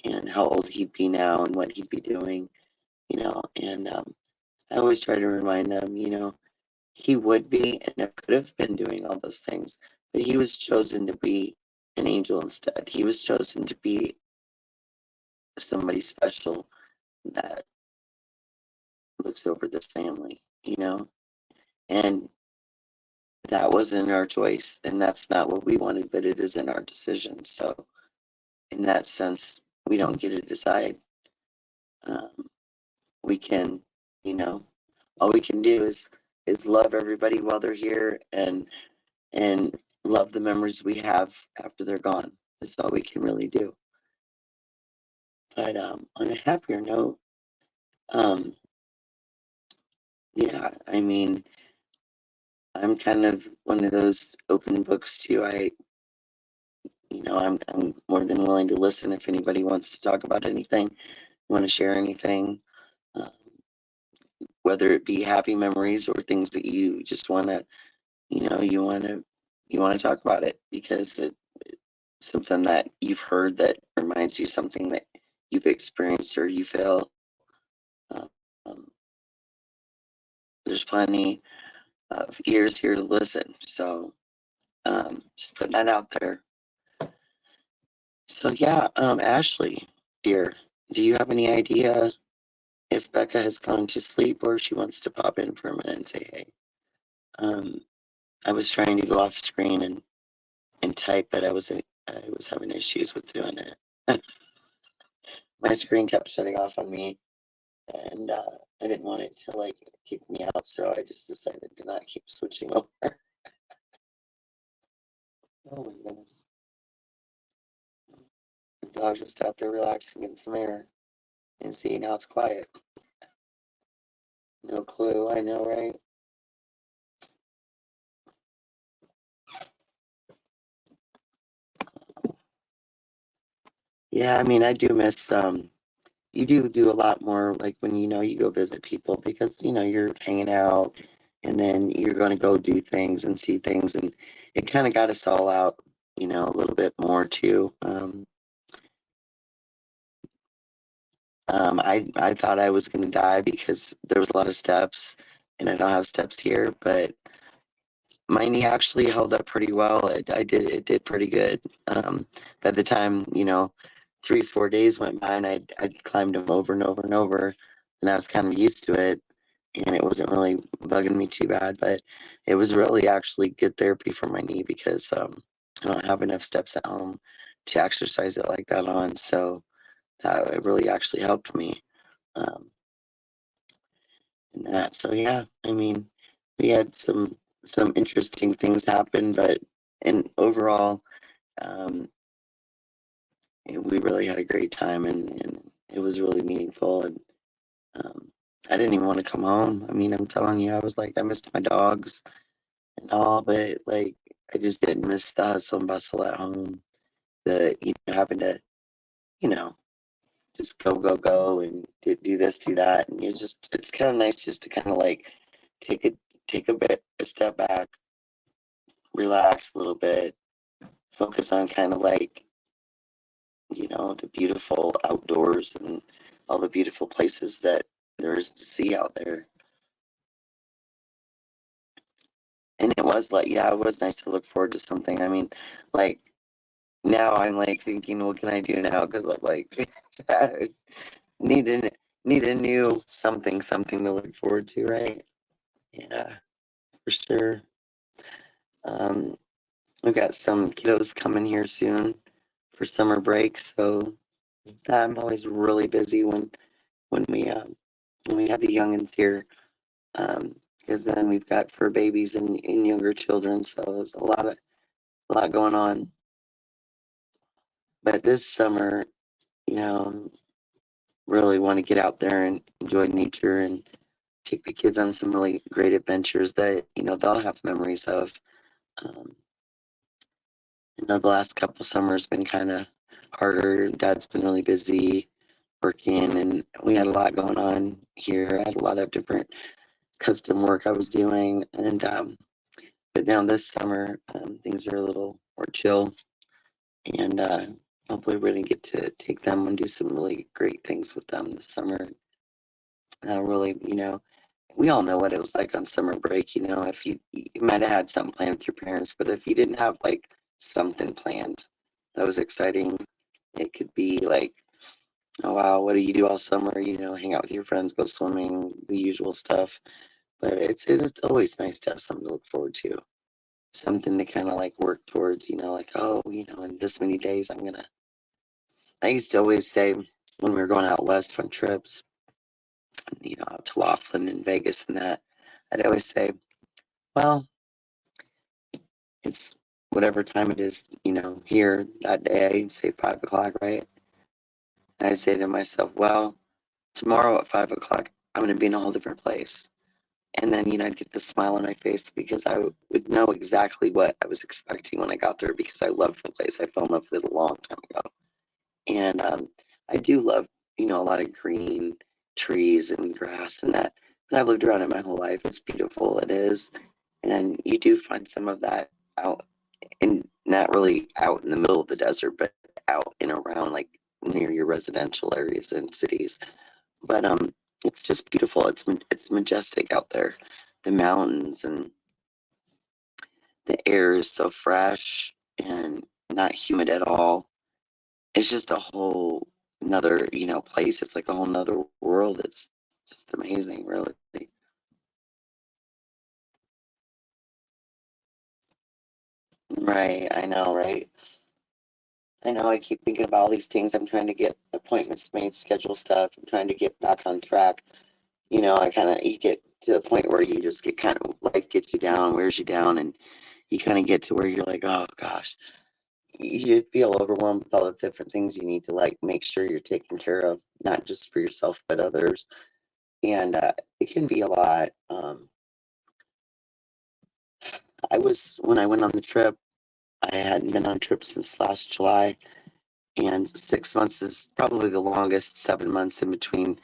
and how old he'd be now and what he'd be doing, and I always try to remind them, he would be and could have been doing all those things, but he was chosen to be an angel instead. He was chosen to be somebody special that looks over this family, and that wasn't our choice, and that's not what we wanted, but it isn't our decision. So in that sense, we don't get to decide. Um, we can, you know, all we can do is love everybody while they're here, and love the memories we have after they're gone. That's all we can really do. But on a happier note, um, yeah, I mean, I'm kind of one of those open books too. I'm more than willing to listen if anybody wants to talk about anything, want to share anything, um, whether it be happy memories or things that you just want to, you want to talk about it because it's something that you've heard that reminds you something that you've experienced or you feel. Um, there's plenty of ears here to listen. So just putting that out there. So yeah, Ashley, dear, do you have any idea if Becca has gone to sleep or if she wants to pop in for a minute and say hey? I was trying to go off screen and type, but I was having issues with doing it. My screen kept shutting off on me, and I didn't want it to like kick me out, so I just decided to not keep switching over. Oh my goodness. The dog's just out there relaxing in some air. And see, now it's quiet. No clue, I know, right? Yeah, I mean, I do miss, you do a lot more like when, you go visit people because, you're hanging out and then you're going to go do things and see things. And it kind of got us all out, a little bit more too. I thought I was going to die because there was a lot of steps and I don't have steps here, but my knee actually held up pretty well. It did pretty good. By the time, 3-4 days went by and I'd climbed them over and over and over, and I was kind of used to it, and it wasn't really bugging me too bad. But it was really actually good therapy for my knee because I don't have enough steps at home to exercise it like that on. So that it really actually helped me. Um, in that. So yeah, I mean, we had some interesting things happen, but in overall, um, we really had a great time, and it was really meaningful. And I didn't even want to come home. I mean, I'm telling you, I was like, I missed my dogs and all, but like, I just didn't miss the hustle and bustle at home. The having to, you know, just go and do this, do that, and it's kind of nice just to kind of like take a a step back, relax a little bit, focus on kind of like, the beautiful outdoors and all the beautiful places that there is to see out there. And it was like, yeah, it was nice to look forward to something. I mean, like now I'm like thinking, what can I do now? Because I'm like, need a need a new something to look forward to, right? Yeah, for sure. Um, We've got some kiddos coming here soon for summer break, so I'm always really busy when we uh, when we have the youngins here, because then we've got fur babies and younger children, so there's a lot going on. But this summer, you know, really want to get out there and enjoy nature and take the kids on some really great adventures that they'll have memories of. Um, the last couple summers been kind of harder. Dad's been really busy working, and we had a lot going on here. I had a lot of different custom work I was doing, and but now this summer things are a little more chill, and hopefully we're gonna get to take them and do some really great things with them this summer. Really, we all know what it was like on summer break. If you might have had something planned with your parents, but if you didn't have like something planned that was exciting, it could be like, oh wow, what do you do all summer? Hang out with your friends, go swimming, the usual stuff. But it's always nice to have something to look forward to, something to kind of like work towards. Like, oh, in this many days I'm gonna. I used to always say when we were going out west on trips, out to Laughlin and Vegas and that, I'd always say, well, it's whatever time it is, here that day, say 5 o'clock, right? And I say to myself, well, tomorrow at 5 o'clock, I'm going to be in a whole different place. And then, I'd get the smile on my face because I would know exactly what I was expecting when I got there because I loved the place. I fell in love with it a long time ago. And I do love, a lot of green trees and grass and that. And I've lived around it my whole life. It's beautiful. It is. And you do find some of that out and not really out in the middle of the desert, but out and around like near your residential areas and cities. But it's just beautiful. It's majestic out there. The mountains and the air is so fresh and not humid at all. It's just a whole another, place. It's like a whole nother world. It's just amazing, really. Right, I know, right? I know I keep thinking about all these things. I'm trying to get appointments made, schedule stuff. I'm trying to get back on track. You get to the point where you just get kind of life gets you down, wears you down, and you kind of get to where you're like, oh gosh, you feel overwhelmed with all the different things you need to like make sure you're taking care of, not just for yourself but others. And it can be a lot. When I went on the trip, I hadn't been on a trip since last July, and 6 months is probably the longest. 7 months in between,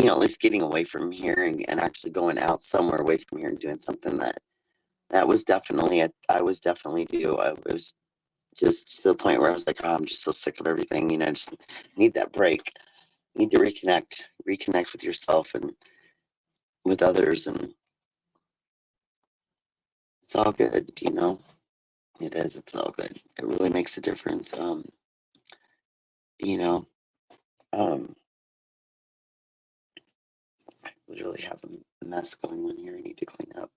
at least getting away from here and actually going out somewhere away from here and doing something that was definitely it. I was definitely due. I was just to the point where I was like, oh, I'm just so sick of everything. I just need that break. Need to reconnect with yourself and with others, and it's all good. It is. It's all good. It really makes a difference. You know, um, I literally have a mess going on here. I need to clean up.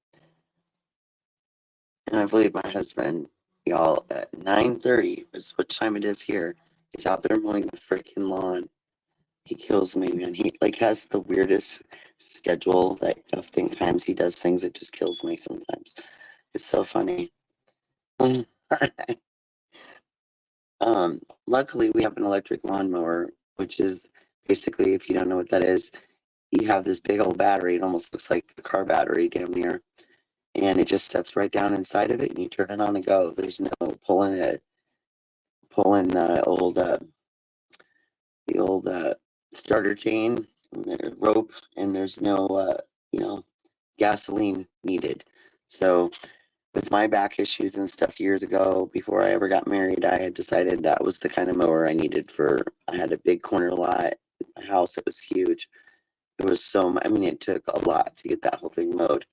And I believe my husband, y'all, at 9:30 is what time it is here. He's out there mowing the freaking lawn. He kills me, man. He like has the weirdest schedule that of times he does things. It just kills me sometimes. It's so funny. Luckily we have an electric lawnmower, which is basically, if you don't know what that is, you have this big old battery. It almost looks like a car battery, damn near, and it just sets right down inside of it, and you turn it on and go. There's no pulling the old starter chain, rope, and there's no you know gasoline needed. So with my back issues and stuff years ago, before I ever got married, I had decided that was the kind of mower I needed for. I had a big corner lot, a house. It was huge. It was I mean, it took a lot to get that whole thing mowed.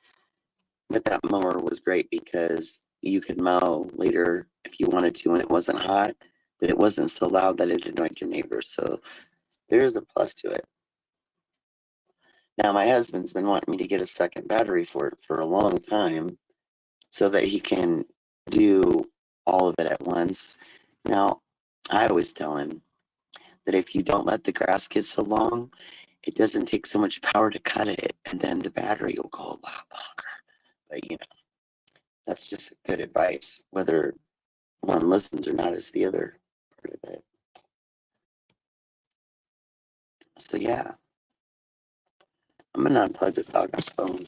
But that mower was great because you could mow later if you wanted to, and it wasn't hot, but it wasn't so loud that it annoyed your neighbors. So there is a plus to it. Now my husband's been wanting me to get a second battery for it for a long time, so that he can do all of it at once. Now I always tell him that if you don't let the grass get so long, it doesn't take so much power to cut it, and then the battery will go a lot longer. But you know, that's just good advice. Whether one listens or not is the other part of it. So yeah, I'm gonna unplug this dog phone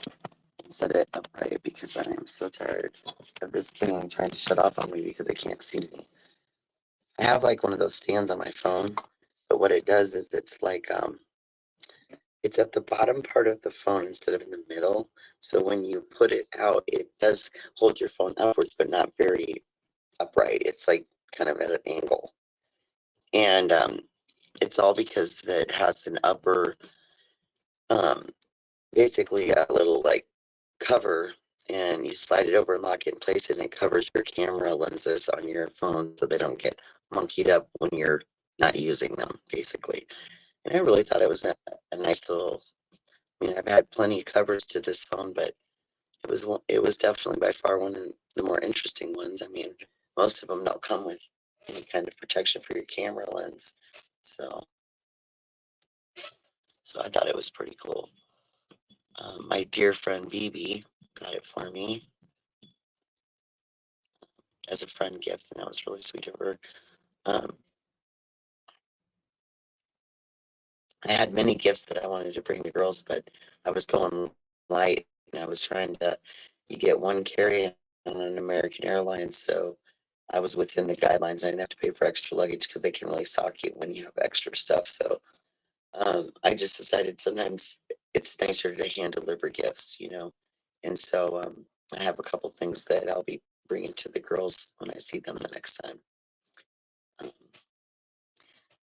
and set it upright because I am so tired of this thing trying to shut off on me because it can't see me. I have like one of those stands on my phone, but what it does is it's like it's at the bottom part of the phone instead of in the middle. So when you put it out, it does hold your phone upwards, but not very upright. It's like kind of at an angle. And it's all because it has an upper, basically a little like cover, and you slide it over and lock it in place, and it covers your camera lenses on your phone so they don't get monkeyed up when you're not using them, basically. And I really thought it was a nice little, I mean, I've had plenty of covers to this phone, but it was definitely by far one of the more interesting ones. I mean, most of them don't come with any kind of protection for your camera lens. So I thought it was pretty cool. My dear friend BB got it for me as a friend gift, and that was really sweet of her. I had many gifts that I wanted to bring the girls, but I was going light, and I was trying to, you get one carry on an American Airlines, so I was within the guidelines. I didn't have to pay for extra luggage because they can really sock you when you have extra stuff. So I just decided sometimes it's nicer to hand deliver gifts, you know. And so I have a couple things that I'll be bringing to the girls when I see them the next time.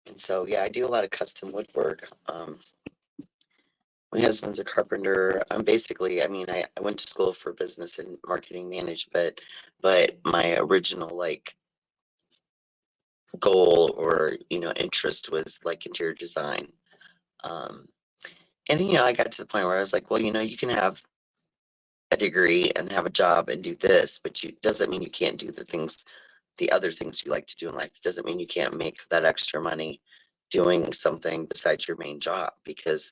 And so, yeah, I do a lot of custom woodwork. My husband's a carpenter. I'm basically, I mean, I went to school for business and marketing management, but my original like goal or, you know, interest was like interior design. And, you know, I got to the point where I was like, well, you know, you can have a degree and have a job and do this, but you doesn't mean you can't do the other things you like to do in life. It doesn't mean you can't make that extra money doing something besides your main job, because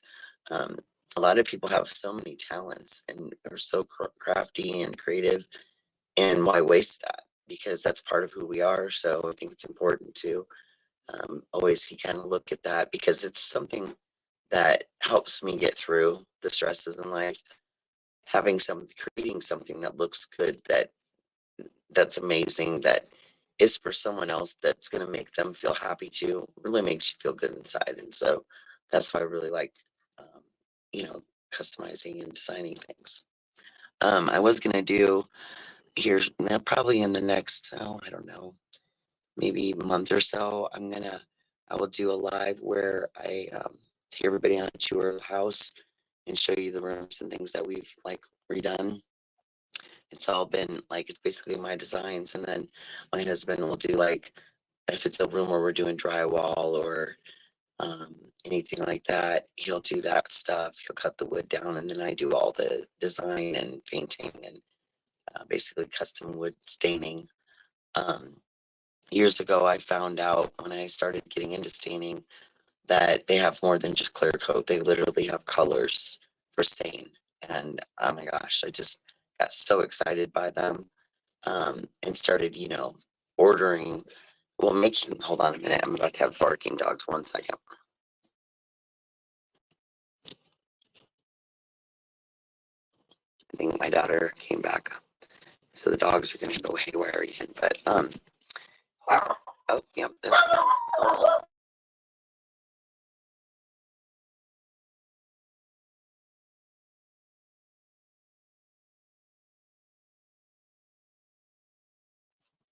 a lot of people have so many talents and are so crafty and creative, and why waste that? Because that's part of who we are. So I think it's important to always kind of look at that, because it's something that helps me get through the stresses in life. Creating something that looks good, that's amazing, that is for someone else, that's going to make them feel happy too, really makes you feel good inside. And so that's why I really like, you know, customizing and designing things. I was going to do here, probably in the next, I don't know, maybe a month or so, I will do a live where I take everybody on a tour of the house and show you the rooms and things that we've like redone. It's all been like, it's basically my designs. And then my husband will do like, if it's a room where we're doing drywall or anything like that, he'll do that stuff. He'll cut the wood down, and then I do all the design and painting and basically custom wood staining. Years ago, I found out when I started getting into staining that they have more than just clear coat. They literally have colors for stain. And oh my gosh, I just got so excited by them, and started, you know, ordering, hold on a minute. I'm about to have barking dogs. 1 second. I think my daughter came back. So the dogs are going to go haywire again. But, oh, yep.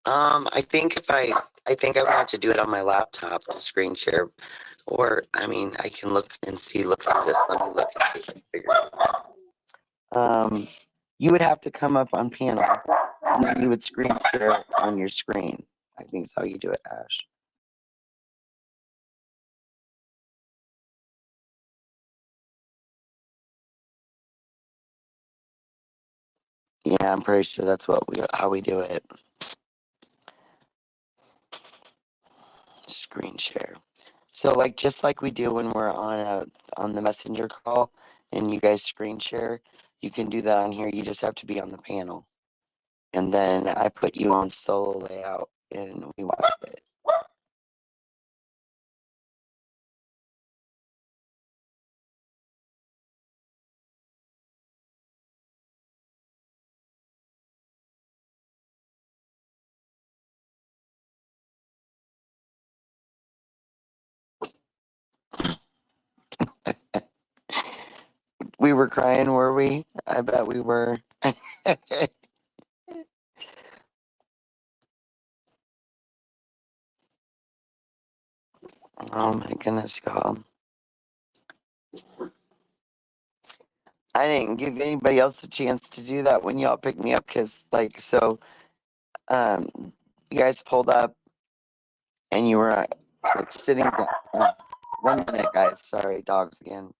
I think I want to do it on my laptop, the screen share, or I mean, I can look through this. Let me look and see if I can figure it out. You would have to come up on panel, and then you would screen share on your screen. I think is how you do it, Ash. Yeah, I'm pretty sure that's how we do it. Screen share. So like just like we do when we're on the messenger call and you guys screen share, you can do that on here. You just have to be on the panel. And then I put you on solo layout and we watch it. We were crying, were we? I bet we were. Oh my goodness, y'all. I didn't give anybody else a chance to do that when y'all picked me up because, like, so you guys pulled up and you were like, sitting down. 1 minute, guys. Sorry, dogs again.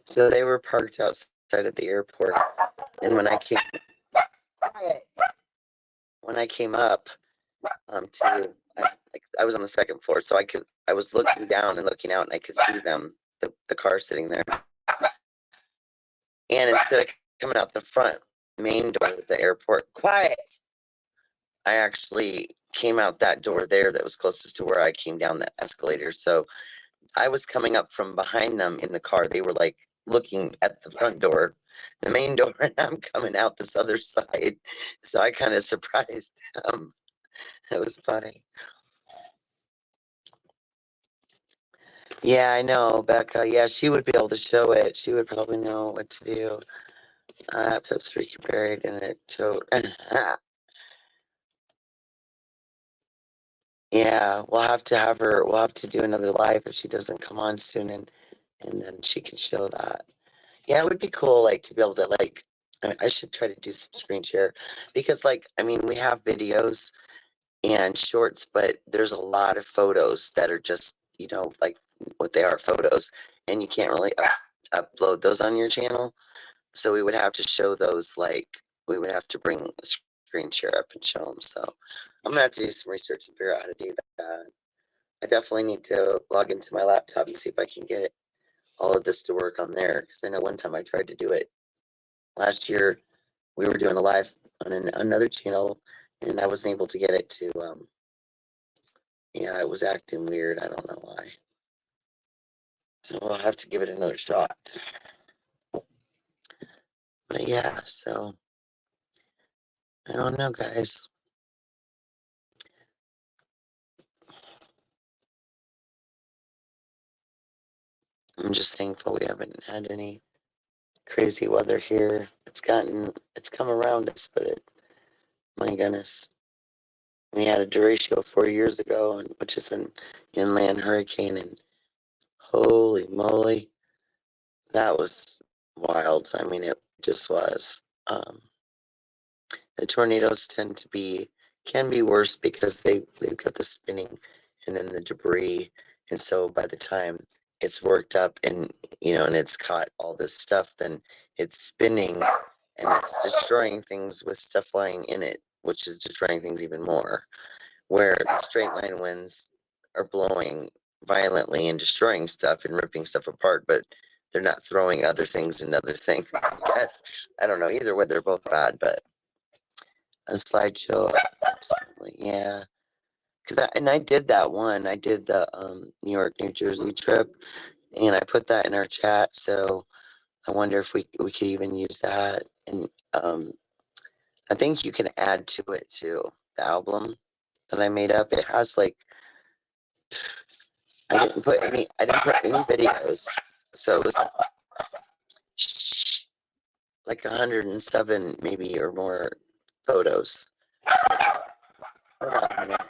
So they were parked outside of the airport, and when I came up I was on the second floor, so I was looking down and looking out, and I could see them, the car sitting there. And instead of coming out the front main door of the airport, quiet, I actually came out that door there that was closest to where I came down the escalator. So I was coming up from behind them in the car. They were like looking at the front door, the main door, and I'm coming out this other side. So I kind of surprised them. It was funny. Yeah, I know, Becca. Yeah, she would be able to show it. She would probably know what to do. I have to have Streaky buried in it. So, yeah, we'll have to have her. We'll have to do another live if she doesn't come on soon, and then she can show that. Yeah, it would be cool, like to be able to like. I should try to do some screen share because, like, I mean, we have videos and shorts, but there's a lot of photos that are just, like what they are, photos, and you can't really upload those on your channel. So we would have to show those, like, we would have to bring a screen share up and show them. So I'm gonna have to do some research and figure out how to do that. I definitely need to log into my laptop and see if I can get all of this to work on there, because I know one time I tried to do it last year. We were doing a live on another channel, and I wasn't able to get it to. Yeah, it was acting weird. I don't know why. So I'll have to give it another shot. But yeah, so I don't know, guys. I'm just thankful we haven't had any crazy weather here. It's come around us, but my goodness. We had a derecho 4 years ago, which is an inland hurricane, and holy moly, that was wild. I mean, it just was. The tornadoes can be worse because they've got the spinning and then the debris, and so by the time it's worked up and and it's caught all this stuff, then it's spinning and it's destroying things with stuff flying in it, which is destroying things even more. Where the straight line winds are blowing violently and destroying stuff and ripping stuff apart, but they're not throwing other things and other things. I guess I don't know. Either way, they're both bad, but a slideshow, absolutely, yeah. I did that one. I did the New York, New Jersey trip, and I put that in our chat. So I wonder if we could even use that. And I think you can add to it too. The album that I made up, it has like I didn't put any videos, so it was. Shh. like 107 maybe or more photos. Hold on a minute.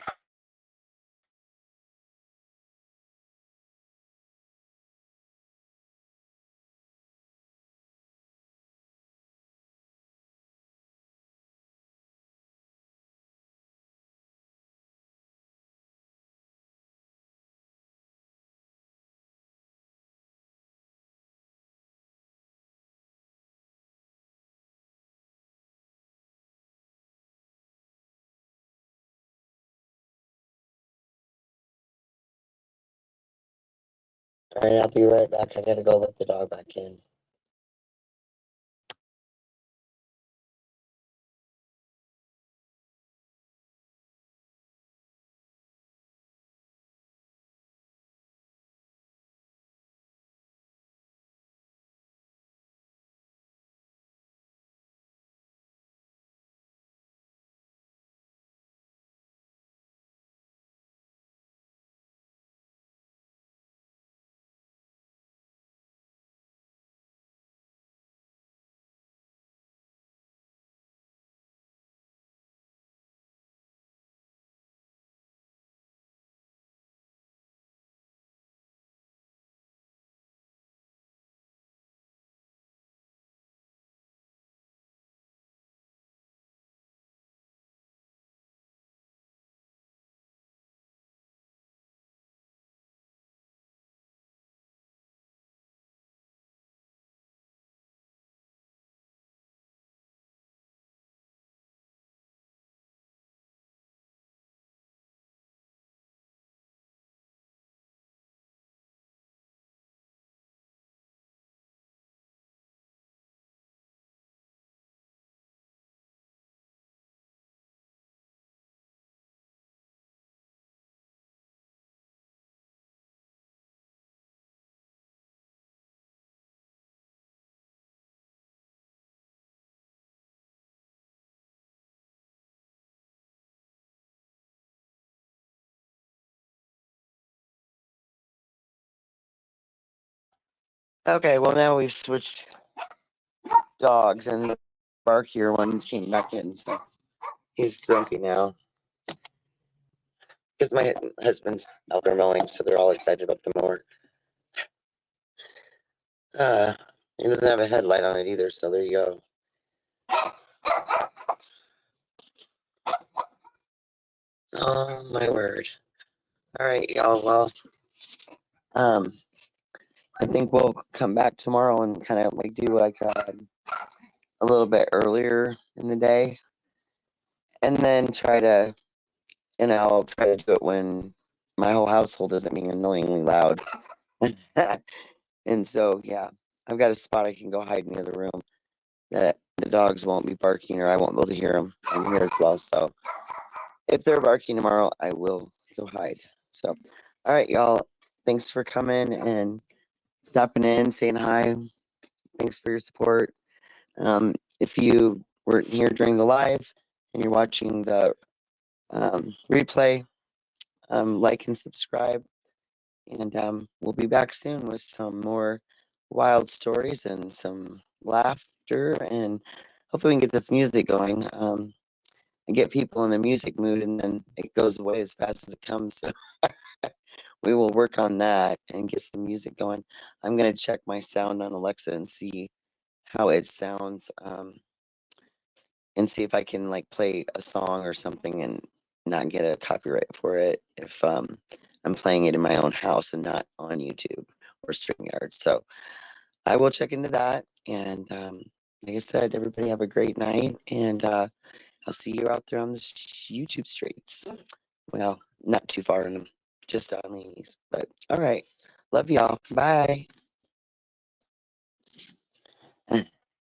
All right, I'll be right back. I gotta go let the dog back in. Okay, well now we've switched dogs and the barkier one came back in, so he's grumpy now. Because my husband's out there mowing, so they're all excited about the mower. He doesn't have a headlight on it either, so there you go. Oh my word. All right, y'all. Well, I think we'll come back tomorrow and kind of like do like a little bit earlier in the day, and then I'll try to do it when my whole household isn't being annoyingly loud. And so, yeah, I've got a spot I can go hide in the other room that the dogs won't be barking or I won't be able to hear them. I'm here as well. So if they're barking tomorrow, I will go hide. So, all right, y'all. Thanks for coming and stopping in, saying hi. Thanks for your support. If you weren't here during the live and you're watching the replay, like and subscribe. And we'll be back soon with some more wild stories and some laughter. And hopefully we can get this music going and get people in the music mood. And then it goes away as fast as it comes. So we will work on that and get some music going. I'm going to check my sound on Alexa and see how it sounds. And see if I can like play a song or something and not get a copyright for it if I'm playing it in my own house and not on YouTube or StreamYard. So I will check into that. And like I said, everybody have a great night. And I'll see you out there on the YouTube streets. Well, not too far in them, just on these. But all right. Love y'all. Bye.